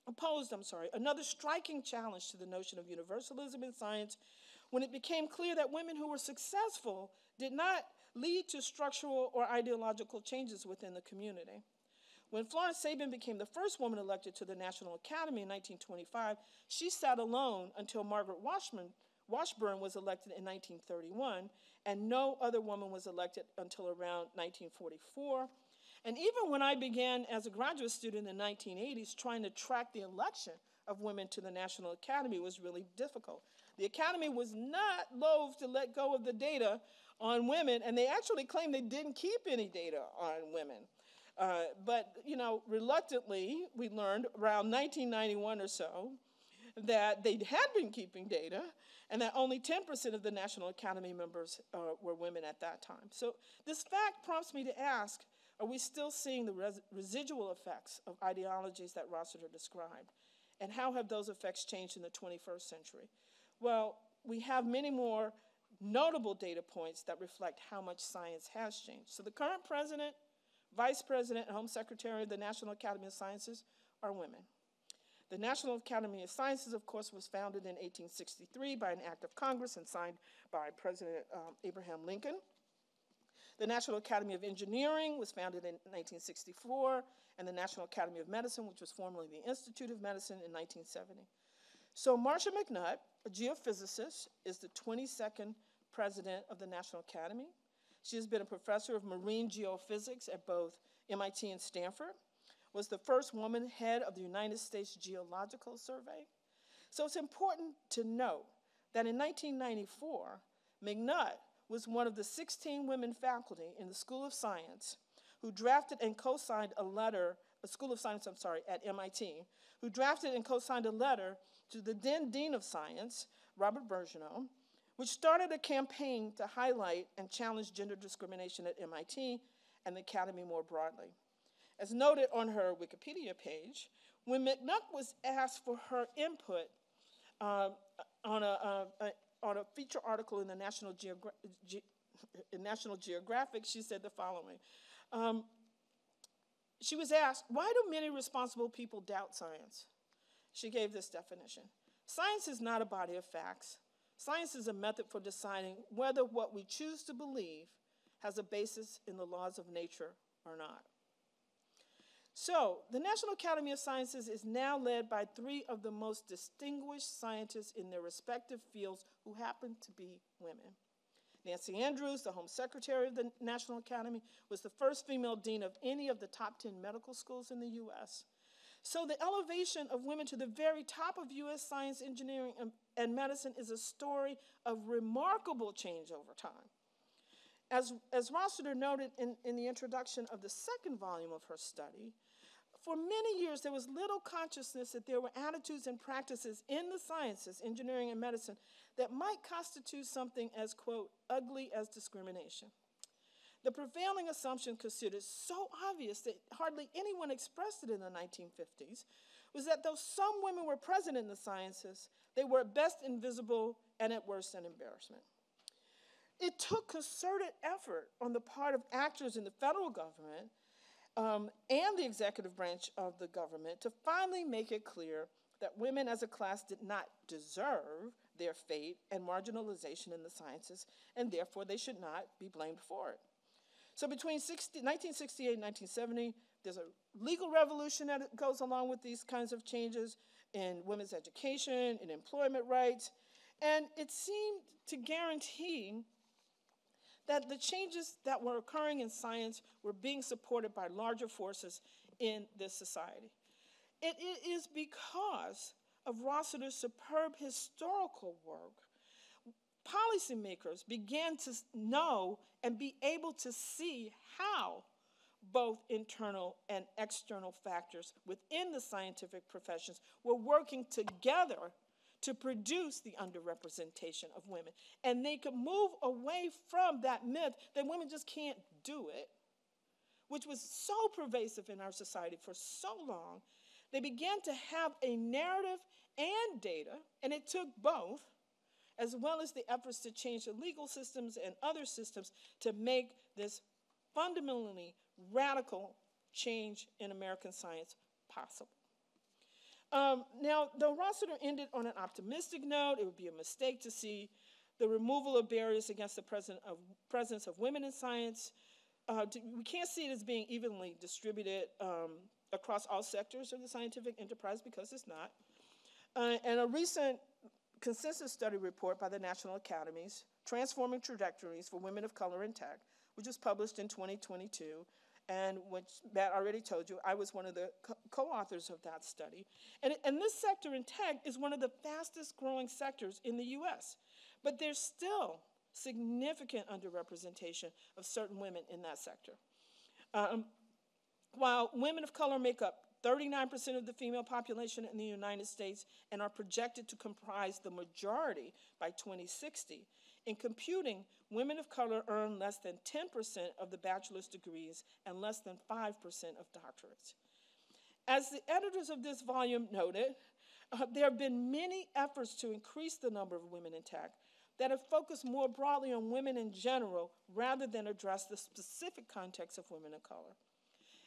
opposed another striking challenge to the notion of universalism in science when it became clear that women who were successful did not lead to structural or ideological changes within the community. When Florence Sabin became the first woman elected to the National Academy in 1925, she sat alone until Margaret Washburn was elected in 1931, and no other woman was elected until around 1944. And even when I began as a graduate student in the 1980s, trying to track the election of women to the National Academy was really difficult. The Academy was not loath to let go of the data on women, and they actually claimed they didn't keep any data on women. But reluctantly, we learned around 1991 or so that they had been keeping data, and that only 10% of the National Academy members were women at that time. So this fact prompts me to ask, Are we still seeing the residual effects of ideologies that Rossiter described? And how have those effects changed in the 21st century? Well, we have many more notable data points that reflect how much science has changed. So the current president, vice president, and home secretary of the National Academy of Sciences are women. The National Academy of Sciences, of course, was founded in 1863 by an act of Congress and signed by President Abraham Lincoln. The National Academy of Engineering was founded in 1964, and the National Academy of Medicine, which was formerly the Institute of Medicine, in 1970. So Marcia McNutt, a geophysicist, is the 22nd president of the National Academy. She has been a professor of marine geophysics at both MIT and Stanford, was the first woman head of the United States Geological Survey. So it's important to note that in 1994, McNutt was one of the 16 women faculty in the School of Science who drafted and co-signed a letter, at MIT, who drafted and co-signed a letter to the then Dean of Science, Robert Birgeneau, which started a campaign to highlight and challenge gender discrimination at MIT and the Academy more broadly. As noted on her Wikipedia page, when McNutt was asked for her input on a feature article in the National Geographic, she said the following. She was asked, why do many responsible people doubt science? She gave this definition. Science is not a body of facts. Science is a method for deciding whether what we choose to believe has a basis in the laws of nature or not. So, the National Academy of Sciences is now led by 3 of the most distinguished scientists in their respective fields who happen to be women. Nancy Andrews, the Home Secretary of the National Academy, was the first female dean of any of the top 10 medical schools in the U.S. So the elevation of women to the very top of U.S. science, engineering, and medicine is a story of remarkable change over time. As Rossiter noted in the introduction of the second volume of her study, for many years there was little consciousness that there were attitudes and practices in the sciences, engineering and medicine, that might constitute something as, quote, ugly as discrimination. The prevailing assumption, considered so obvious that hardly anyone expressed it in the 1950s, was that though some women were present in the sciences, they were at best invisible and at worst an embarrassment. It took concerted effort on the part of actors in the federal government and the executive branch of the government to finally make it clear that women as a class did not deserve their fate and marginalization in the sciences, and therefore they should not be blamed for it. So between 1968 and 1970, there's a legal revolution that goes along with these kinds of changes in women's education, in employment rights, and it seemed to guarantee that the changes that were occurring in science were being supported by larger forces in this society. It is because of Rossiter's superb historical work, policymakers began to know and be able to see how both internal and external factors within the scientific professions were working together to produce the underrepresentation of women. And they could move away from that myth that women just can't do it, which was so pervasive in our society for so long. They began to have a narrative and data, and it took both, as well as the efforts to change the legal systems and other systems to make this fundamentally radical change in American science possible. Now, though Rossiter ended on an optimistic note, it would be a mistake to see the removal of barriers against the presence of women in science. We can't see it as being evenly distributed across all sectors of the scientific enterprise, because it's not. And a recent consensus study report by the National Academies, Transforming Trajectories for Women of Color in Tech, which was published in 2022, and which Matt already told you, I was one of the co-authors of that study. And this sector in tech is one of the fastest growing sectors in the US, but there's still significant underrepresentation of certain women in that sector. While women of color make up 39% of the female population in the United States and are projected to comprise the majority by 2060. In computing, women of color earn less than 10% of the bachelor's degrees and less than 5% of doctorates. As the editors of this volume noted, there have been many efforts to increase the number of women in tech that have focused more broadly on women in general rather than address the specific context of women of color.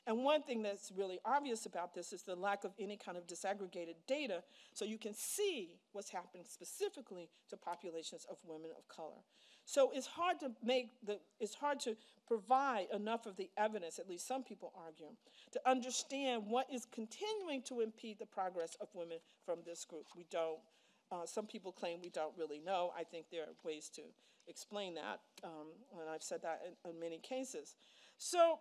And one thing that's really obvious about this is the lack of any kind of disaggregated data so you can see what's happening specifically to populations of women of color. So it's hard to provide enough of the evidence, at least some people argue, to understand what is continuing to impede the progress of women from this group. We don't, some people claim we don't really know. I think there are ways to explain that, and I've said that in many cases. So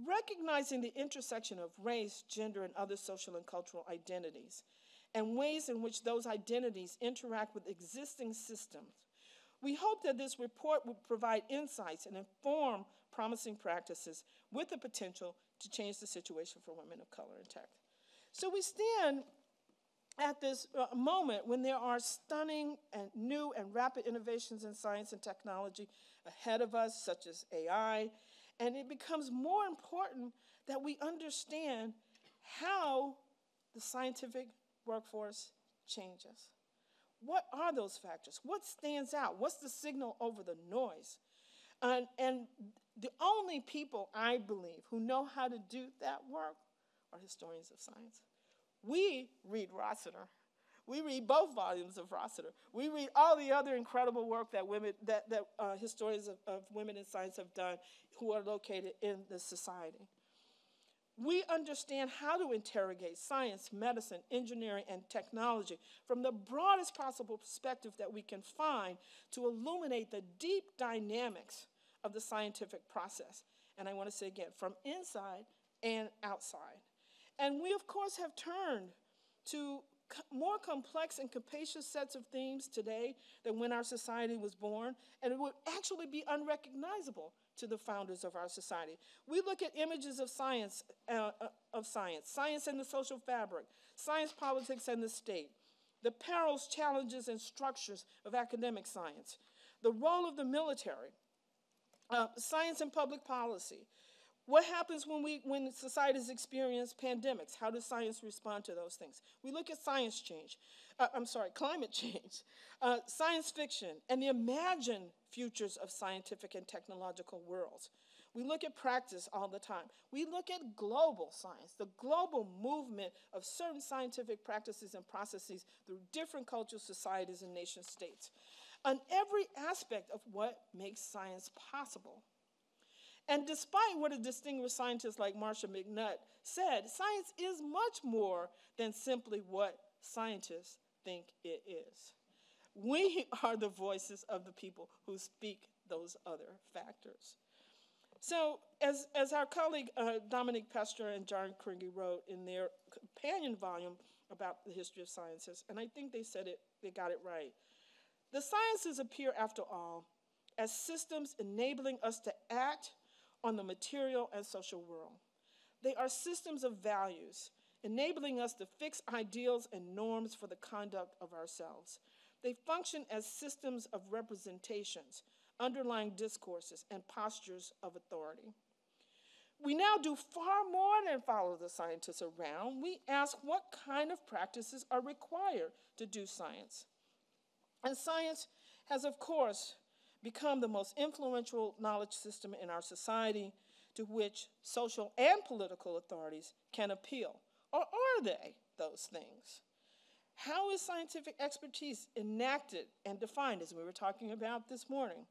recognizing the intersection of race, gender, and other social and cultural identities, and ways in which those identities interact with existing systems, we hope that this report will provide insights and inform promising practices with the potential to change the situation for women of color in tech. So we stand at this moment when there are stunning and new and rapid innovations in science and technology ahead of us, such as AI, and it becomes more important that we understand how the scientific workforce changes. What are those factors? What stands out? What's the signal over the noise? And the only people, I believe, who know how to do that work are historians of science. We read Rossiter. We read both volumes of Rossiter. We read all the other incredible work that historians of women in science have done who are located in the society. We understand how to interrogate science, medicine, engineering, and technology from the broadest possible perspective that we can find to illuminate the deep dynamics of the scientific process. And I want to say again, from inside and outside. And we, of course, have turned to more complex and capacious sets of themes today than when our society was born, and it would actually be unrecognizable to the founders of our society. We look at images of science and the social fabric, science, politics, and the state, the perils, challenges, and structures of academic science, the role of the military, science and public policy. What happens when societies experience pandemics? How does science respond to those things? We look at climate change, science fiction, and the imagined futures of scientific and technological worlds. We look at practice all the time. We look at global science, the global movement of certain scientific practices and processes through different cultural societies and nation states, on every aspect of what makes science possible. And despite what a distinguished scientist like Marcia McNutt said, science is much more than simply what scientists think it is. We are the voices of the people who speak those other factors. So as our colleague Dominique Pester and John Kriege wrote in their companion volume about the history of sciences, and I think they got it right. The sciences appear, after all, as systems enabling us to act on the material and social world. They are systems of values, enabling us to fix ideals and norms for the conduct of ourselves. They function as systems of representations, underlying discourses, and postures of authority. We now do far more than follow the scientists around. We ask what kind of practices are required to do science. And science has, of course, become the most influential knowledge system in our society to which social and political authorities can appeal. Or are they those things? How is scientific expertise enacted and defined, as we were talking about this morning?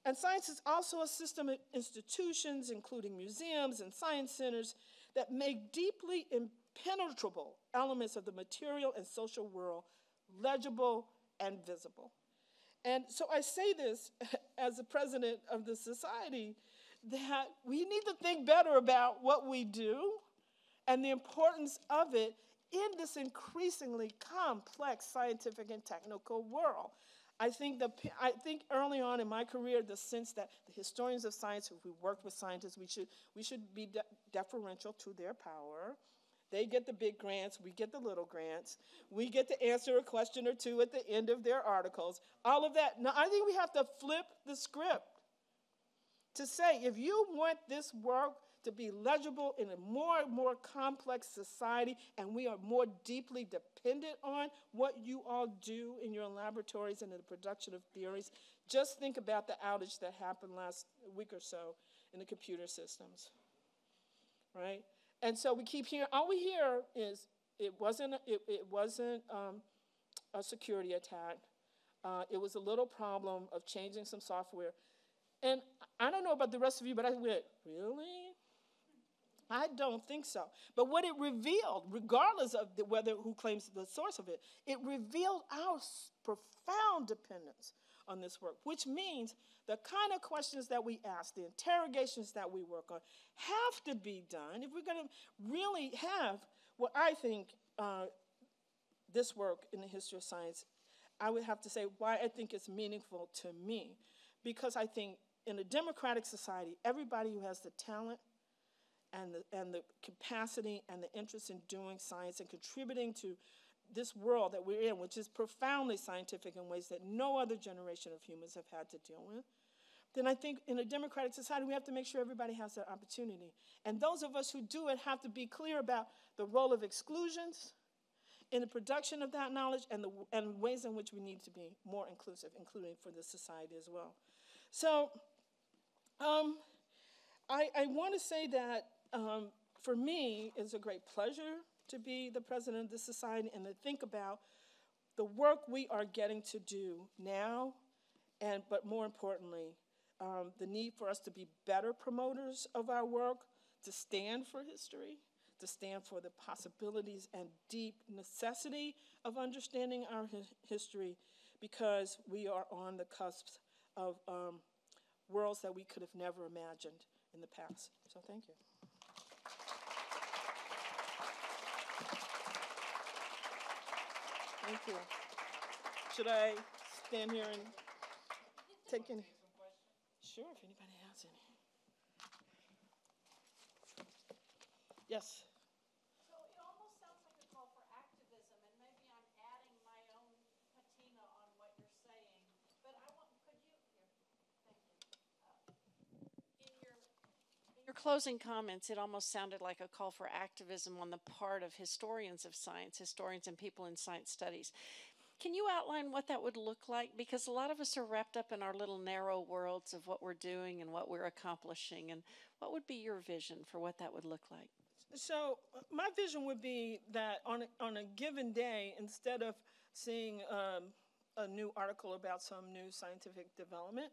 And science is also a system of institutions, including museums and science centers, that make deeply impenetrable elements of the material and social world legible and visible. And so I say this as the president of the society, that we need to think better about what we do and the importance of it in this increasingly complex scientific and technical world. I think early on in my career, the sense that the historians of science, if we worked with scientists, we should be deferential to their power, They get the big grants, we get the little grants. We get to answer a question or two at the end of their articles. All of that. Now, I think we have to flip the script to say, if you want this work to be legible in a more and more complex society, and we are more deeply dependent on what you all do in your laboratories and in the production of theories, just think about the outage that happened last week or so in the computer systems, right? And so we keep hearing, all we hear is it wasn't a security attack. It was a little problem of changing some software. And I don't know about the rest of you, but I went, really? I don't think so. But what it revealed, regardless of who claims the source of it, it revealed our profound dependence on this work, which means the kind of questions that we ask, the interrogations that we work on, have to be done if we're going to really have what I think this work in the history of science, I would have to say why I think it's meaningful to me. Because I think in a democratic society, everybody who has the talent and the capacity and the interest in doing science and contributing to this world that we're in, which is profoundly scientific in ways that no other generation of humans have had to deal with, then I think in a democratic society, we have to make sure everybody has that opportunity. And those of us who do it have to be clear about the role of exclusions in the production of that knowledge and ways in which we need to be more inclusive, including for this society as well. So I want to say that for me, it's a great pleasure to be the president of this society and to think about the work we are getting to do now, but more importantly, the need for us to be better promoters of our work, to stand for history, to stand for the possibilities and deep necessity of understanding our history, because we are on the cusp of worlds that we could have never imagined in the past. So thank you. Thank you. Should I stand here and take any? Sure, if anybody has any. Yes. So it almost sounds like a call for activism, and maybe I'm adding my own patina on what you're saying. But I want, could you, here, thank you. In your closing comments, it almost sounded like a call for activism on the part of historians of science, historians and people in science studies. Can you outline what that would look like? Because a lot of us are wrapped up in our little narrow worlds of what we're doing and what we're accomplishing. And what would be your vision for what that would look like? So my vision would be that on a given day, instead of seeing a new article about some new scientific development,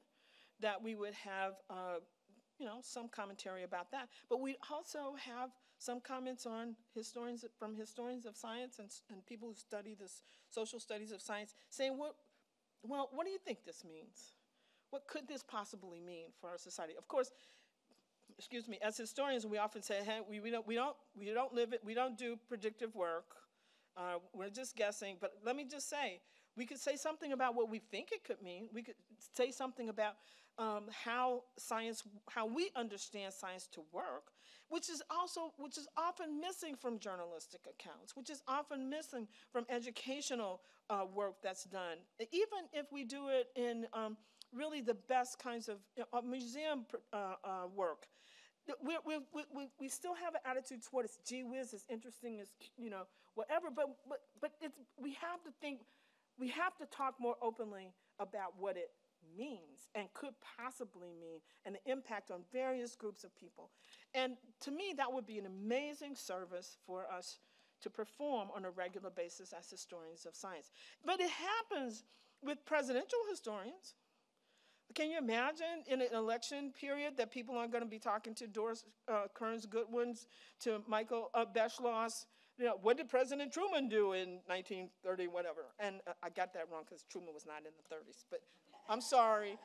that we would have some commentary about that. But we also have some comments on historians of science and people who study the social studies of science, saying, what do you think this means? What could this possibly mean for our society? Of course, excuse me, as historians, we often say, hey, we don't live it, we don't do predictive work. We're just guessing. But let me just say, we could say something about what we think it could mean. We could say something about how we understand science to work, which is often missing from journalistic accounts, which is often missing from educational work that's done. Even if we do it in really the best kinds of museum work, we still have an attitude toward it. Gee whiz, as interesting as whatever. But we have to think. We have to talk more openly about what it means and could possibly mean, and the impact on various groups of people. And to me, that would be an amazing service for us to perform on a regular basis as historians of science. But it happens with presidential historians. Can you imagine in an election period that people aren't going to be talking to Doris Kearns Goodwin, to Michael Beschloss? What did President Truman do in 1930, whatever? And I got that wrong because Truman was not in the 30s, but I'm sorry.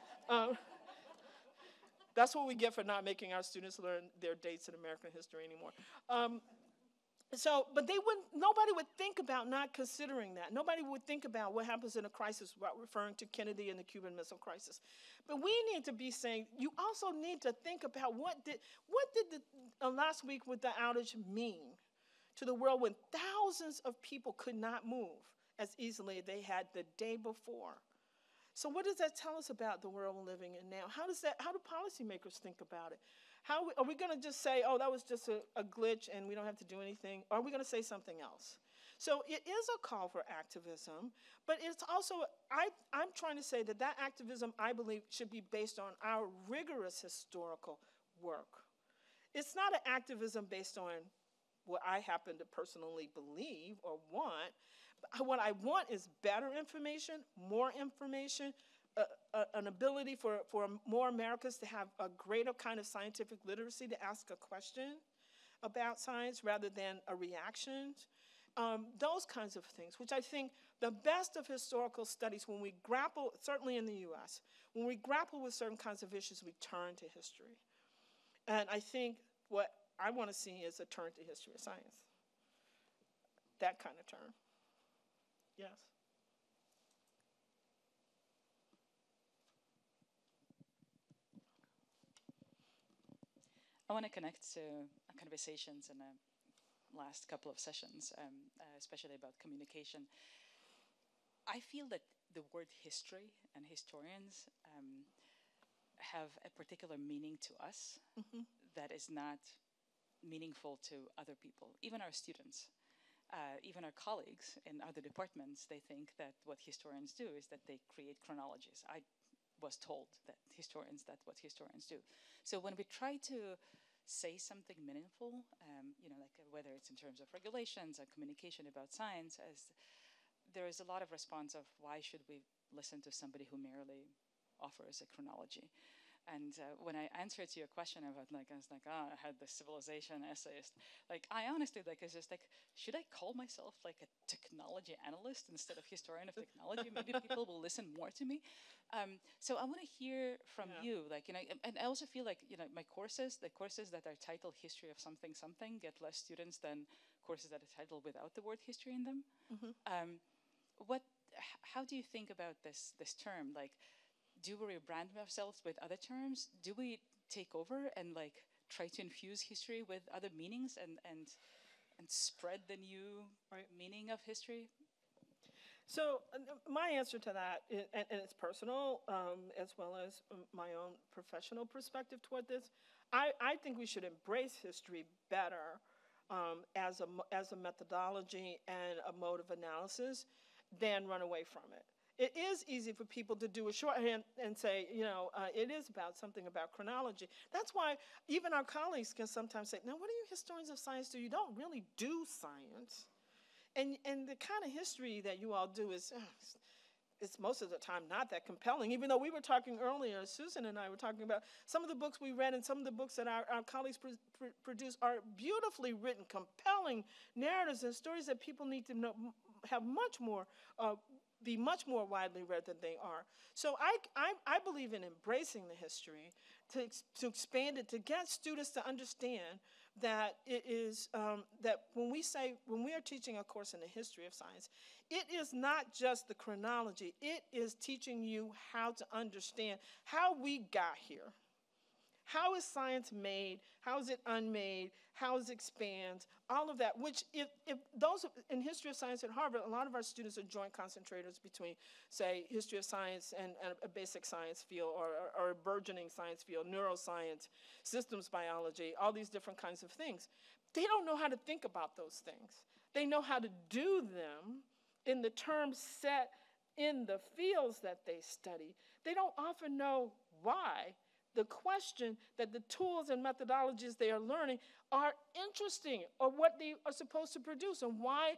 That's what we get for not making our students learn their dates in American history anymore. But nobody would think about not considering that. Nobody would think about what happens in a crisis, referring to Kennedy and the Cuban Missile Crisis. But we need to be saying, you also need to think about what did the last week with the outage mean to the world when thousands of people could not move as easily as they had the day before. So what does that tell us about the world we're living in now? How do policymakers think about it? Are we going to just say, oh, that was just a glitch and we don't have to do anything? Or are we going to say something else? So it is a call for activism, but it's also, I'm trying to say that activism, I believe, should be based on our rigorous historical work. It's not an activism based on what I happen to personally believe or want. What I want is better information, more information, an ability for more Americans to have a greater kind of scientific literacy, to ask a question about science rather than a reaction. Those kinds of things, which I think the best of historical studies, when we grapple, certainly in the US, when we grapple with certain kinds of issues, we turn to history. And I think what I want to see is a turn to history of science. That kind of turn. Yes. I want to connect to conversations in the last couple of sessions, especially about communication. I feel that the word history and historians have a particular meaning to us that is not meaningful to other people, even our students. Even our colleagues in other departments, they think that what historians do is that they create chronologies. I was told that that's what historians do. So when we try to say something meaningful, like whether it's in terms of regulations or communication about science, as there is a lot of response of why should we listen to somebody who merely offers a chronology. And when I answered to your question about, I was like, I had the civilization essayist. I honestly, it's just should I call myself a technology analyst instead of historian of technology? Maybe people will listen more to me. So I want to hear from you, and I also feel my courses, the courses that are titled History of something, get less students than courses that are titled without the word history in them. How do you think about this term? Do we rebrand ourselves with other terms? Do we take over and try to infuse history with other meanings and spread the new meaning of history? So my answer to that, and it's personal as well as my own professional perspective toward this, I think we should embrace history better as a methodology and a mode of analysis than run away from it. It is easy for people to do a shorthand and say, it is about something about chronology. That's why even our colleagues can sometimes say, now, what do you historians of science do? You don't really do science. And the kind of history that you all do is, it's most of the time not that compelling, even though we were talking earlier, Susan and I were talking about some of the books we read and some of the books that our colleagues produce are beautifully written, compelling narratives and stories that people need to know, have much more be much more widely read than they are. So I believe in embracing the history, to expand it, to get students to understand that it is, that when we are teaching a course in the history of science, it is not just the chronology, it is teaching you how to understand how we got here. How is science made? How is it unmade? How does it expand? All of that, which if those in history of science at Harvard, a lot of our students are joint concentrators between, say, history of science and a basic science field or a burgeoning science field, neuroscience, systems biology, all these different kinds of things. They don't know how to think about those things. They know how to do them in the terms set in the fields that they study. They don't often know why. The question that the tools and methodologies they are learning are interesting, or what they are supposed to produce, and why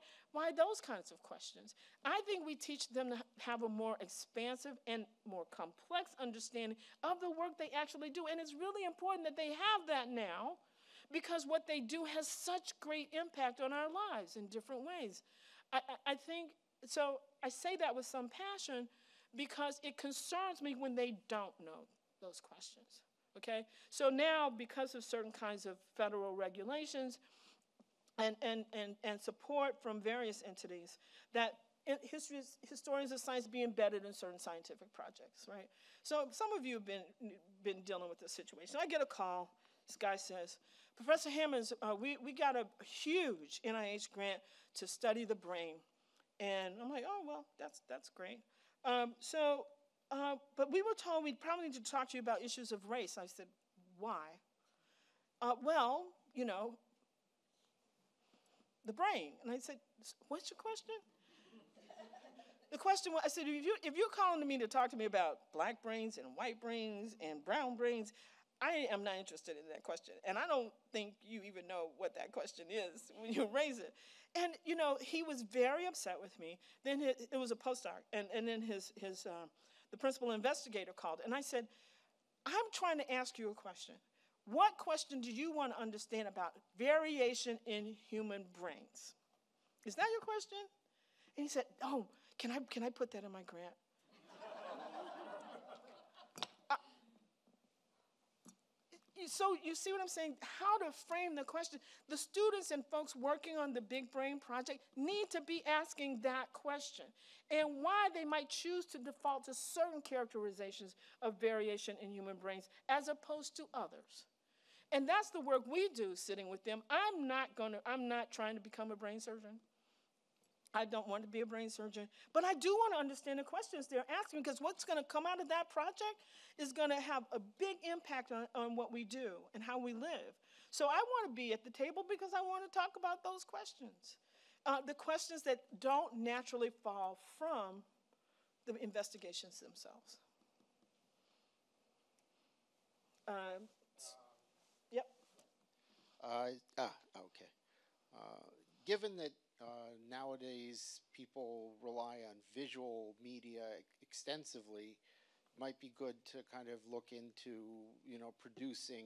those kinds of questions. I think we teach them to have a more expansive and more complex understanding of the work they actually do, and it's really important that they have that now, because what they do has such great impact on our lives in different ways. I think, so I say that with some passion, because it concerns me when they don't know those questions, okay? So now, because of certain kinds of federal regulations and support from various entities, that historians of science be embedded in certain scientific projects, right? So some of you have been dealing with this situation. I get a call This guy says, Professor Hammonds, we got a huge NIH grant to study the brain. And I'm like, oh, well, that's great. But we were told we'd probably need to talk to you about issues of race. I said, why? Well, you know, the brain. And I said, what's your question? The question was, I said, if you're calling me to talk to me about black brains and white brains and brown brains, I am not interested in that question. And I don't think you even know what that question is when you raise it. And, you know, he was very upset with me. Then it was a postdoc, and then the principal investigator called. And I said, I'm trying to ask you a question. What question do you want to understand about variation in human brains? Is that your question? And he said, oh, can I put that in my grant? So you see what I'm saying? How to frame the question. The students and folks working on the Big Brain Project need to be asking that question, and why they might choose to default to certain characterizations of variation in human brains as opposed to others. And that's the work we do sitting with them. I'm not trying to become a brain surgeon. I don't want to be a brain surgeon, but I do want to understand the questions they're asking, because what's going to come out of that project is going to have a big impact on what we do and how we live. So I want to be at the table because I want to talk about those questions, the questions that don't naturally fall from the investigations themselves. Yep. Okay. Given that nowadays people rely on visual media extensively, might be good to kind of look into, you know, producing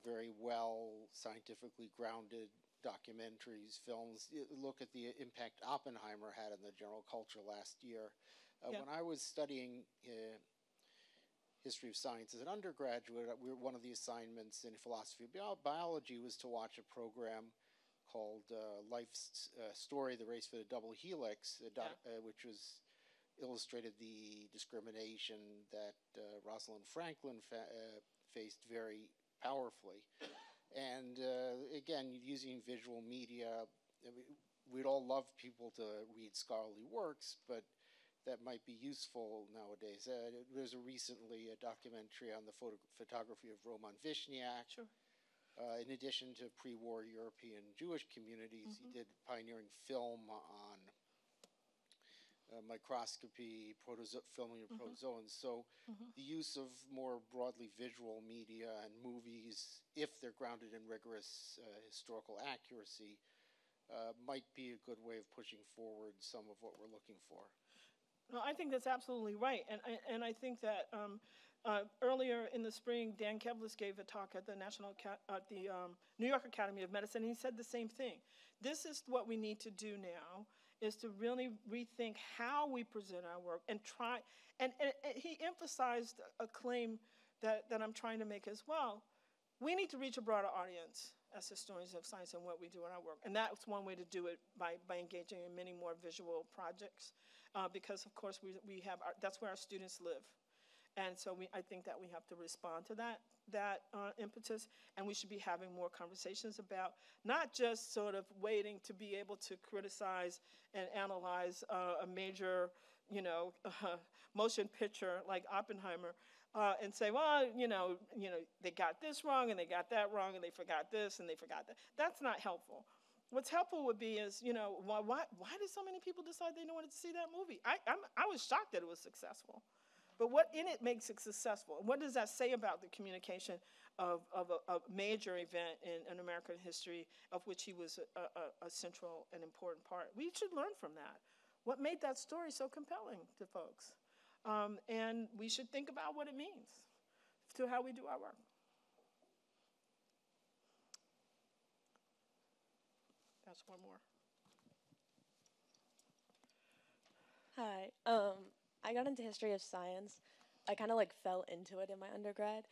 very well scientifically grounded documentaries, films. Look at the impact Oppenheimer had on the general culture last year. Yeah. When I was studying history of science as an undergraduate, one of the assignments in philosophy of biology was to watch a program called Life's Story, The Race for the Double Helix, which was illustrated the discrimination that Rosalind Franklin faced very powerfully. And again, using visual media, we'd all love people to read scholarly works, but that might be useful nowadays. There's recently a documentary on the photography of Roman Vishniak. Sure. In addition to pre-war European Jewish communities, he did pioneering film on microscopy, filming of protozoans. So the use of more broadly visual media and movies, if they're grounded in rigorous historical accuracy, might be a good way of pushing forward some of what we're looking for. No, I think that's absolutely right, and I think that earlier in the spring, Dan Kevles gave a talk at the New York Academy of Medicine, and he said the same thing. This is what we need to do now, is to really rethink how we present our work and try, and he emphasized a claim that I'm trying to make as well. We need to reach a broader audience as historians of science and what we do in our work, and that's one way to do it, by engaging in many more visual projects, because of course we have that's where our students live. And so I think that we have to respond to that impetus, and we should be having more conversations about not just sort of waiting to be able to criticize and analyze a major, motion picture like Oppenheimer, and say, well, they got this wrong and they got that wrong and they forgot this and they forgot that. That's not helpful. What's helpful would be is, why did so many people decide they wanted to see that movie? I was shocked that it was successful. But what in it makes it successful? What does that say about the communication of a major event in American history, of which he was a central and important part? We should learn from that. What made that story so compelling to folks? And we should think about what it means to how we do our work. That's one more. Hi. I got into history of science. I kind of fell into it in my undergrad.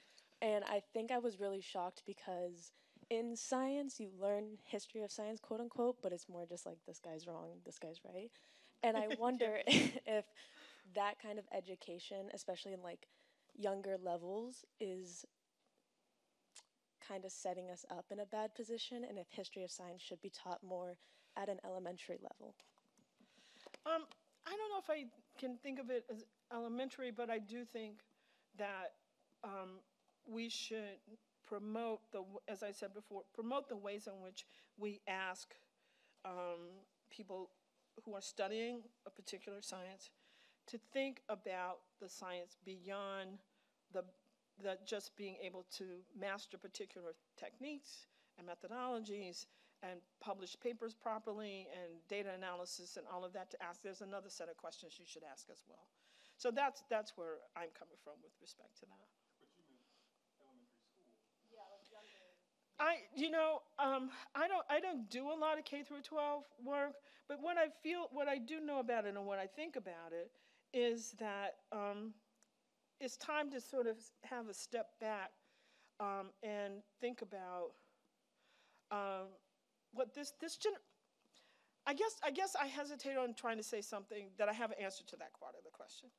And I think I was really shocked because in science, you learn history of science, quote unquote, but it's more just like, this guy's wrong, this guy's right. And I wonder if that kind of education, especially in younger levels, is kind of setting us up in a bad position, and if history of science should be taught more at an elementary level? I don't know if I can think of it as elementary, but I do think that we should promote as I said before, promote the ways in which we ask people who are studying a particular science to think about the science beyond the just being able to master particular techniques and methodologies and publish papers properly and data analysis and all of that to ask. There's another set of questions you should ask as well. So that's where I'm coming from with respect to that. But you meant elementary school. Yeah, like younger. I don't do a lot of K through 12 work, but what I do know about it and what I think about it is that it's time to sort of have a step back and think about what I guess I hesitate on trying to say something that I have an answer to that part of the question,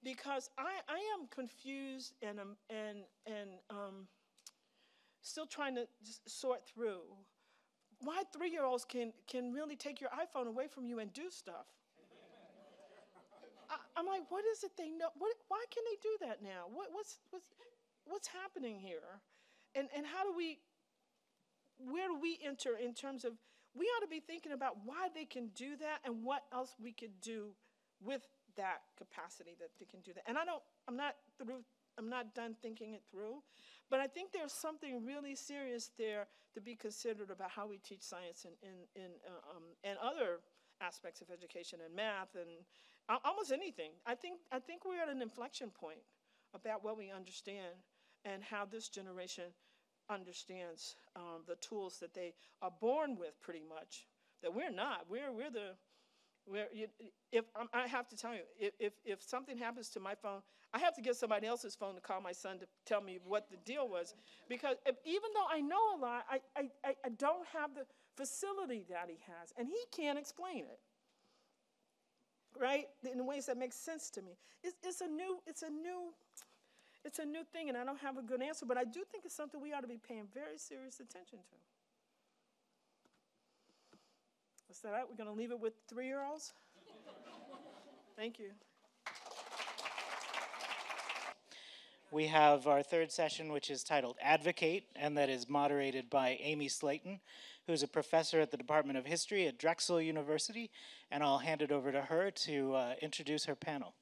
because I am confused and still trying to sort through why 3-year-olds can really take your iPhone away from you and do stuff. I'm like, what is it they know? Why can they do that now? What's happening here? And where do we enter in terms of, we ought to be thinking about why they can do that and what else we could do with that capacity that they can do that. And I'm not done thinking it through, but I think there's something really serious there to be considered about how we teach science and other aspects of education and math and almost anything. I think we're at an inflection point about what we understand and how this generation understands the tools that they are born with, pretty much, that we're not. I have to tell you, if something happens to my phone, I have to get somebody else's phone to call my son to tell me what the deal was, because even though I know a lot, I don't have the facility that he has, and he can't explain it, right, in ways that make sense to me. It's a new thing, and I don't have a good answer, but I do think it's something we ought to be paying very serious attention to. Is that right? We're going to leave it with 3-year-olds? Thank you. We have our third session, which is titled Advocate, and that is moderated by Amy Slayton, who's a professor at the Department of History at Drexel University, and I'll hand it over to her to introduce her panel.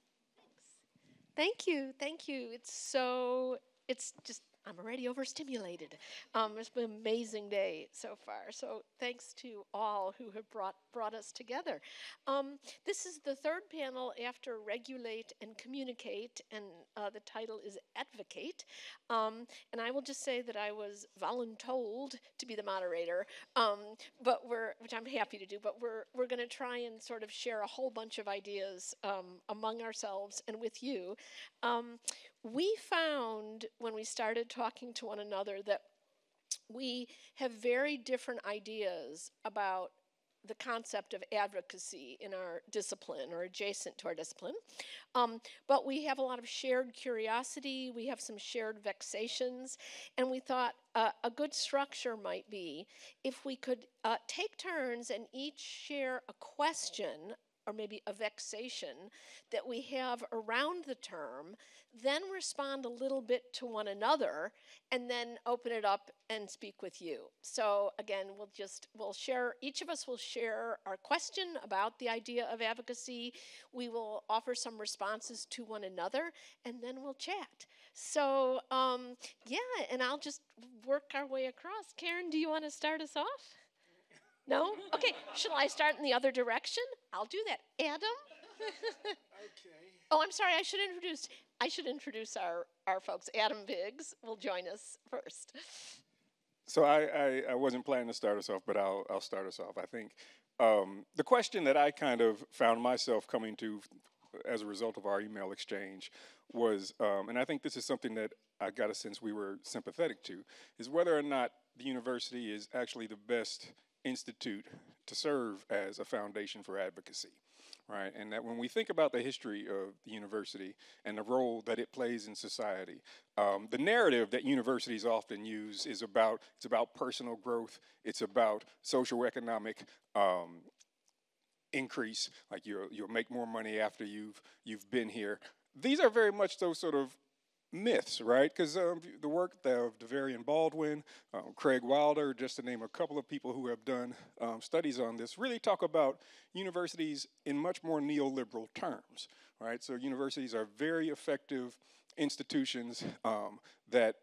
Thank you. I'm already overstimulated. It's been an amazing day so far. So thanks to all who have brought us together. This is the third panel after Regulate and Communicate, and the title is Advocate. And I will just say that I was voluntold to be the moderator, which I'm happy to do, but we're going to try and sort of share a whole bunch of ideas among ourselves and with you. We found when we started talking to one another that we have very different ideas about the concept of advocacy in our discipline or adjacent to our discipline. But we have a lot of shared curiosity, we have some shared vexations, and we thought a good structure might be if we could take turns and each share a question or maybe a vexation that we have around the term, then respond a little bit to one another, and then open it up and speak with you. So again, we'll share, each of us will share our question about the idea of advocacy. We will offer some responses to one another, and then we'll chat. So yeah, and I'll just work our way across. Karen, do you want to start us off? No? Okay, shall I start in the other direction? I'll do that. Adam? Okay. Oh, I'm sorry, I should introduce our folks. Adam Biggs will join us first. So I wasn't planning to start us off, but I'll start us off. I think the question that I kind of found myself coming to as a result of our email exchange was, and I think this is something that I got a sense we were sympathetic to, is whether or not the university is actually the best institute to serve as a foundation for advocacy, right? And that when we think about the history of the university and the role that it plays in society, the narrative that universities often use is it's about personal growth, it's about social economic increase, like you'll make more money after you've been here. These are very much those sort of myths, right? Because the work of DeVarian Baldwin, Craig Wilder, just to name a couple of people who have done studies on this, really talk about universities in much more neoliberal terms, right? So universities are very effective institutions that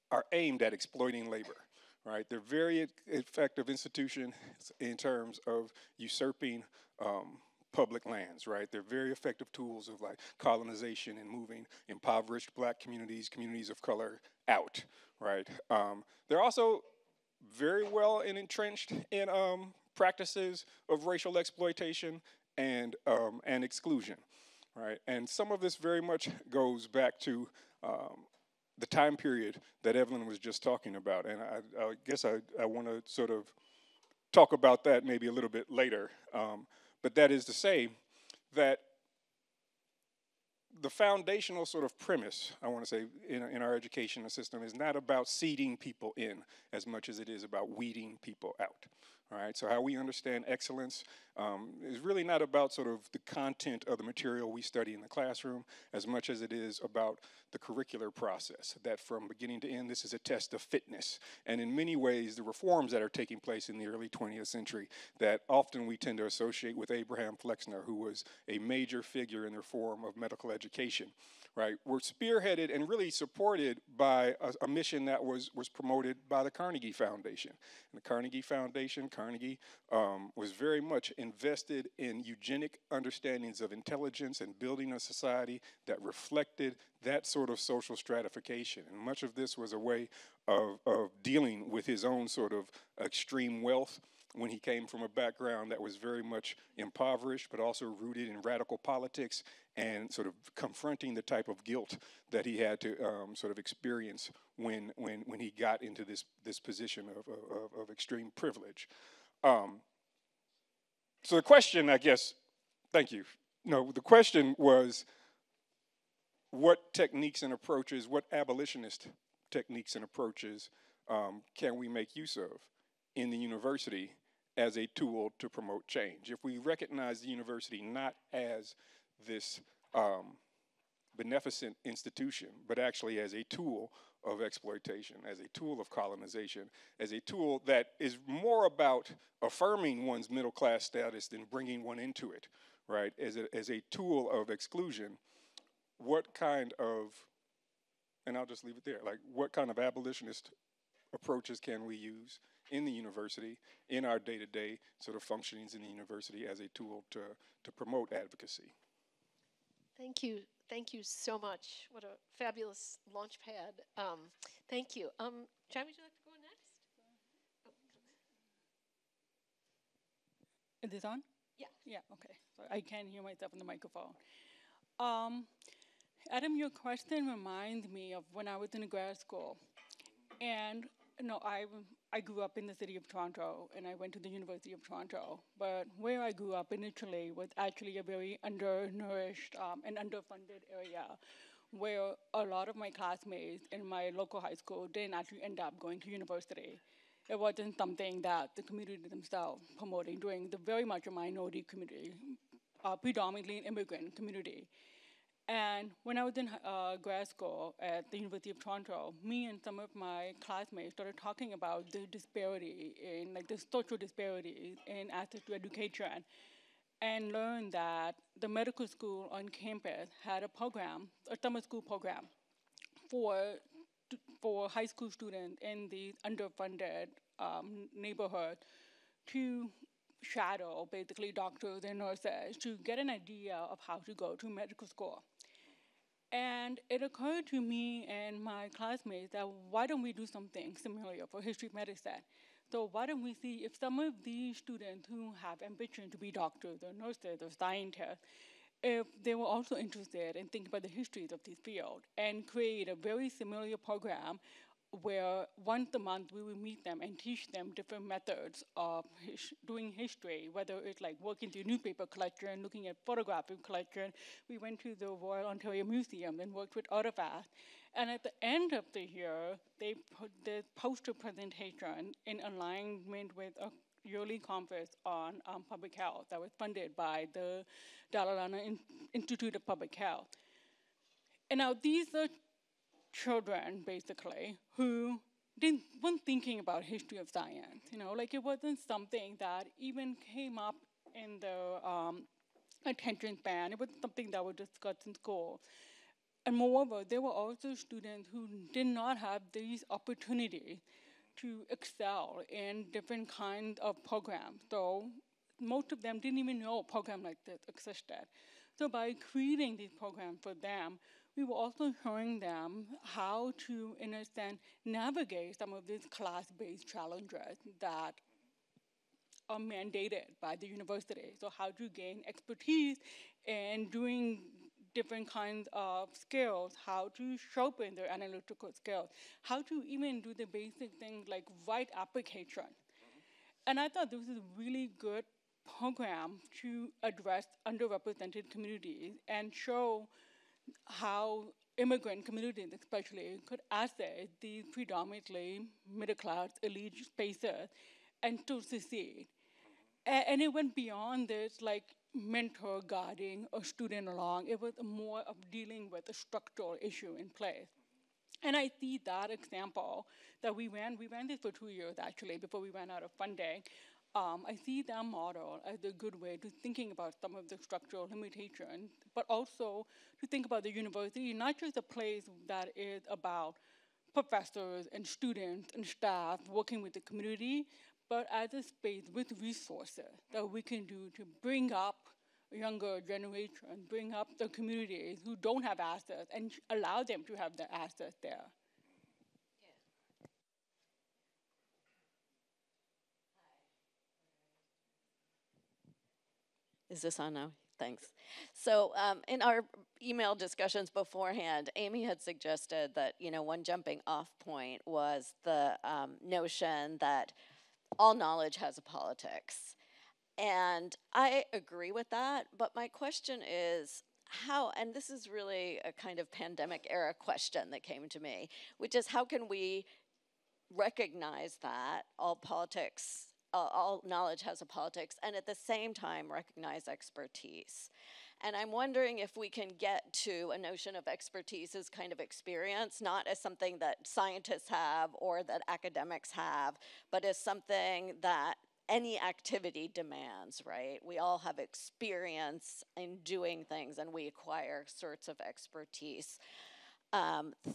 are aimed at exploiting labor, right? They're very effective institutions in terms of usurping public lands, right? They're very effective tools of like colonization and moving impoverished black communities, communities of color out, right? They're also very well entrenched in practices of racial exploitation and exclusion, right? And some of this very much goes back to the time period that Evelyn was just talking about. And I guess I want to sort of talk about that maybe a little bit later. But that is to say that the foundational sort of premise, I want to say, in our educational system is not about seeding people in as much as it is about weeding people out. All right, so how we understand excellence is really not about sort of the content of the material we study in the classroom as much as it is about the curricular process, that from beginning to end, this is a test of fitness. And in many ways, the reforms that are taking place in the early 20th century that often we tend to associate with Abraham Flexner, who was a major figure in the reform of medical education, right, were spearheaded and really supported by a mission that was promoted by the Carnegie Foundation. And the Carnegie Foundation, Carnegie was very much invested in eugenic understandings of intelligence and building a society that reflected that sort of social stratification. And much of this was a way of dealing with his own sort of extreme wealth when he came from a background that was very much impoverished, but also rooted in radical politics and sort of confronting the type of guilt that he had to sort of experience when he got into this position of extreme privilege. So the question, I guess, thank you. No, the question was, what techniques and approaches, what abolitionist techniques and approaches can we make use of in the university as a tool to promote change? If we recognize the university not as this beneficent institution, but actually as a tool of exploitation, as a tool of colonization, as a tool that is more about affirming one's middle class status than bringing one into it, right? As a tool of exclusion, what kind of, and I'll just leave it there, like what kind of abolitionist approaches can we use in the university, in our day-to-day sort of functionings in the university as a tool to promote advocacy? Thank you. Thank you so much. What a fabulous launch pad. Thank you. Chad, would you like to go next? Is this on? Yeah. Yeah, okay. So I can't hear myself in the microphone. Adam, your question reminds me of when I was in grad school. And I grew up in the city of Toronto, and I went to the University of Toronto. But where I grew up initially was actually a very undernourished and underfunded area, where a lot of my classmates in my local high school didn't actually end up going to university. It wasn't something that the community themselves promoting during the very much a minority community, predominantly an immigrant community. And when I was in grad school at the University of Toronto, me and some of my classmates started talking about the disparity in, like the social disparities in access to education, and learned that the medical school on campus had a program, a summer school program, for high school students in these underfunded neighborhoods to shadow basically doctors and nurses to get an idea of how to go to medical school. And it occurred to me and my classmates that why don't we do something similar for history of medicine? So why don't we see if some of these students who have ambition to be doctors or nurses or scientists, if they were also interested in thinking about the histories of this field and create a very similar program where once a month we will meet them and teach them different methods of doing history, whether it's like working through newspaper collection, looking at photographic collection. We went to the Royal Ontario Museum and worked with artifacts. And at the end of the year, they put the poster presentation in alignment with a yearly conference on public health that was funded by the Dalai Lama Institute of Public Health. And now these are children, basically, who weren't thinking about history of science. Like it wasn't something that even came up in the attention span. It wasn't something that was discussed in school. And moreover, there were also students who did not have these opportunities to excel in different kinds of programs. So most of them didn't even know a program like this existed. So by creating these programs for them, we were also showing them how to, in a sense, navigate some of these class-based challenges that are mandated by the university. So how to gain expertise in doing different kinds of skills, how to sharpen their analytical skills, how to even do the basic things like write application. And I thought this was a really good program to address underrepresented communities and show how immigrant communities especially could access these predominantly middle-class elite spaces and still succeed. And it went beyond this like mentor guiding a student along. It was more of dealing with a structural issue in place. And I see that example that we ran this for 2 years actually before we ran out of funding. I see that model as a good way to thinking about some of the structural limitations, but also to think about the university, not just a place that is about professors and students and staff working with the community, but as a space with resources that we can do to bring up younger generation, bring up the communities who don't have access and allow them to have the access there. Is this on now? Thanks. So in our email discussions beforehand, Amy had suggested that, one jumping off point was the notion that all knowledge has a politics. And I agree with that, but my question is how, and this is really a kind of pandemic era question that came to me, which is how can we recognize that all politics, all knowledge has a politics, and at the same time recognize expertise. And I'm wondering if we can get to a notion of expertise as kind of experience, not as something that scientists have or that academics have, but as something that any activity demands, right? We all have experience in doing things and we acquire sorts of expertise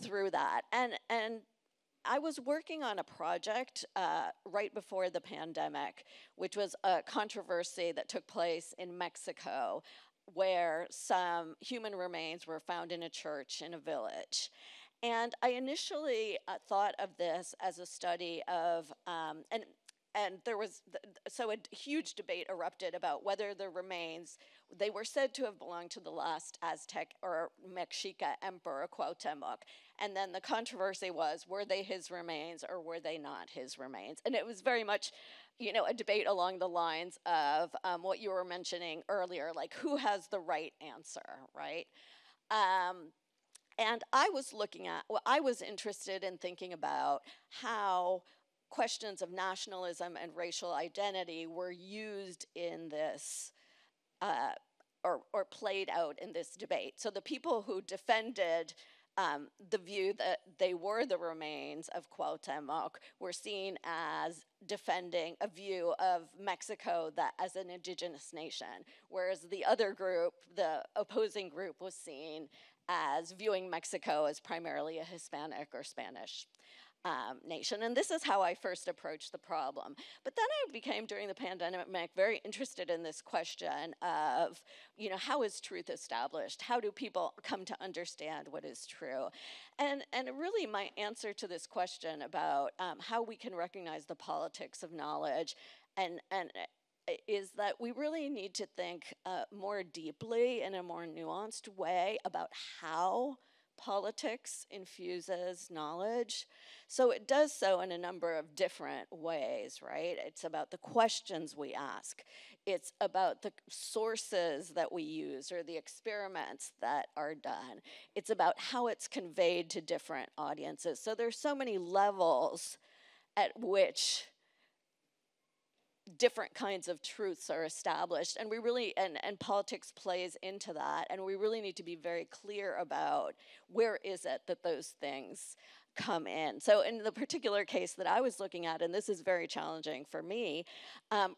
through that. And I was working on a project right before the pandemic, which was a controversy that took place in Mexico, where some human remains were found in a church in a village. And I initially thought of this as a study of, and there was, so a huge debate erupted about whether the remains, they were said to have belonged to the last Aztec or Mexica emperor, Cuauhtemoc. And then the controversy was, were they his remains or were they not his remains? And it was very much, a debate along the lines of what you were mentioning earlier, like who has the right answer, right? And I was interested in thinking about how questions of nationalism and racial identity were used in this, or played out in this debate. So the people who defended the view that they were the remains of Cuauhtemoc were seen as defending a view of Mexico that as an indigenous nation, whereas the other group, the opposing group, was seen as viewing Mexico as primarily a Hispanic or Spanish nation. And this is how I first approached the problem. But then I became, during the pandemic, very interested in this question of, how is truth established? How do people come to understand what is true? And really my answer to this question about how we can recognize the politics of knowledge and is that we really need to think more deeply in a more nuanced way about how politics infuses knowledge. So it does so in a number of different ways, right? It's about the questions we ask. It's about the sources that we use or the experiments that are done. It's about how it's conveyed to different audiences. So there's so many levels at which different kinds of truths are established, and we really, and politics plays into that, and we really need to be very clear about where is it that those things come in. So in the particular case that I was looking at, and this is very challenging for me,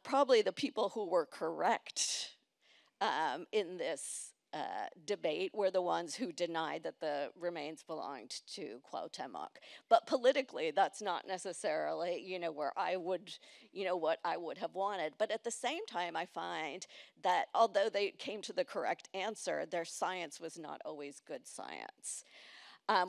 probably the people who were correct in this debate were the ones who denied that the remains belonged to Cuauhtemoc. But politically, that's not necessarily, where I would, what I would have wanted. But at the same time, I find that although they came to the correct answer, their science was not always good science.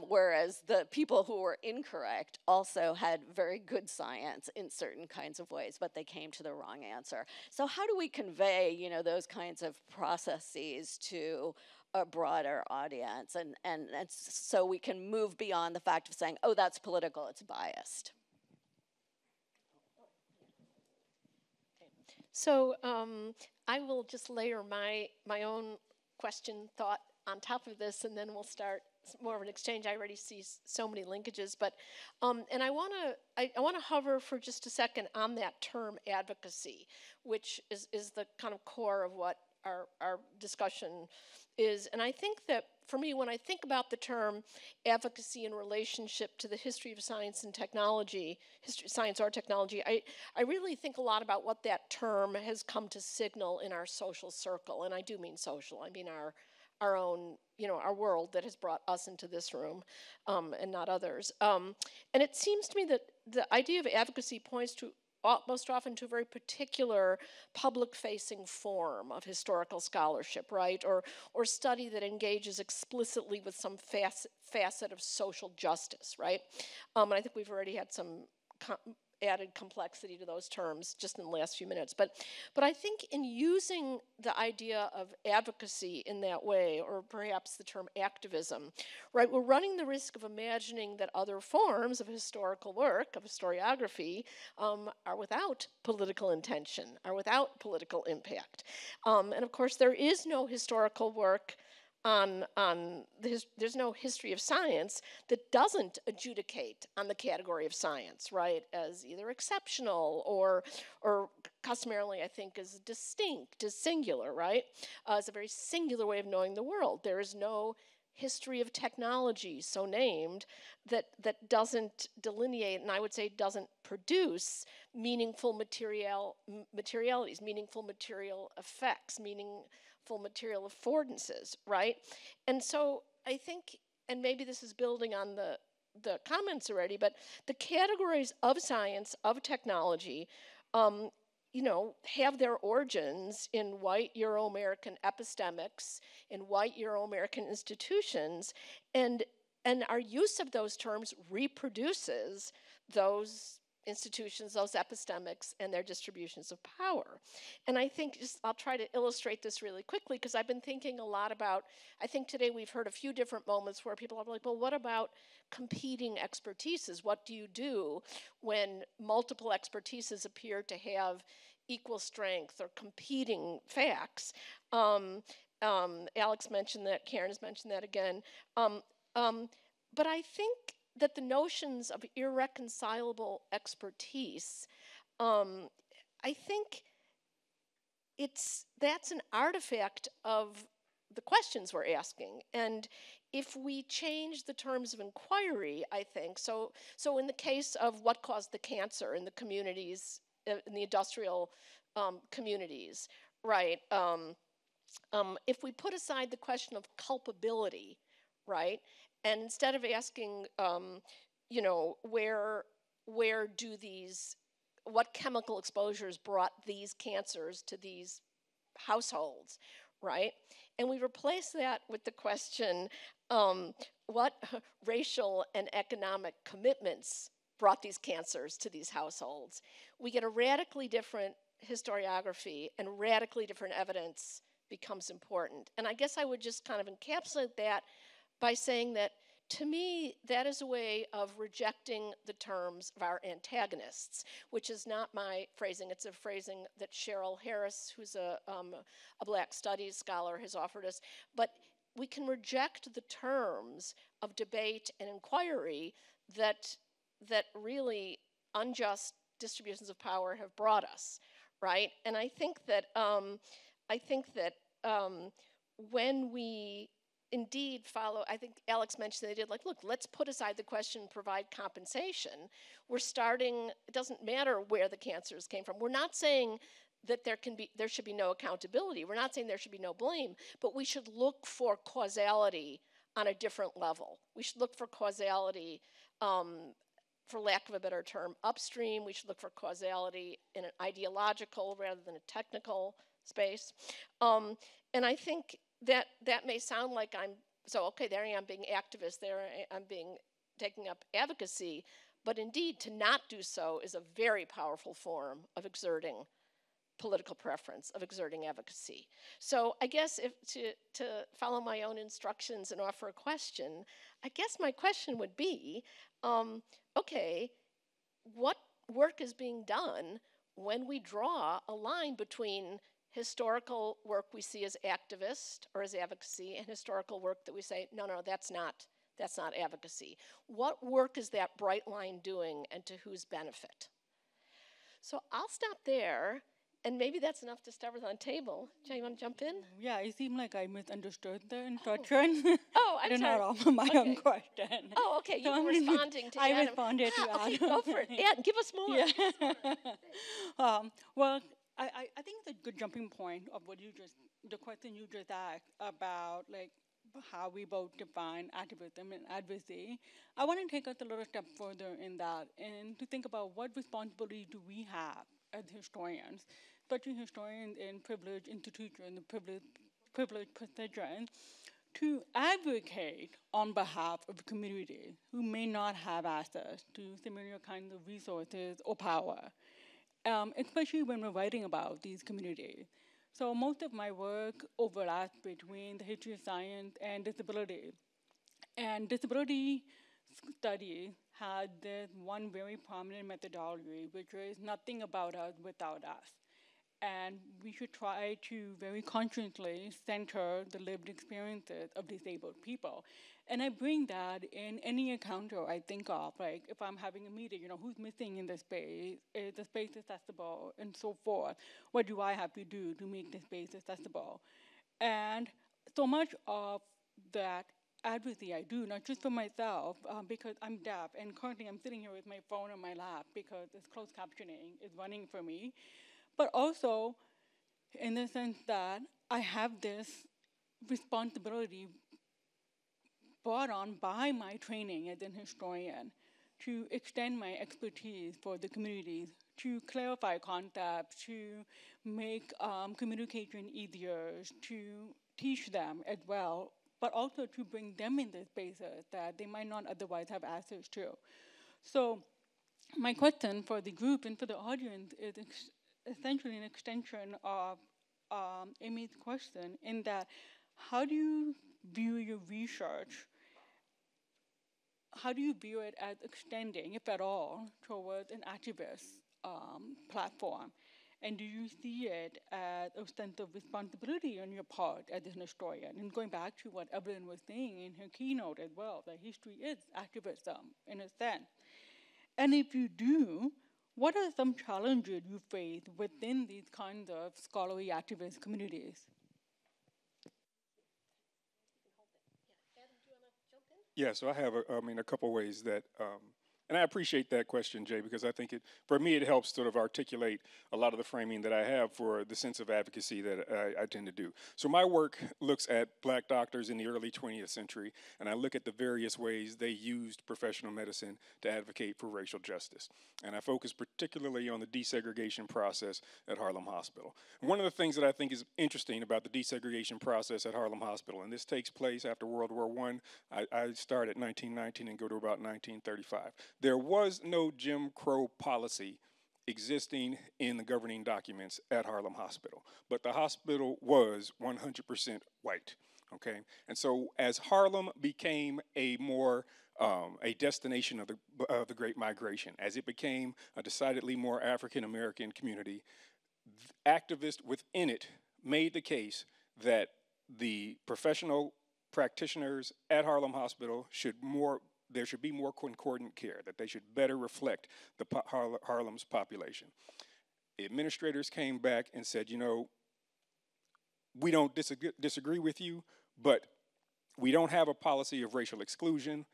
Whereas the people who were incorrect also had very good science in certain kinds of ways, but they came to the wrong answer. So how do we convey, those kinds of processes to a broader audience, and so we can move beyond the fact of saying, oh, that's political, it's biased? So I will just layer my own question, thought on top of this, and then we'll start more of an exchange. I already see so many linkages, but and I want to hover for just a second on that term advocacy, which is the kind of core of what our discussion is. And I think that for me, when I think about the term advocacy in relationship to the history of science and technology, science or technology, I really think a lot about what that term has come to signal in our social circle. And I do mean social. I mean our own, our world that has brought us into this room, and not others. And it seems to me that the idea of advocacy points to most often to a very particular public-facing form of historical scholarship, right? Or study that engages explicitly with some facet of social justice, right? And I think we've already had some added complexity to those terms just in the last few minutes. But I think in using the idea of advocacy in that way, or perhaps the term activism, right, we're running the risk of imagining that other forms of historical work, of historiography, are without political intention, are without political impact. And of course, there is no historical work there's no history of science that doesn't adjudicate on the category of science, right, as either exceptional or customarily, I think, as distinct, as singular, right, as a very singular way of knowing the world. There is no history of technology, so named, that doesn't delineate, and I would say doesn't produce meaningful materialities, meaningful material effects, meaningful material affordances, right? And so I think, and maybe this is building on the comments already, but the categories of science, of technology, have their origins in white Euro-American epistemics, in white Euro-American institutions, and our use of those terms reproduces those institutions, those epistemics, and their distributions of power. And I think, I'll try to illustrate this really quickly, because I've been thinking a lot about, I think today we've heard a few different moments where people are like, well, what about competing expertises? What do you do when multiple expertises appear to have equal strength or competing facts? Alex mentioned that, Karen has mentioned that again. But I think that the notions of irreconcilable expertise, I think that's an artifact of the questions we're asking. And if we change the terms of inquiry, I think, so in the case of what caused the cancer in the communities, in the industrial communities, right, if we put aside the question of culpability, right, and instead of asking, what chemical exposures brought these cancers to these households, right? And we replace that with the question, what racial and economic commitments brought these cancers to these households? We get a radically different historiography, and radically different evidence becomes important. And I guess I would just kind of encapsulate that by saying that, to me, that is a way of rejecting the terms of our antagonists, which is not my phrasing. It's a phrasing that Cheryl Harris, who's a Black Studies scholar, has offered us. But we can reject the terms of debate and inquiry that really unjust distributions of power have brought us, right? And I think that when we indeed follow, I think Alex mentioned they did, like, look, let's put aside the question, provide compensation. We're starting, it doesn't matter where the cancers came from. We're not saying that there should be no accountability. We're not saying there should be no blame, but we should look for causality on a different level. We should look for causality, for lack of a better term, upstream. We should look for causality in an ideological rather than a technical space. And I think that may sound like okay, there I am being activist, there I'm taking up advocacy, but indeed to not do so is a very powerful form of exerting political preference, of exerting advocacy. So I guess to follow my own instructions and offer a question, I guess my question would be, okay, what work is being done when we draw a line between historical work we see as activist or as advocacy and historical work that we say, no, that's not advocacy. What work is that bright line doing and to whose benefit? So I'll stop there, and maybe that's enough to start with on table. Jay, you want to jump in? Yeah, it seemed like I misunderstood the instruction. Oh, I'm I did sorry. not offer my own question. Oh, okay, you were responding to I Adam. responded to Adam. Okay, go for it. Adam, give us more. Yeah. Well, I think it's a good jumping point of the question you just asked about, like, how we both define activism and advocacy. I want to take us a little step further in that and to think about what responsibility do we have as historians, especially historians in privileged institutions, privileged positions, to advocate on behalf of communities who may not have access to similar kinds of resources or power, especially when we're writing about these communities. So most of my work overlaps between the history of science and disability. And disability studies had this one very prominent methodology, which is nothing about us without us. And we should try to very consciously center the lived experiences of disabled people. And I bring that in any encounter I think of, like if I'm having a meeting, who's missing in the space? Is the space accessible? And so forth. What do I have to do to make the space accessible? And so much of that advocacy I do, not just for myself, because I'm deaf, and currently I'm sitting here with my phone on my lap because this closed captioning is running for me, but also in the sense that I have this responsibility brought on by my training as an historian to extend my expertise for the communities, to clarify concepts, to make communication easier, to teach them as well, but also to bring them in the spaces that they might not otherwise have access to. So my question for the group and for the audience is essentially an extension of Amy's question, in that how do you view your research? How do you view it as extending, if at all, towards an activist platform? And do you see it as a sense of responsibility on your part as an historian? And going back to what Evelyn was saying in her keynote as well, that history is activism in a sense. And if you do, what are some challenges you face within these kinds of scholarly activist communities? Yeah, so I have a couple ways that, and I appreciate that question, Jay, because I think for me, it helps sort of articulate a lot of the framing that I have for the sense of advocacy that I tend to do. So my work looks at Black doctors in the early 20th century, and I look at the various ways they used professional medicine to advocate for racial justice. And I focus particularly on the desegregation process at Harlem Hospital. And one of the things that I think is interesting about the desegregation process at Harlem Hospital, and this takes place after World War I, I start at 1919 and go to about 1935. There was no Jim Crow policy existing in the governing documents at Harlem Hospital, but the hospital was 100% white. okay? And so as Harlem became a more a destination of the Great Migration, as it became a decidedly more African American community, activists within it made the case that the professional practitioners at Harlem Hospital there should be more concordant care, that they should better reflect Harlem's population. The administrators came back and said, you know, we don't disagree with you, but we don't have a policy of racial exclusion.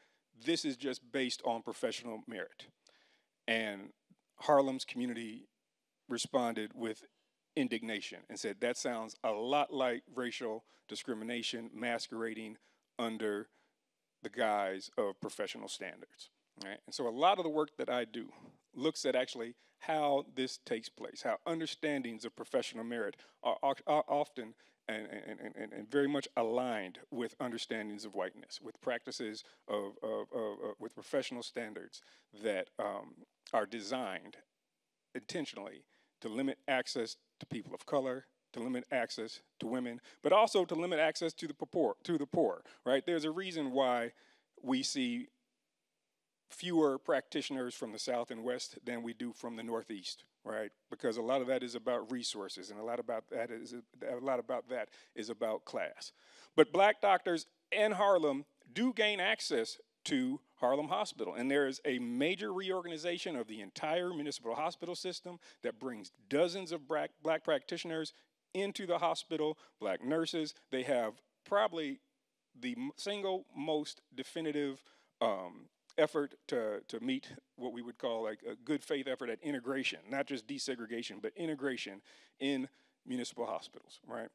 This is just based on professional merit. And Harlem's community responded with indignation and said, that sounds a lot like racial discrimination masquerading under the guise of professional standards. Right? And so a lot of the work that I do looks at actually how this takes place, how understandings of professional merit are often and very much aligned with understandings of whiteness, with practices with professional standards that are designed intentionally to limit access to people of color, to limit access to women, but also to limit access to the poor, right? There's a reason why we see fewer practitioners from the South and West than we do from the Northeast, right? Because a lot of that is about resources, and a lot about that is about class. But black doctors in Harlem do gain access to Harlem Hospital, and there is a major reorganization of the entire municipal hospital system that brings dozens of black practitioners into the hospital, black nurses. They have probably the single most definitive effort to meet what we would call like a good faith effort at integration, not just desegregation, but integration in municipal hospitals, right?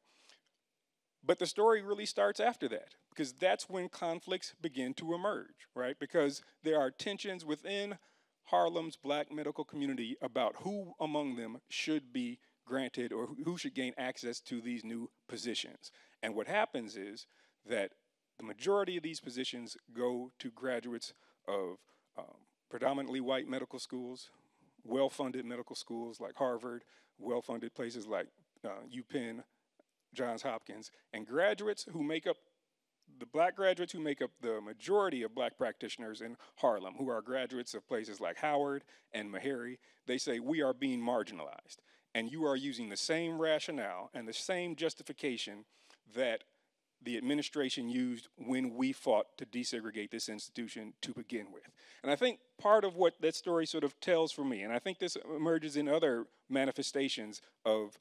But the story really starts after that, because that's when conflicts begin to emerge, right? Because there are tensions within Harlem's black medical community about who among them should be granted or who should gain access to these new positions. And what happens is that the majority of these positions go to graduates of predominantly white medical schools, well-funded medical schools like Harvard, well-funded places like UPenn, Johns Hopkins, and graduates who make up, the black graduates who make up the majority of black practitioners in Harlem, who are graduates of places like Howard and Meharry, they say we are being marginalized. And you are using the same rationale and the same justification that the administration used when we fought to desegregate this institution to begin with. And I think part of what that story sort of tells for me, and I think this emerges in other manifestations of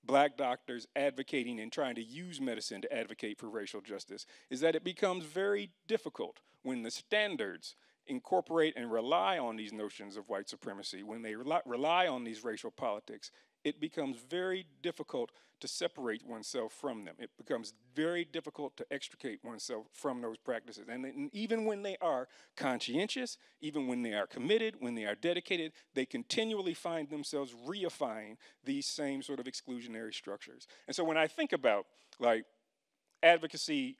black doctors advocating and trying to use medicine to advocate for racial justice, is that it becomes very difficult when the standards incorporate and rely on these notions of white supremacy, when they rely on these racial politics, it becomes very difficult to separate oneself from them. It becomes very difficult to extricate oneself from those practices. And even when they are conscientious, even when they are committed, when they are dedicated, they continually find themselves reifying these same sort of exclusionary structures. And so when I think about like advocacy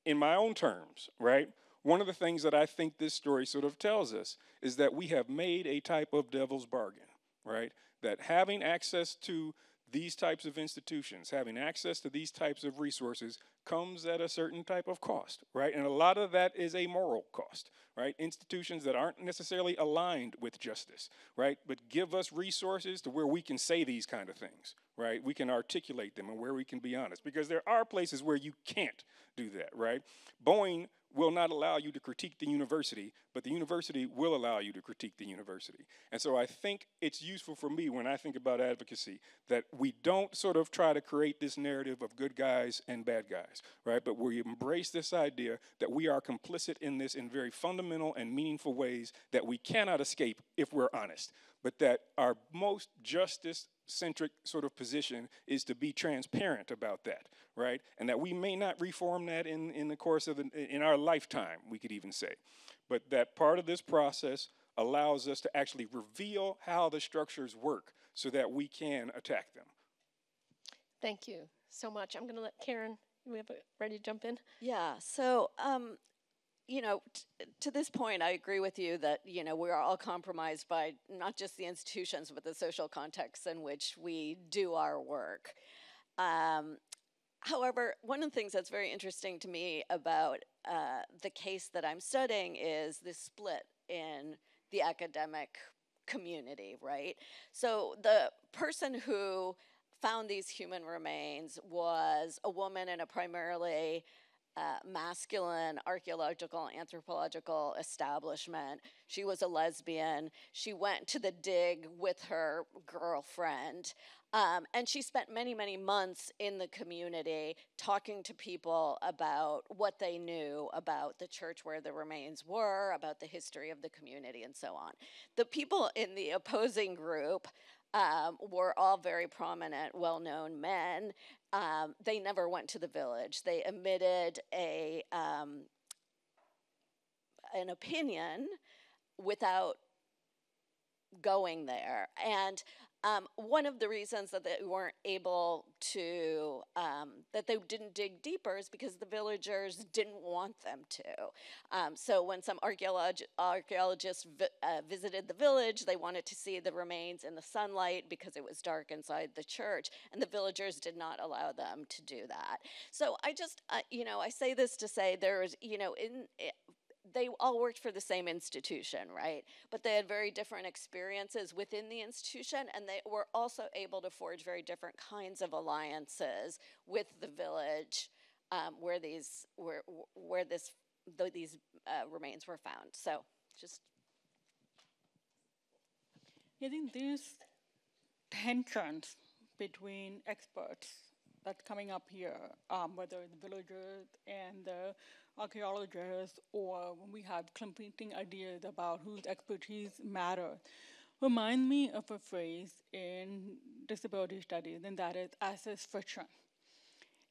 in my own terms, right? One of the things that I think this story sort of tells us is that we have made a type of devil's bargain, right? That having access to these types of institutions, having access to these types of resources comes at a certain type of cost, right? And a lot of that is a moral cost, right? Institutions that aren't necessarily aligned with justice, right? But give us resources to where we can say these kind of things, right? We can articulate them and where we can be honest, because there are places where you can't do that, right? Boeing will not allow you to critique the university, but the university will allow you to critique the university. And so I think it's useful for me when I think about advocacy that we don't sort of try to create this narrative of good guys and bad guys, right? But we embrace this idea that we are complicit in this in very fundamental and meaningful ways that we cannot escape if we're honest, but that our most justice-centric sort of position is to be transparent about that, right? And that we may not reform that in the course of, in our lifetime, we could even say. But that part of this process allows us to actually reveal how the structures work so that we can attack them. Thank you so much. I'm going to let Karen, we have ready to jump in? Yeah, so, you know, to this point, I agree with you that, you know, we are all compromised by not just the institutions, but the social contexts in which we do our work. However, one of the things that's very interesting to me about the case that I'm studying is this split in the academic community, right? So the person who found these human remains was a woman in a primarily masculine archaeological anthropological establishment. She was a lesbian. She went to the dig with her girlfriend. And she spent many, many months in the community talking to people about what they knew about the church where the remains were, about the history of the community, and so on. The people in the opposing group were all very prominent, well-known men. They never went to the village. They emitted an opinion without going there. And one of the reasons that they weren't able to, that they didn't dig deeper is because the villagers didn't want them to. So when some archaeologists visited the village, they wanted to see the remains in the sunlight because it was dark inside the church, and the villagers did not allow them to do that. So I just, I say this to say there's, they all worked for the same institution, right? But they had very different experiences within the institution, and they were also able to forge very different kinds of alliances with the village where these remains were found. So, just. I think there's tensions between experts that's coming up here, whether the villagers and the archaeologists, or when we have competing ideas about whose expertise matters, remind me of a phrase in disability studies, and that is access friction.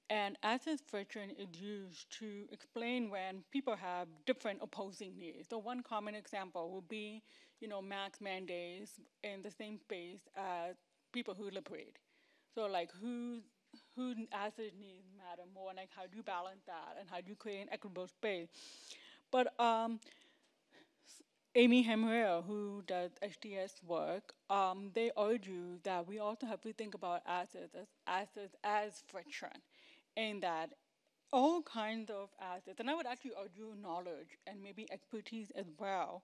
And access friction is used to explain when people have different opposing needs. So one common example would be, mask mandates in the same space as people who liberate. So like whose access needs matter more, and like how do you balance that, and how do you create an equitable space? But Amy Hamriel, who does HDS work, they argue that we also have to think about assets as friction, and that all kinds of assets, and I would actually argue knowledge and maybe expertise as well,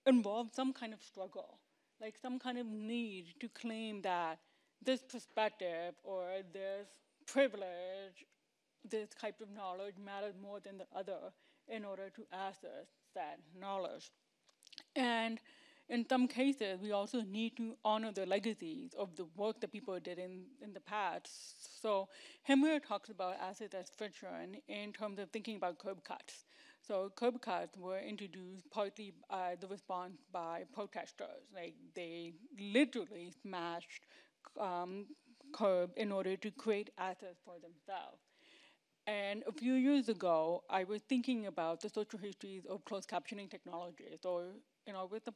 involve some kind of struggle, like some kind of need to claim that this perspective or this privilege, this type of knowledge matters more than the other in order to access that knowledge. And in some cases, we also need to honor the legacies of the work that people did in the past. So Hamriel talks about assets as friction in terms of thinking about curb cuts. So curb cuts were introduced partly the response by protesters. Like they literally smashed curb in order to create assets for themselves. And a few years ago, I was thinking about the social histories of closed captioning technology. So, with the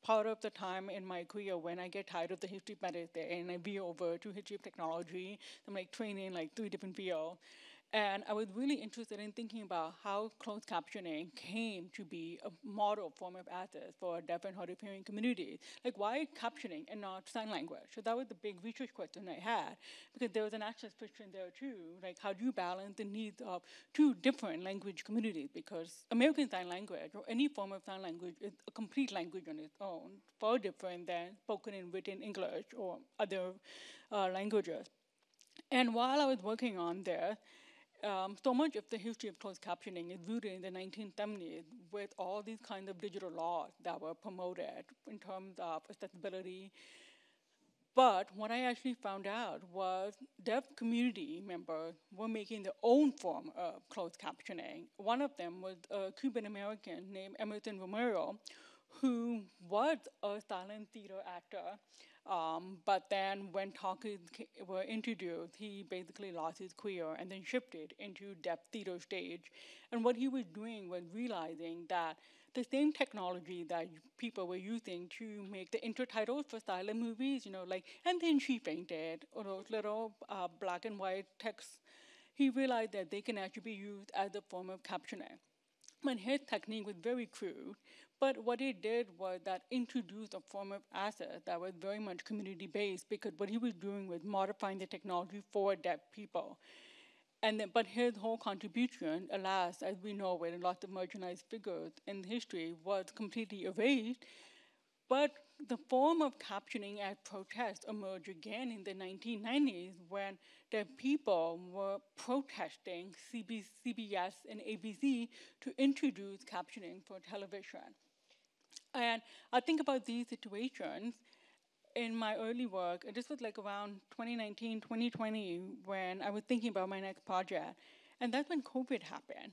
part of the time in my career when I get tired of the history of medicine and I veer over to history of technology, I'm like training like 3 different fields. And I was really interested in thinking about how closed captioning came to be a model form of access for deaf and hard of hearing communities. Like, why captioning and not sign language? So that was the big research question I had, because there was an access friction there too. Like, how do you balance the needs of 2 different language communities? Because American Sign Language, or any form of sign language, is a complete language on its own, far different than spoken and written English or other languages. And while I was working on this, so much of the history of closed captioning is rooted in the 1970s with all these kinds of digital laws that were promoted in terms of accessibility. But what I actually found out was deaf community members were making their own form of closed captioning. One of them was a Cuban American named Emerson Romero, who was a silent theater actor. But then when talkies were introduced, he basically lost his career and then shifted into deaf theater stage. And what he was doing was realizing that the same technology that people were using to make the intertitles for silent movies, like, and then she fainted, or those little black and white texts, he realized that they can actually be used as a form of captioning. And his technique was very crude, but what he did was that introduced a form of asset that was very much community-based, because what he was doing was modifying the technology for deaf people. And then, but his whole contribution, alas, as we know, with lots of marginalized figures in history, was completely erased. But the form of captioning as protest emerged again in the 1990s, when the people were protesting CBS and ABC to introduce captioning for television. And I think about these situations in my early work, and this was like around 2019, 2020, when I was thinking about my next project. And that's when COVID happened.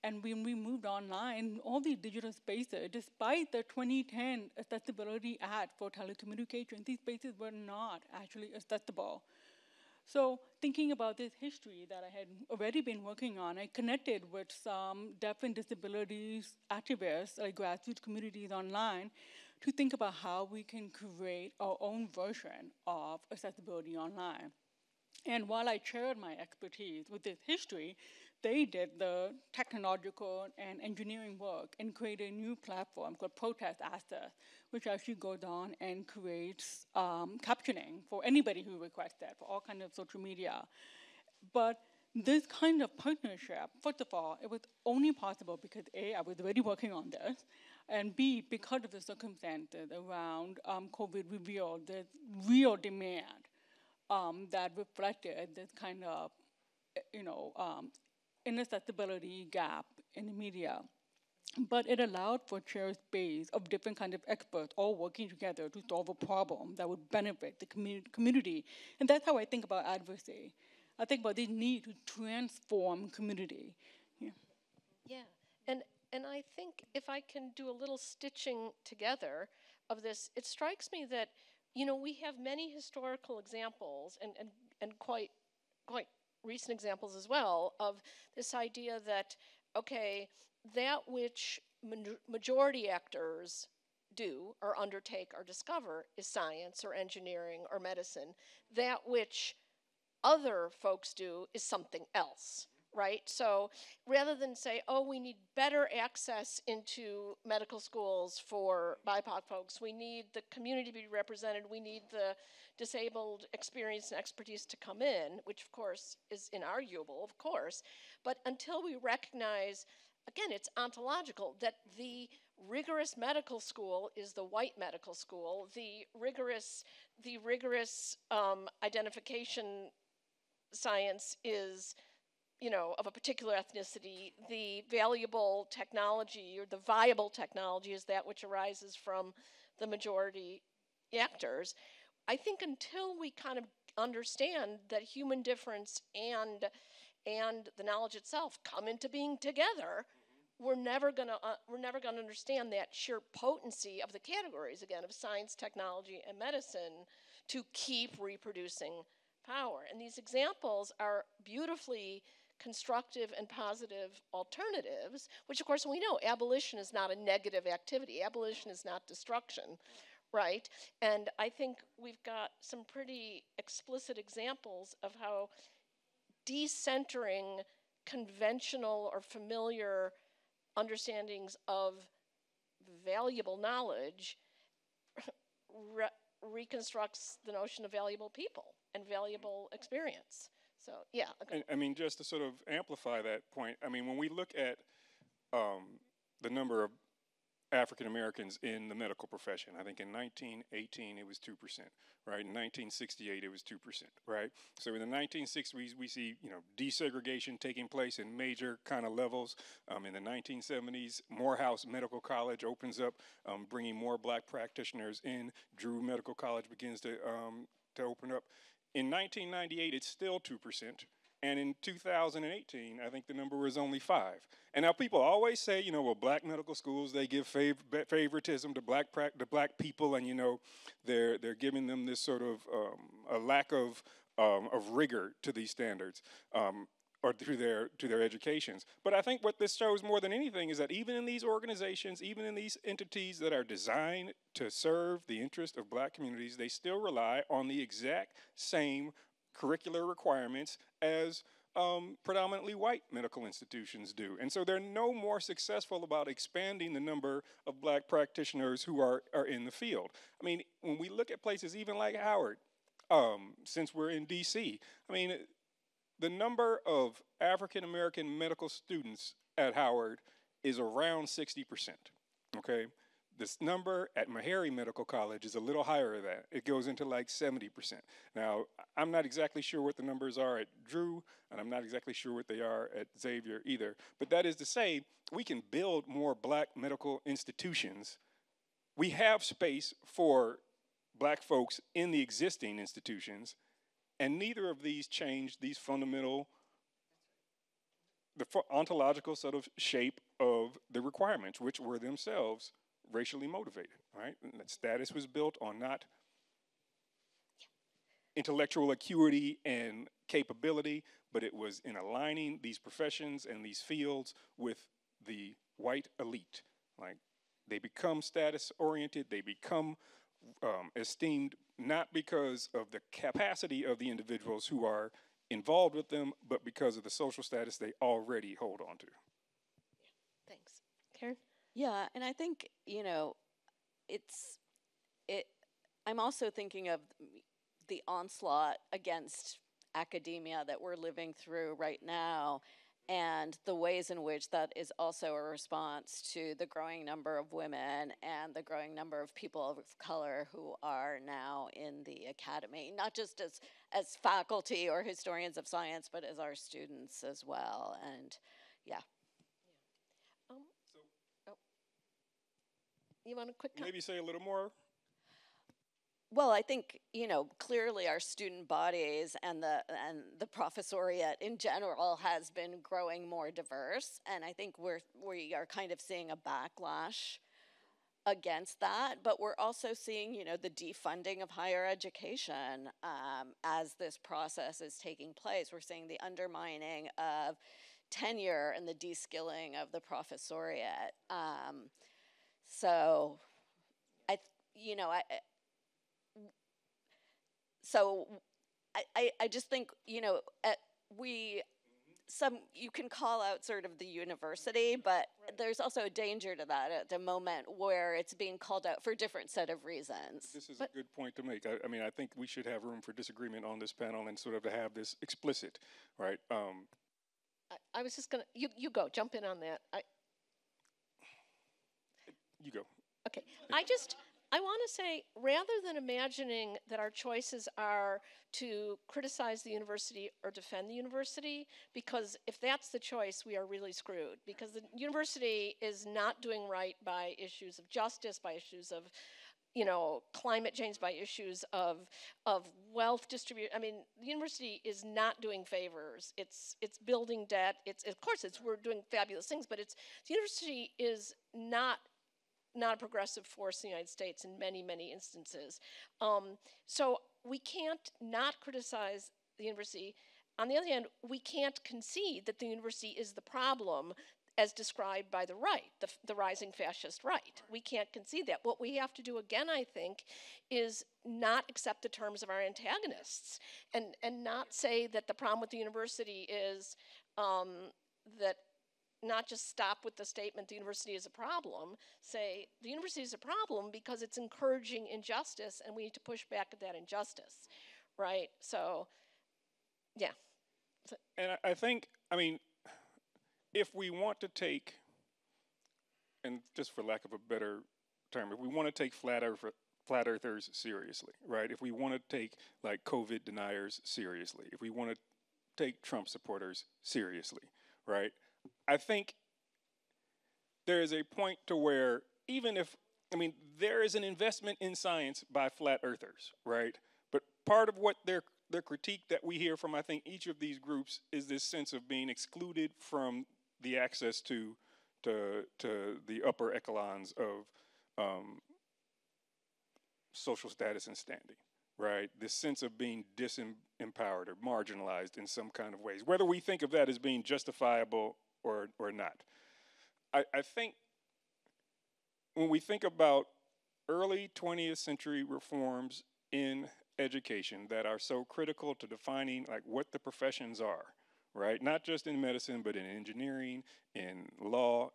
And when we moved online, all these digital spaces, despite the 2010 Accessibility Act for telecommunications, these spaces were not actually accessible. So thinking about this history that I had already been working on, I connected with some deaf and disabilities activists, like grassroots communities online, to think about how we can create our own version of accessibility online. And while I shared my expertise with this history, they did the technological and engineering work and created a new platform called Protest Asset, which actually goes on and creates captioning for anybody who requests that, for all kinds of social media. But this kind of partnership, first of all, it was only possible because A, I was already working on this, and B, because of the circumstances around COVID revealed the real demand that reflected this kind of, inaccessibility gap in the media. But it allowed for shared space of different kinds of experts all working together to solve a problem that would benefit the community. And that's how I think about advocacy. I think about the need to transform community. Yeah, and I think if I can do a little stitching together of this, it strikes me that, we have many historical examples and quite recent examples as well of this idea that, okay, that which majority actors do or undertake or discover is science or engineering or medicine. That which other folks do is something else, right? So rather than say, oh, we need better access into medical schools for BIPOC folks, we need the community to be represented, we need the disabled experience and expertise to come in, which of course is inarguable, of course, but until we recognize, again, it's ontological, that the rigorous medical school is the white medical school, the rigorous identification science is, of a particular ethnicity, the valuable technology or the viable technology is that which arises from the majority actors. I think until we kind of understand that human difference and the knowledge itself come into being together, we're never gonna understand that sheer potency of the categories, again, of science, technology, and medicine to keep reproducing power. And these examples are beautifully constructive and positive alternatives, which of course we know abolition is not a negative activity. Abolition is not destruction, right? And I think we've got some pretty explicit examples of how decentering conventional or familiar understandings of valuable knowledge reconstructs the notion of valuable people and valuable experience. So, yeah. Okay. And just to sort of amplify that point, when we look at the number of African Americans in the medical profession, I think in 1918 it was 2%, right? In 1968 it was 2%, right? So in the 1960s we see, desegregation taking place in major kind of levels. In the 1970s, Morehouse Medical College opens up, bringing more black practitioners in. Drew Medical College begins to open up. In 1998, it's still 2%, and in 2018, I think the number was only 5%. And now people always say, well, black medical schools, they give favoritism to black people, and they're giving them this sort of a lack of rigor to these standards. Or to their educations. But I think what this shows more than anything is that even in these organizations, even in these entities that are designed to serve the interest of black communities, they still rely on the exact same curricular requirements as predominantly white medical institutions do. And so they're no more successful about expanding the number of black practitioners who are in the field. I mean, when we look at places even like Howard, since we're in DC, I mean, the number of African American medical students at Howard is around 60%, okay? This number at Meharry Medical College is a little higher than that. It goes into like 70%. Now, I'm not exactly sure what the numbers are at Drew, and I'm not exactly sure what they are at Xavier either. But that is to say, we can build more black medical institutions. We have space for black folks in the existing institutions, and neither of these change these fundamental, the ontological sort of shape of the requirements, which were themselves racially motivated, right? And that status was built on not intellectual acuity and capability, but it was in aligning these professions and these fields with the white elite. Like, they become status oriented, they become esteemed not because of the capacity of the individuals who are involved with them, but because of the social status they already hold on to. Thanks. Karen? Yeah, and I think, you know, I'm also thinking of the onslaught against academia that we're living through right now, and the ways in which that is also a response to the growing number of women and the growing number of people of color who are now in the academy, not just as faculty or historians of science, but as our students as well. And yeah. You want a quick maybe say a little more? Well, I think, you know, clearly our student bodies and the professoriate in general has been growing more diverse, and I think we are kind of seeing a backlash against that, but we're also seeing, you know, the defunding of higher education as this process is taking place. We're seeing the undermining of tenure and the de-skilling of the professoriate. So, I just think, you know, you can call out sort of the university, but there's also a danger to that at the moment where it's being called out for a different set of reasons. This is a good point to make. I mean, I think we should have room for disagreement on this panel and sort of to have this explicit, right? I was just gonna, you go, jump in on that. You go. Okay, I want to say, rather than imagining that our choices are to criticize the university or defend the university, because if that's the choice, we are really screwed, because the university is not doing right by issues of justice, by issues of, you know, climate change, by issues of wealth distribution. I mean, the university is not doing favors. It's building debt. Of course, we're doing fabulous things, but the university is not a progressive force in the United States in many, many instances. So we can't not criticize the university. On the other hand, we can't concede that the university is the problem as described by the right, the rising fascist right. We can't concede that. What we have to do again, I think, is not accept the terms of our antagonists and not say that the problem with the university is that not just stop with the statement the university is a problem, say the university is a problem because it's encouraging injustice and we need to push back at that injustice, right? So, yeah. And I think, I mean, if we want to take, and just for lack of a better term, if we want to take flat earthers seriously, right? If we want to take like COVID deniers seriously, if we want to take Trump supporters seriously, right? I think there is a point to where even if, I mean, there is an investment in science by flat earthers, right? But part of what their critique that we hear from, I think, each of these groups is this sense of being excluded from the access to the upper echelons of social status and standing, right? This sense of being disempowered or marginalized in some kind of ways, whether we think of that as being justifiable or not. I think when we think about early 20th century reforms in education that are so critical to defining like what the professions are, right? Not just in medicine, but in engineering, in law.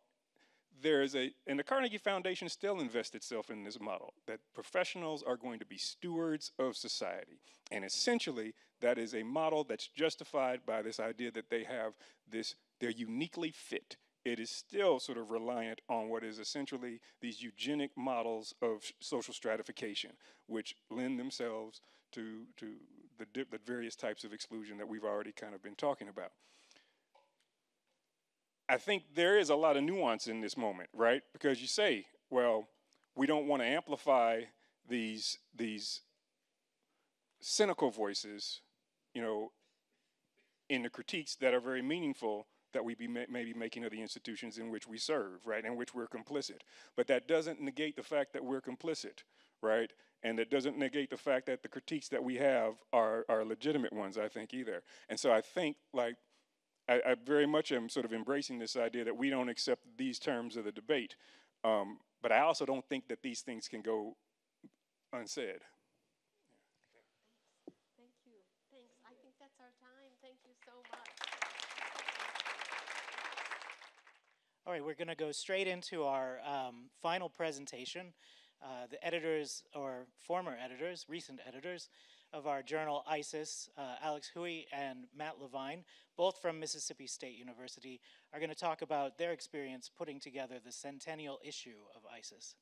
And the Carnegie Foundation still invests itself in this model, that professionals are going to be stewards of society. And essentially, that is a model that's justified by this idea that they're uniquely fit. It is still sort of reliant on what is essentially these eugenic models of social stratification, which lend themselves to the various types of exclusion that we've already kind of been talking about. I think there is a lot of nuance in this moment, right? Because you say, well, we don't want to amplify these cynical voices, you know, in the critiques that are very meaningful that we may be making of the institutions in which we serve, right, in which we're complicit. But that doesn't negate the fact that we're complicit, right? And that doesn't negate the fact that the critiques that we have are legitimate ones, I think, either. And so I think, like, I very much am sort of embracing this idea that we don't accept these terms of the debate. But I also don't think that these things can go unsaid. Thank you. Thanks. I think that's our time. Thank you so much. All right, we're going to go straight into our final presentation. The editors, or former editors, recent editors, of our journal ISIS, Alex Huey and Matt Levine, both from Mississippi State University, are going to talk about their experience putting together the centennial issue of ISIS.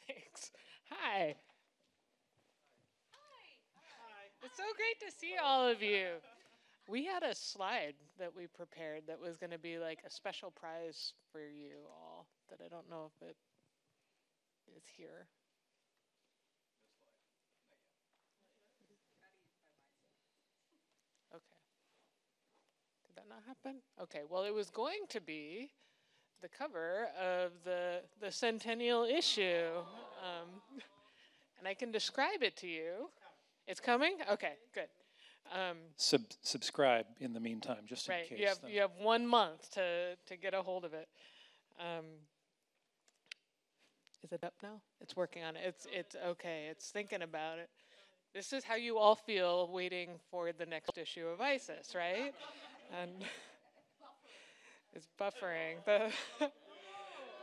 Thanks. Hi. It's so great to see all of you. We had a slide that we prepared that was going to be like a special prize for you all that I don't know if it is here. Okay. Did that not happen? Okay, well, it was going to be the cover of the centennial issue. And I can describe it to you. It's coming? Okay, good. Subscribe in the meantime, just in case. You have 1 month to get a hold of it. Is it up now? It's working on it. It's okay. It's thinking about it. This is how you all feel waiting for the next issue of ISIS, right? And it's buffering.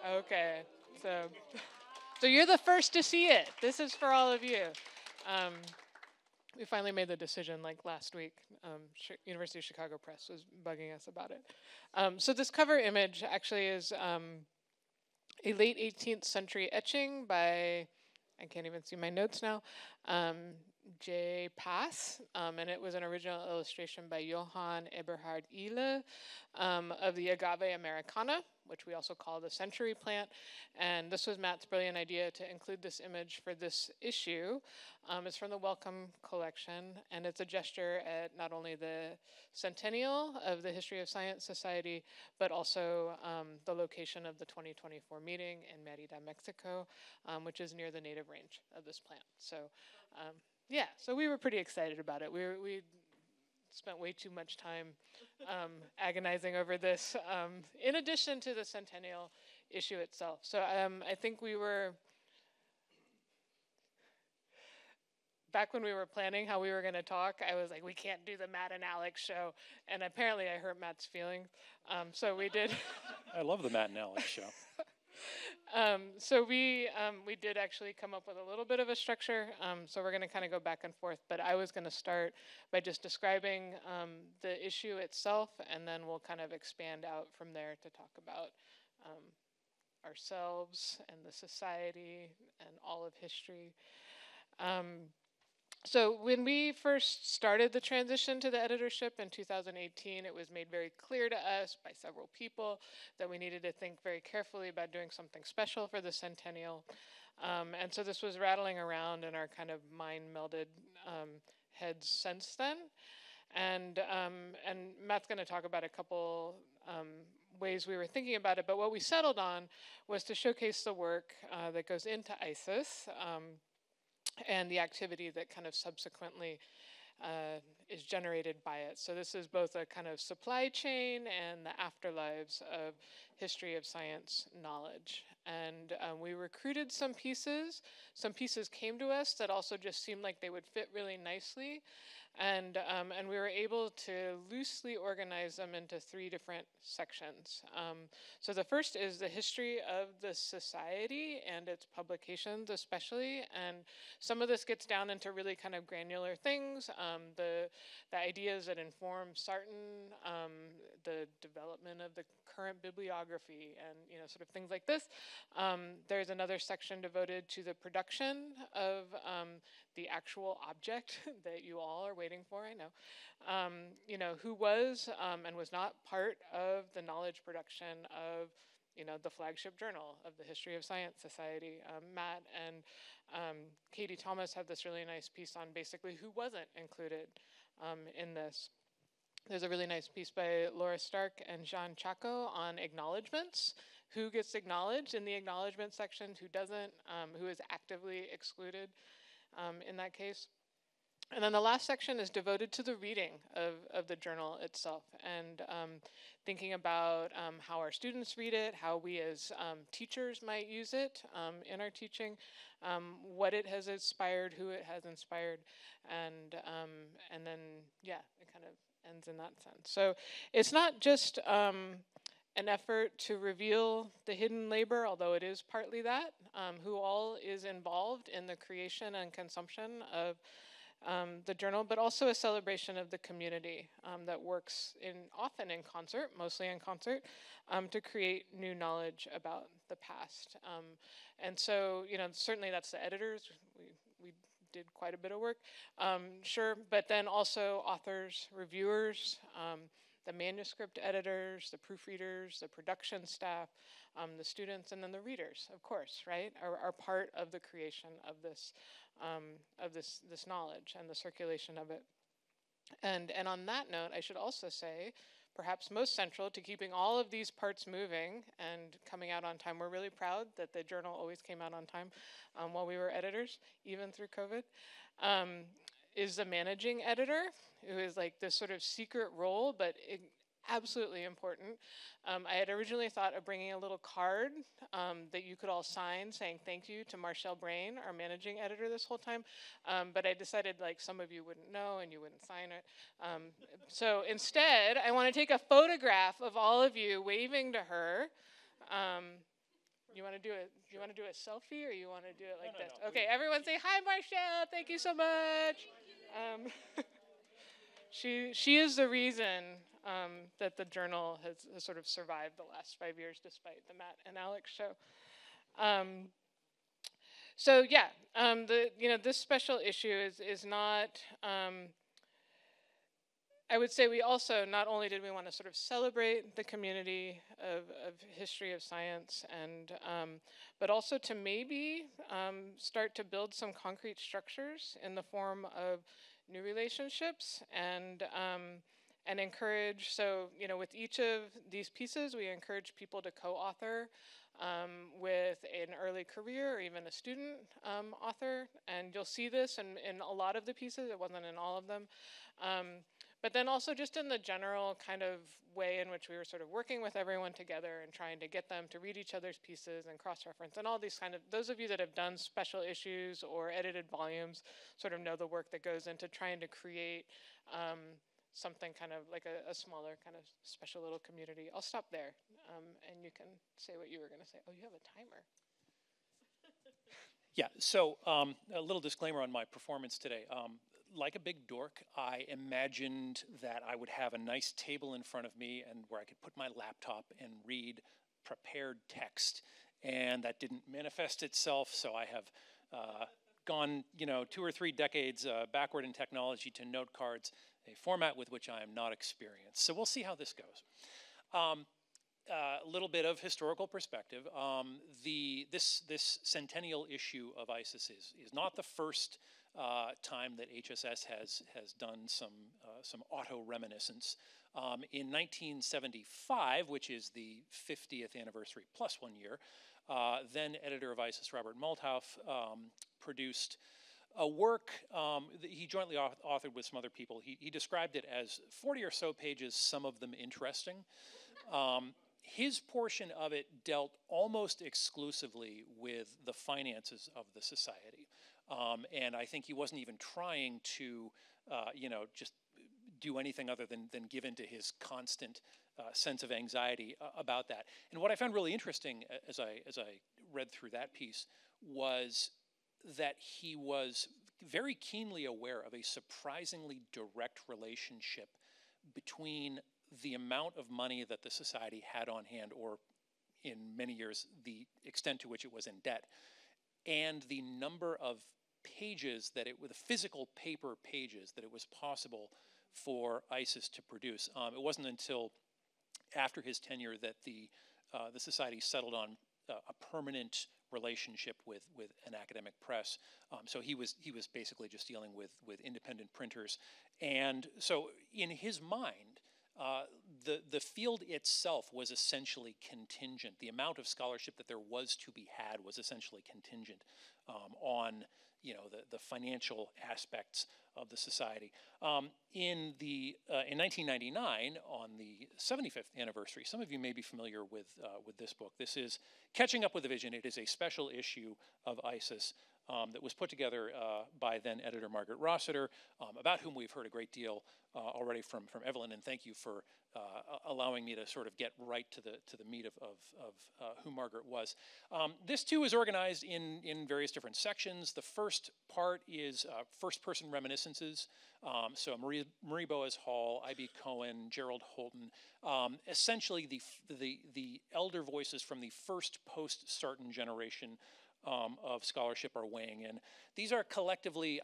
Okay, so you're the first to see it. This is for all of you. We finally made the decision like last week. University of Chicago Press was bugging us about it. So this cover image actually is a late 18th century etching by, I can't even see my notes now, J. Pass, and it was an original illustration by Johann Eberhard Ehle of the Agave americana, which we also call the century plant. And this was Matt's brilliant idea to include this image for this issue. It's from the Wellcome collection, and it's a gesture at not only the centennial of the History of Science Society, but also the location of the 2024 meeting in Merida, Mexico, which is near the native range of this plant. So. Yeah, so we were pretty excited about it. We spent way too much time agonizing over this, in addition to the centennial issue itself. So I think we were, back when we were planning how we were going to talk, I was like, we can't do the Matt and Alex show. And apparently I hurt Matt's feelings. So we did. I love the Matt and Alex show. So we did actually come up with a little bit of a structure. So we're going to kind of go back and forth. But I was going to start by just describing the issue itself, and then we'll kind of expand out from there to talk about ourselves and the society and all of history. So when we first started the transition to the editorship in 2018, it was made very clear to us by several people that we needed to think very carefully about doing something special for the centennial. And so this was rattling around in our kind of mind-melded heads since then. And Matt's going to talk about a couple ways we were thinking about it, but what we settled on was to showcase the work that goes into ISIS, and the activity that kind of subsequently is generated by it. So this is both a kind of supply chain and the afterlives of history of science knowledge. And we recruited some pieces. Some pieces came to us that also just seemed like they would fit really nicely. And we were able to loosely organize them into 3 different sections. So the first is the history of the society and its publications especially, and some of this gets down into really kind of granular things, the ideas that inform Sarton, the development of the current bibliography, and sort of things like this. There's another section devoted to the production of the actual object that you all are waiting for, I know. Who was and was not part of the knowledge production of, the flagship journal of the History of Science Society. Matt and Katie Thomas have this really nice piece on basically who wasn't included in this. There's a really nice piece by Laura Stark and Jean Chaco on acknowledgements. Who gets acknowledged in the acknowledgement section, who doesn't, who is actively excluded in that case. And then the last section is devoted to the reading of the journal itself, and thinking about how our students read it, how we as teachers might use it in our teaching, what it has inspired, who it has inspired, and then, yeah, it kind of ends in that sense. So it's not just an effort to reveal the hidden labor, although it is partly that, who all is involved in the creation and consumption of the journal, but also a celebration of the community that works often in concert, mostly in concert, to create new knowledge about the past. And so, certainly that's the editors. We did quite a bit of work, sure, but then also authors, reviewers, the manuscript editors, the proofreaders, the production staff, the students, and then the readers, of course, right, are part of the creation of this knowledge and the circulation of it. And on that note, I should also say, perhaps most central to keeping all of these parts moving and coming out on time, we're really proud that the journal always came out on time while we were editors, even through COVID, is the managing editor, who is like this sort of secret role, but absolutely important. I had originally thought of bringing a little card that you could all sign saying thank you to Marshall Brain, our managing editor this whole time, but I decided like some of you wouldn't know and you wouldn't sign it. So instead, I want to take a photograph of all of you waving to her. You want to do it? You want to do a selfie, or you want to do it like this? No. Okay, everyone say hi, Marshall. Thank you so much. She is the reason that the journal has sort of survived the last 5 years, despite the Matt and Alex show. So yeah, this special issue is not. I would say we also, not only did we want to sort of celebrate the community of history of science, and but also to maybe start to build some concrete structures in the form of new relationships and encourage. So with each of these pieces, we encourage people to co-author with an early career or even a student author, and you'll see this in a lot of the pieces. It wasn't in all of them. But then also just in the general kind of way in which we were sort of working with everyone together and trying to get them to read each other's pieces and cross-reference and all these kind of, those of you that have done special issues or edited volumes sort of know the work that goes into trying to create something kind of like a smaller kind of special little community. I'll stop there and you can say what you were going to say. Oh, you have a timer. Yeah, so a little disclaimer on my performance today. Like a big dork, I imagined that I would have a nice table in front of me and where I could put my laptop and read prepared text, and that didn't manifest itself, so I have gone 2 or 3 decades backward in technology to note cards, a format with which I am not experienced. So we'll see how this goes. A little bit of historical perspective. This centennial issue of ISIS is not the first time that HSS has done some auto-reminiscence. In 1975, which is the 50th anniversary plus 1 year, then editor of ISIS Robert Malthouf produced a work that he jointly authored with some other people. He described it as 40 or so pages, some of them interesting. His portion of it dealt almost exclusively with the finances of the society. And I think he wasn't even trying to, just do anything other than give in to his constant sense of anxiety about that. And what I found really interesting as I read through that piece was that he was very keenly aware of a surprisingly direct relationship between the amount of money that the society had on hand, or in many years, the extent to which it was in debt, and the number of pages that the physical paper pages that it was possible for ISIS to produce. It wasn't until after his tenure that the society settled on a permanent relationship with an academic press. So he was basically just dealing with independent printers. And so in his mind, the field itself was essentially contingent. The amount of scholarship that there was to be had was essentially contingent on the financial aspects of the society. In 1999, on the 75th anniversary, some of you may be familiar with this book. This is Catching Up with the Vision. It is a special issue of ISIS that was put together by then editor Margaret Rossiter, about whom we've heard a great deal already from Evelyn, and thank you for allowing me to sort of get right to the meat of who Margaret was. This too is organized in various different sections. The first part is first-person reminiscences. So Marie Boas Hall, I.B. Cohen, Gerald Holton, essentially the elder voices from the first post-Sarton generation of scholarship are weighing in. These are collectively,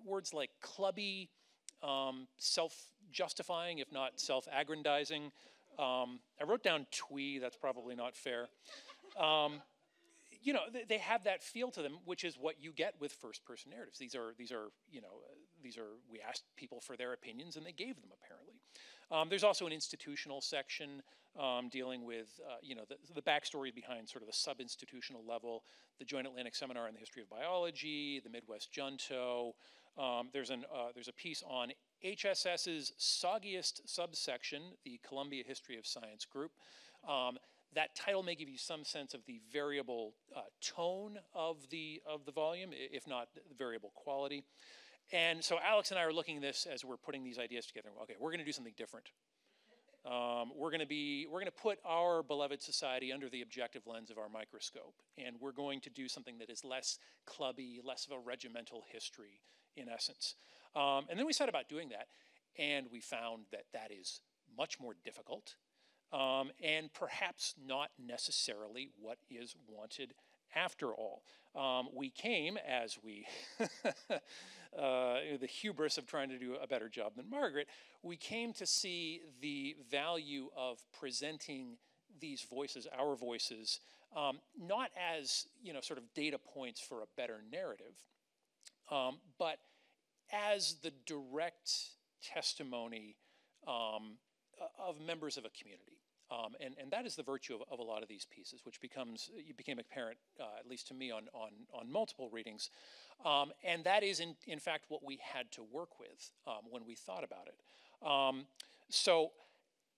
words like clubby, self-justifying, if not self-aggrandizing. I wrote down twee, that's probably not fair. They have that feel to them, which is what you get with first-person narratives. These are we asked people for their opinions, and they gave them, apparently. There's also an institutional section dealing with the backstory behind sort of the sub-institutional level, the Joint Atlantic Seminar on the History of Biology, the Midwest Junto. There's a piece on HSS's soggiest subsection, the Columbia History of Science Group. That title may give you some sense of the variable tone of the volume, if not the variable quality. And so Alex and I are looking at this as we're putting these ideas together. Okay, we're going to do something different. We're going to put our beloved society under the objective lens of our microscope, and we're going to do something that is less clubby, less of a regimental history, in essence. And then we set about doing that, and we found that that is much more difficult, and perhaps not necessarily what is wanted after all. We came, as we, the hubris of trying to do a better job than Margaret, we came to see the value of presenting these voices, our voices, not as, sort of data points for a better narrative, but as the direct testimony of members of a community. And that is the virtue of a lot of these pieces, which became apparent, at least to me, on multiple readings. And that is, in fact, what we had to work with when we thought about it. So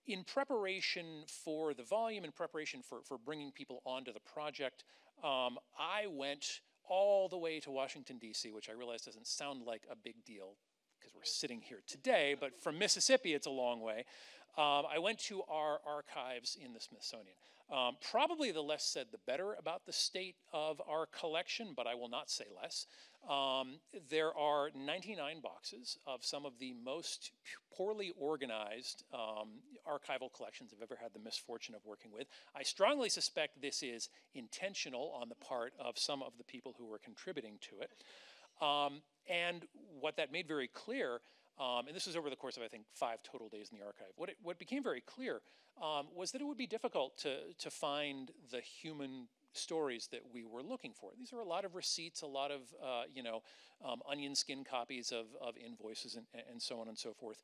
in preparation for the volume, in preparation for bringing people onto the project, I went all the way to Washington, D.C., which I realize doesn't sound like a big deal because we're sitting here today, but from Mississippi, it's a long way. I went to our archives in the Smithsonian. Probably the less said, the better about the state of our collection, but I will not say less. There are 99 boxes of some of the most poorly organized archival collections I've ever had the misfortune of working with. I strongly suspect this is intentional on the part of some of the people who were contributing to it. And what that made very clear, and this was over the course of, I think, 5 total days in the archive, what became very clear was that it would be difficult to find the human stories that we were looking for. These are a lot of receipts, a lot of onion skin copies of invoices and so on and so forth.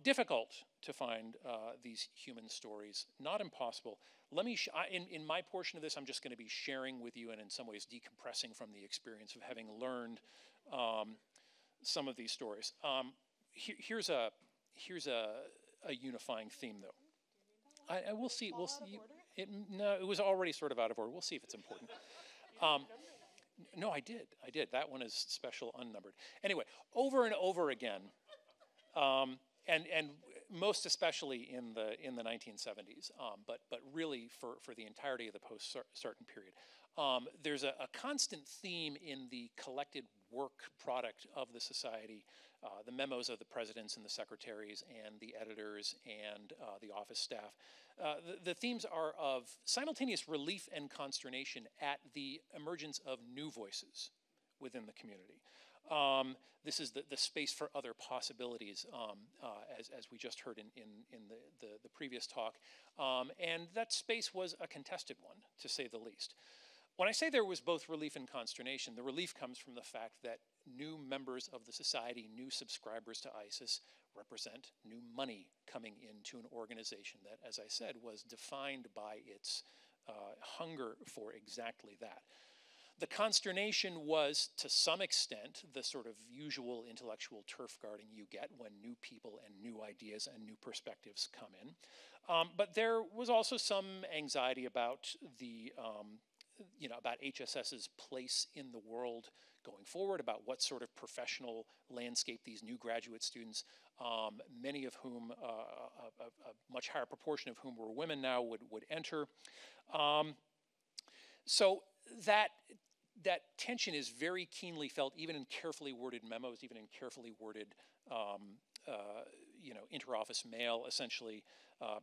Difficult to find these human stories, not impossible. Let me, in my portion of this, I'm just going to be sharing with you and in some ways decompressing from the experience of having learned some of these stories. Here's a unifying theme, though. We'll see. We'll see. No, it was already sort of out of order. We'll see if it's important. No, I did. That one is special unnumbered. Anyway, over and over again, and most especially in the 1970s, but really for the entirety of the post-Sarton period, there's a constant theme in the collected work product of the society, the memos of the presidents and the secretaries and the editors and the office staff. The themes are of simultaneous relief and consternation at the emergence of new voices within the community. This is the space for other possibilities, as we just heard in the previous talk. And that space was a contested one, to say the least. When I say there was both relief and consternation, the relief comes from the fact that new members of the society, new subscribers to ISIS, represent new money coming into an organization that, as I said, was defined by its hunger for exactly that. The consternation was, to some extent, the sort of usual intellectual turf guarding you get when new people and new ideas and new perspectives come in. But there was also some anxiety about about HSS's place in the world going forward, about what sort of professional landscape these new graduate students, many of whom, a much higher proportion of whom were women now, would enter. So that tension is very keenly felt, even in carefully worded memos, even in carefully worded, interoffice mail, essentially,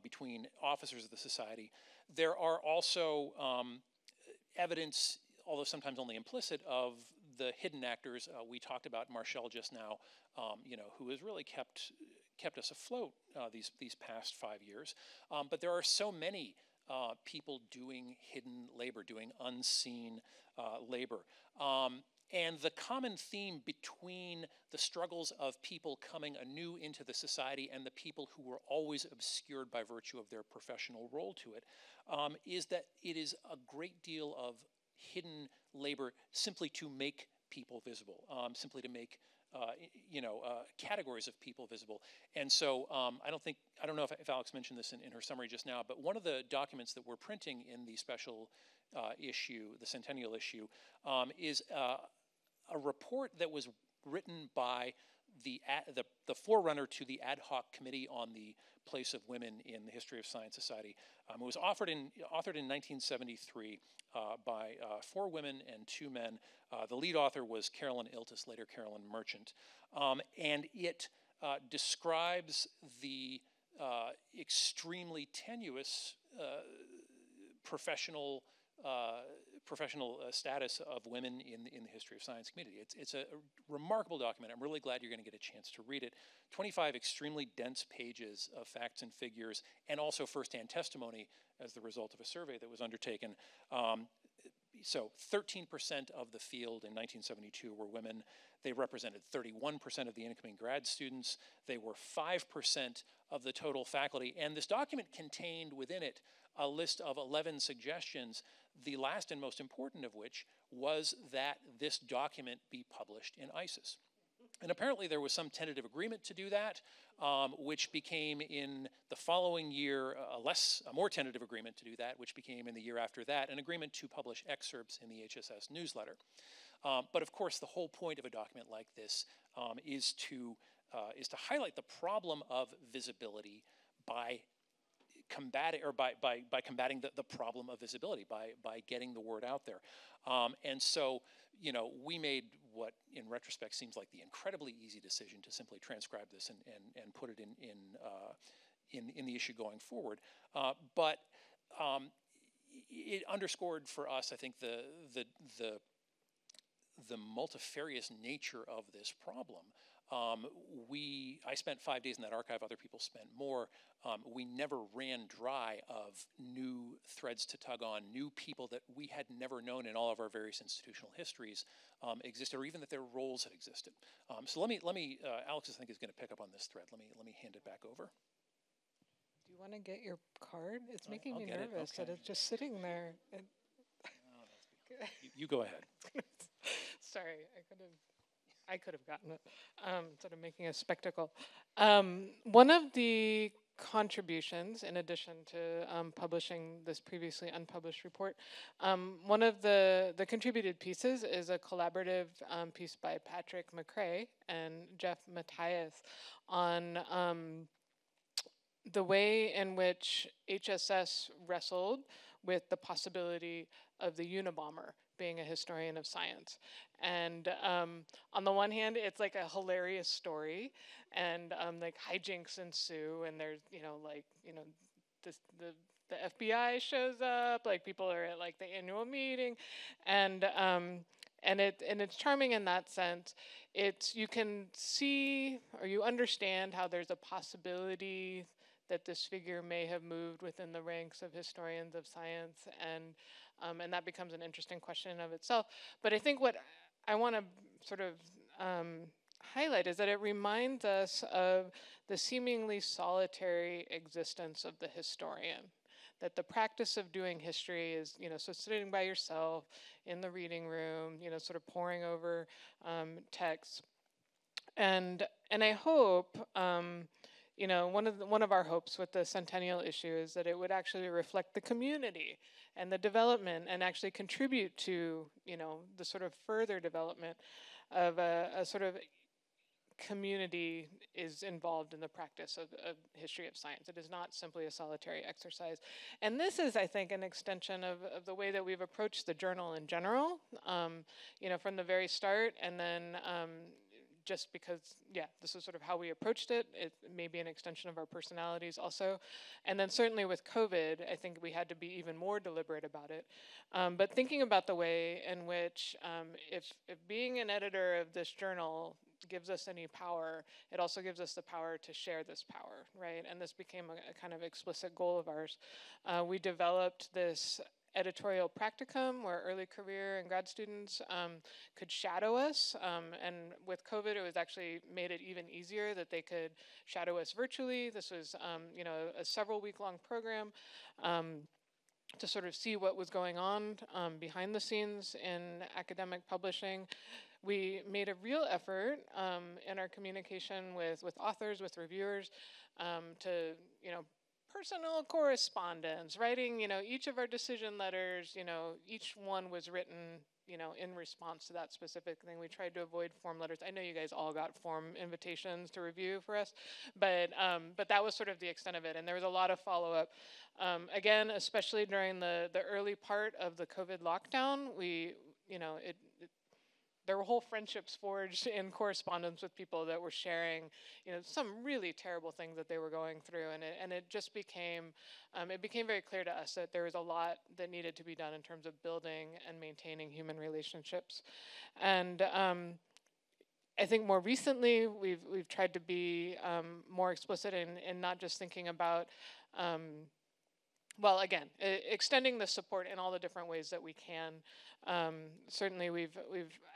between officers of the society. There are also evidence, although sometimes only implicit, of the hidden actors. We talked about Marshall just now, who has really kept us afloat these past 5 years. But there are so many people doing hidden labor, doing unseen labor. And the common theme between the struggles of people coming anew into the society and the people who were always obscured by virtue of their professional role to it, is that it is a great deal of hidden labor simply to make people visible, simply to make categories of people visible. And so I don't know if Alex mentioned this in her summary just now, but one of the documents that we're printing in the special issue, the centennial issue, is a report that was written by the forerunner to the ad hoc committee on the place of women in the history of science society. It was authored in 1973 by 4 women and 2 men. The lead author was Carolyn Iltis, later Carolyn Merchant. And it describes the extremely tenuous professional status of women in the history of science community. It's a remarkable document. I'm really glad you're going to get a chance to read it. 25 extremely dense pages of facts and figures, and also firsthand testimony as the result of a survey that was undertaken. So 13% of the field in 1972 were women. They represented 31% of the incoming grad students. They were 5% of the total faculty. And this document contained within it a list of 11 suggestions, the last and most important of which was that this document be published in ISIS. And apparently there was some tentative agreement to do that, which became in the following year a more tentative agreement to do that, which became in the year after that an agreement to publish excerpts in the HSS newsletter. But of course, the whole point of a document like this is to highlight the problem of visibility by combating the problem of visibility, by getting the word out there. And so, we made what in retrospect seems like the incredibly easy decision to simply transcribe this and put it in the issue going forward. But it underscored for us, I think, the multifarious nature of this problem. I spent 5 days in that archive, other people spent more. We never ran dry of new threads to tug on, new people that we had never known in all of our various institutional histories existed, or even that their roles had existed. So let me Alex, I think, is going to pick up on this thread. Let me hand it back over. Do you want to get your card? It's making I'll me get it, nervous that okay. it's just sitting there. You go ahead. Sorry, I could have gotten it. Sort of making a spectacle. One of the contributions, in addition to publishing this previously unpublished report, one of the contributed pieces is a collaborative piece by Patrick McCrae and Jeff Matthias on the way in which HSS wrestled with the possibility of the Unabomber being a historian of science. And on the one hand, it's like a hilarious story, and like hijinks ensue, and there's, the FBI shows up, like people are at like the annual meeting, and it's charming in that sense. You can see, or you understand how there's a possibility that this figure may have moved within the ranks of historians of science, and that becomes an interesting question in of itself. But I think what I want to sort of highlight is that it reminds us of the seemingly solitary existence of the historian. That the practice of doing history is, so sitting by yourself in the reading room, sort of poring over texts, and I hope. One of our hopes with the centennial issue is that it would actually reflect the community and the development, and actually contribute to, the sort of further development of a sort of community is involved in the practice of history of science. It is not simply a solitary exercise. And this is, I think, an extension of the way that we've approached the journal in general, from the very start, and then just because, this is sort of how we approached it. It may be an extension of our personalities also. And then certainly with COVID, I think we had to be even more deliberate about it. But thinking about the way in which, if being an editor of this journal gives us any power, it also gives us the power to share this power, right? And this became a kind of explicit goal of ours. We developed this editorial practicum where early career and grad students could shadow us, and with COVID it was actually made it even easier that they could shadow us virtually. This was a several week-long program to sort of see what was going on behind the scenes in academic publishing. We made a real effort in our communication with authors, with reviewers, to personal correspondence, writing, each of our decision letters, each one was written, in response to that specific thing. We tried to avoid form letters. I know you guys all got form invitations to review for us, but that was sort of the extent of it. And there was a lot of follow-up. Again, especially during the early part of the COVID lockdown, there were whole friendships forged in correspondence with people that were sharing, some really terrible things that they were going through, and it just became, very clear to us that there was a lot that needed to be done in terms of building and maintaining human relationships, and I think more recently we've tried to be more explicit in not just thinking about. Well, again, extending the support in all the different ways that we can. Certainly, we've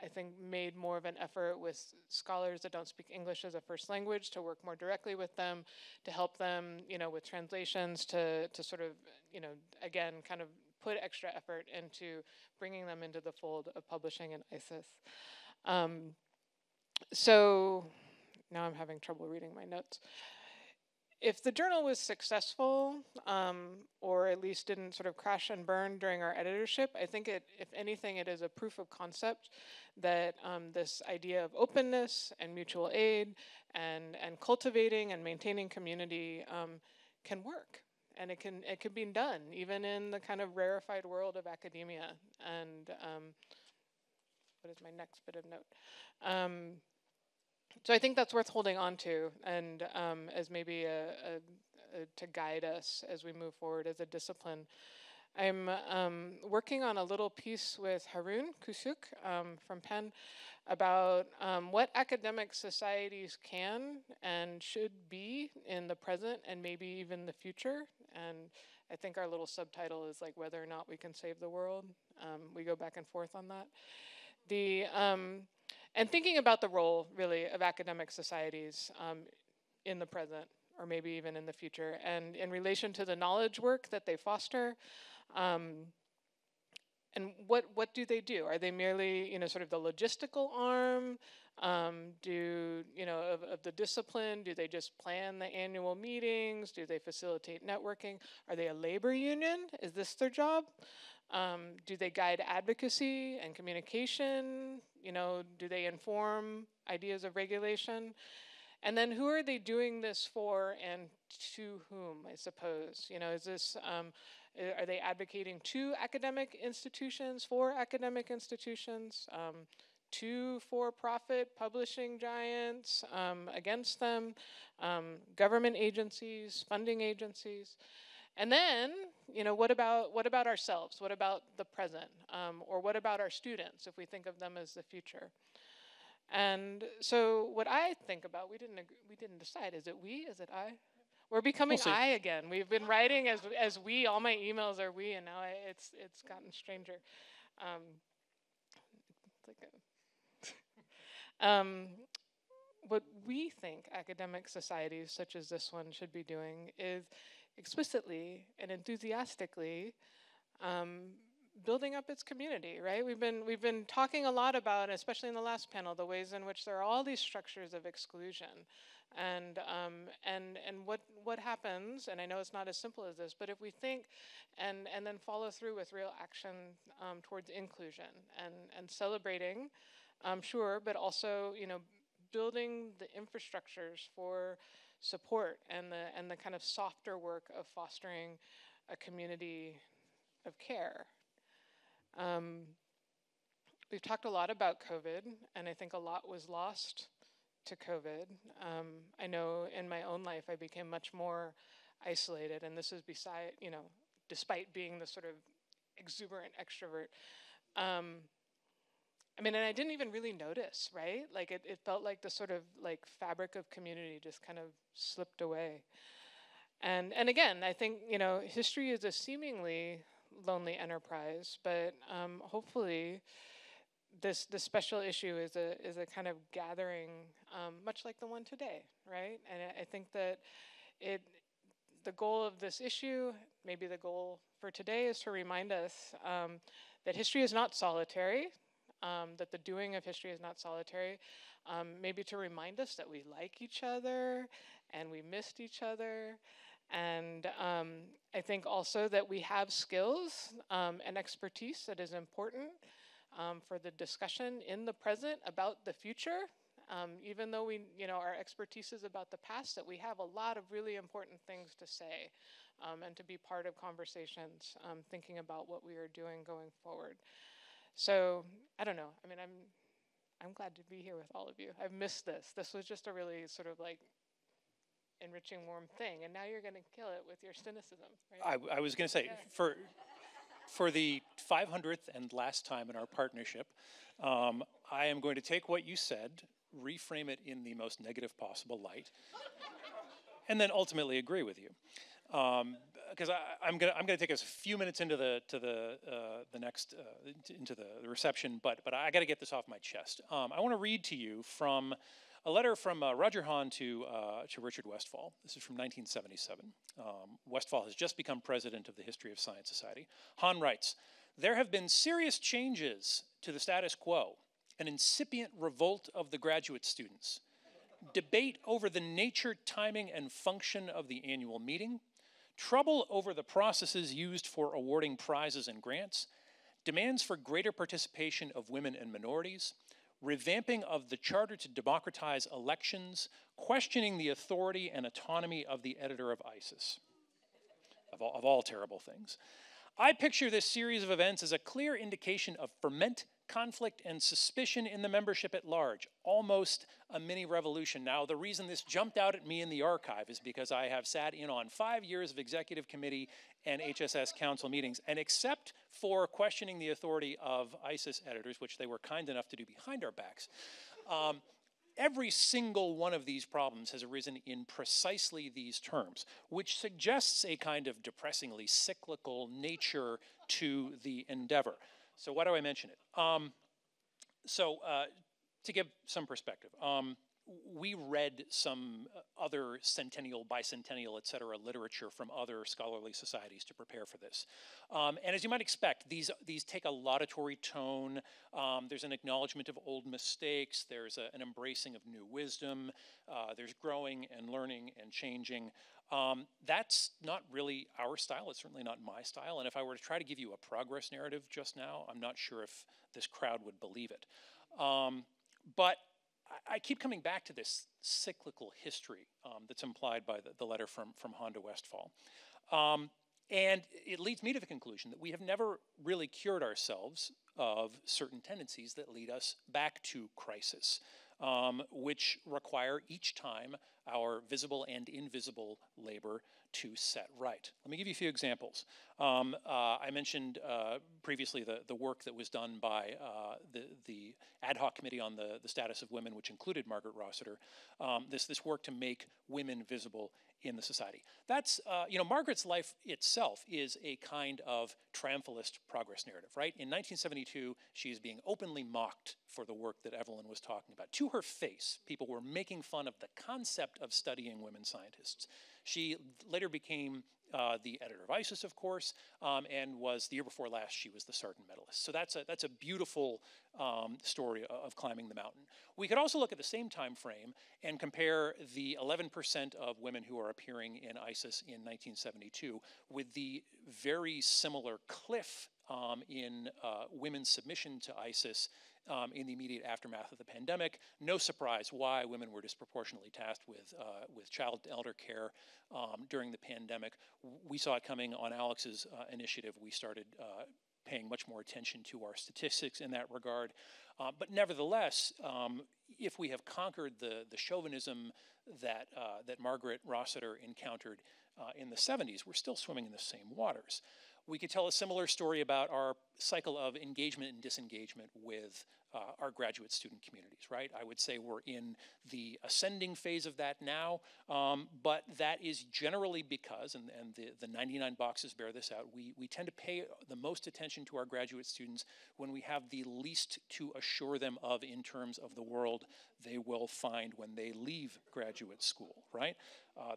I think made more of an effort with scholars that don't speak English as a first language to work more directly with them, to help them, with translations, to sort of, again, kind of put extra effort into bringing them into the fold of publishing in ISIS. So now I'm having trouble reading my notes. If the journal was successful, or at least didn't sort of crash and burn during our editorship, I think if anything, it is a proof of concept that this idea of openness and mutual aid and cultivating and maintaining community can work, and it can be done even in the kind of rarefied world of academia. And what is my next bit of note? So I think that's worth holding on to, and as maybe to guide us as we move forward as a discipline. I'm working on a little piece with Haroon Kusuk from Penn about what academic societies can and should be in the present and maybe even the future. And I think our little subtitle is like whether or not we can save the world. We go back and forth on that. And thinking about the role, really, of academic societies in the present, or maybe even in the future, and in relation to the knowledge work that they foster, and what do they do? Are they merely, sort of the logistical arm? Of the discipline? Do they just plan the annual meetings? Do they facilitate networking? Are they a labor union? Is this their job? Do they guide advocacy and communication? Do they inform ideas of regulation? And then who are they doing this for and to whom, I suppose? Is this, are they advocating to academic institutions, for academic institutions, to for-profit publishing giants, against them, government agencies, funding agencies? And then, what about ourselves? What about the present? Or what about our students, if we think of them as the future? And so what I think about, we didn't decide, is it we, is it I? We're becoming I again. We've been writing as we, all my emails are we, and now it's gotten stranger. What we think academic societies such as this one should be doing is explicitly and enthusiastically building up its community, right? We've been talking a lot about, especially in the last panel, the ways in which there are all these structures of exclusion, and what happens. And I know it's not as simple as this, but if we think and then follow through with real action towards inclusion and celebrating, sure, but also building the infrastructures for support and the kind of softer work of fostering a community of care. We've talked a lot about COVID, and I think a lot was lost to COVID. I know in my own life I became much more isolated, and this is despite being the sort of exuberant extrovert. And I didn't even really notice, right? Like it felt like the sort of like fabric of community just kind of slipped away. And again, I think, history is a seemingly lonely enterprise, but hopefully this special issue is a kind of gathering, much like the one today, right? And I think that the goal of this issue, maybe the goal for today, is to remind us that history is not solitary, that the doing of history is not solitary, maybe to remind us that we like each other and we missed each other. And I think also that we have skills and expertise that is important for the discussion in the present about the future. Even though our expertise is about the past, that we have a lot of really important things to say and to be part of conversations, thinking about what we are doing going forward. So I don't know. I'm glad to be here with all of you. I've missed this. This was just a really sort of like enriching, warm thing, and now you're going to kill it with your cynicism, right? I was going to say, for the 500th and last time in our partnership, I am going to take what you said, reframe it in the most negative possible light, and then ultimately agree with you. Because I'm gonna take us a few minutes into the reception, but I got to get this off my chest. I want to read to you from a letter from Roger Hahn to Richard Westphal. This is from 1977. Westphal has just become president of the History of Science Society. Hahn writes, "There have been serious changes to the status quo, an incipient revolt of the graduate students, debate over the nature, timing, and function of the annual meeting, trouble over the processes used for awarding prizes and grants, demands for greater participation of women and minorities, revamping of the charter to democratize elections, questioning the authority and autonomy of the editor of ISIS." Of all terrible things. I picture this series of events as a clear indication of ferment conflict, and suspicion in the membership at large, almost a mini revolution. Now, the reason this jumped out at me in the archive is because I have sat in on 5 years of executive committee and HSS council meetings, and except for questioning the authority of ISIS editors, which they were kind enough to do behind our backs, every single one of these problems has arisen in precisely these terms, which suggests a kind of depressingly cyclical nature to the endeavor. So why do I mention it? To give some perspective, we read some other centennial, bicentennial, et cetera, literature from other scholarly societies to prepare for this. And as you might expect, these take a laudatory tone. There's an acknowledgement of old mistakes. There's an embracing of new wisdom. There's growing and learning and changing. That's not really our style. It's certainly not my style. And if I were to try to give you a progress narrative just now, I'm not sure if this crowd would believe it. But I keep coming back to this cyclical history that's implied by the letter from Honda Westphal. And it leads me to the conclusion that we have never really cured ourselves of certain tendencies that lead us back to crisis, which require each time our visible and invisible labor to set right. Let me give you a few examples. I mentioned previously the work that was done by the ad hoc committee on the status of women, which included Margaret Rossiter, this work to make women visible in the society. That's, Margaret's life itself is a kind of triumphalist progress narrative, right? In 1972, she is being openly mocked for the work that Evelyn was talking about. To her face, people were making fun of the concept of studying women scientists. She later became the editor of ISIS, of course, and was, the year before last, she was the Sarton medalist. So that's a beautiful story of climbing the mountain. We could also look at the same time frame and compare the 11% of women who are appearing in ISIS in 1972 with the very similar cliff in women's submission to ISIS in the immediate aftermath of the pandemic. No surprise why women were disproportionately tasked with child and elder care during the pandemic. We saw it coming on Alex's initiative. We started paying much more attention to our statistics in that regard. But nevertheless, if we have conquered the chauvinism that Margaret Rossiter encountered in the 70s, we're still swimming in the same waters. We could tell a similar story about our cycle of engagement and disengagement with our graduate student communities, right? I would say we're in the ascending phase of that now, but that is generally because, and the 99 boxes bear this out, we tend to pay the most attention to our graduate students when we have the least to assure them of in terms of the world they will find when they leave graduate school, right?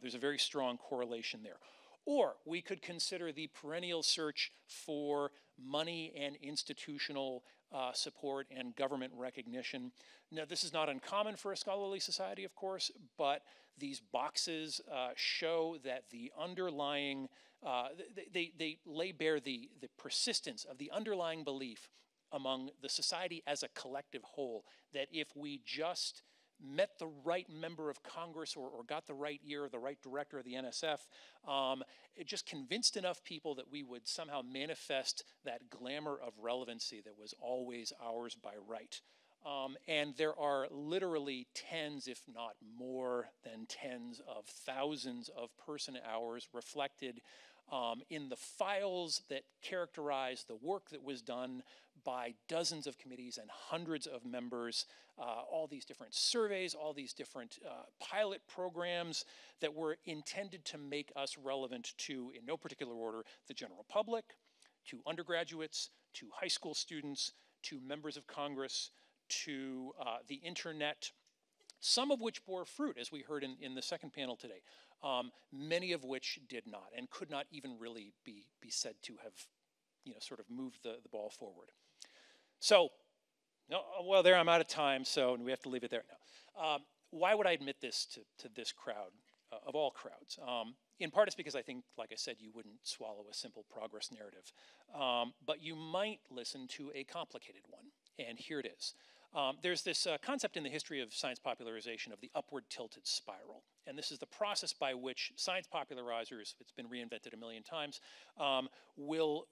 There's a very strong correlation there. Or we could consider the perennial search for money and institutional support and government recognition. Now, this is not uncommon for a scholarly society, of course, but these boxes show that the underlying, they lay bare the persistence of the underlying belief among the society as a collective whole that if we just met the right member of Congress or got the right ear, the right director of the NSF, it just convinced enough people that we would somehow manifest that glamour of relevancy that was always ours by right. And there are literally tens, if not more than tens of thousands of person hours reflected in the files that characterize the work that was done by dozens of committees and hundreds of members, all these different surveys, all these different pilot programs that were intended to make us relevant to, in no particular order, the general public, to undergraduates, to high school students, to members of Congress, to the internet, some of which bore fruit, as we heard in the second panel today, many of which did not and could not even really be said to have, sort of moved the ball forward. So, well, there, I'm out of time, so we have to leave it there now. Why would I admit this to this crowd, of all crowds? In part, it's because I think, like I said, you wouldn't swallow a simple progress narrative. But you might listen to a complicated one, and here it is. There's this concept in the history of science popularization of the upward tilted spiral. and this is the process by which science popularizers, it's been reinvented a million times, will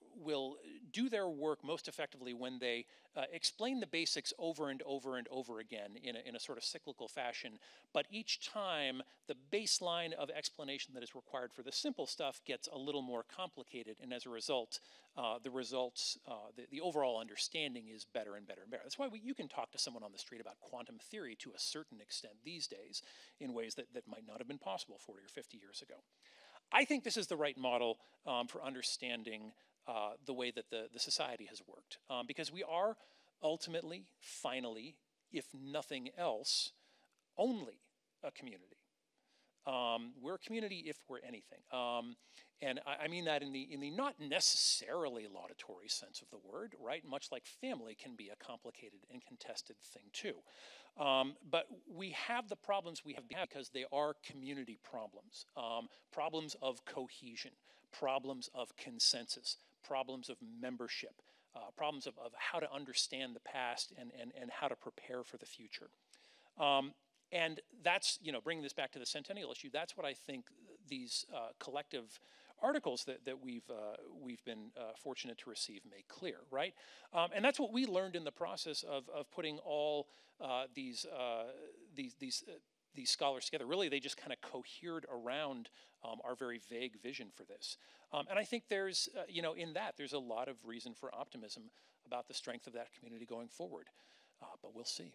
do their work most effectively when they explain the basics over and over and over again in a sort of cyclical fashion. But each time, the baseline of explanation that is required for the simple stuff gets a little more complicated, and as a result, the overall understanding is better and better and better. That's why you can talk to someone on the street about quantum theory to a certain extent these days in ways that might not have been possible 40 or 50 years ago. I think this is the right model for understanding the way that the society has worked, because we are ultimately, finally, if nothing else, only a community. We're a community if we're anything. And I mean that in the not necessarily laudatory sense of the word, right? Much like family can be a complicated and contested thing too. But we have the problems we have because they are community problems. Problems of cohesion, problems of consensus, problems of membership, problems of how to understand the past and how to prepare for the future. And that's, bringing this back to the centennial issue, that's what I think these collective articles that we've been fortunate to receive make clear, right? And that's what we learned in the process of putting all these scholars together. Really, they just kind of cohered around our very vague vision for this. And I think there's, in that, there's a lot of reason for optimism about the strength of that community going forward. But we'll see.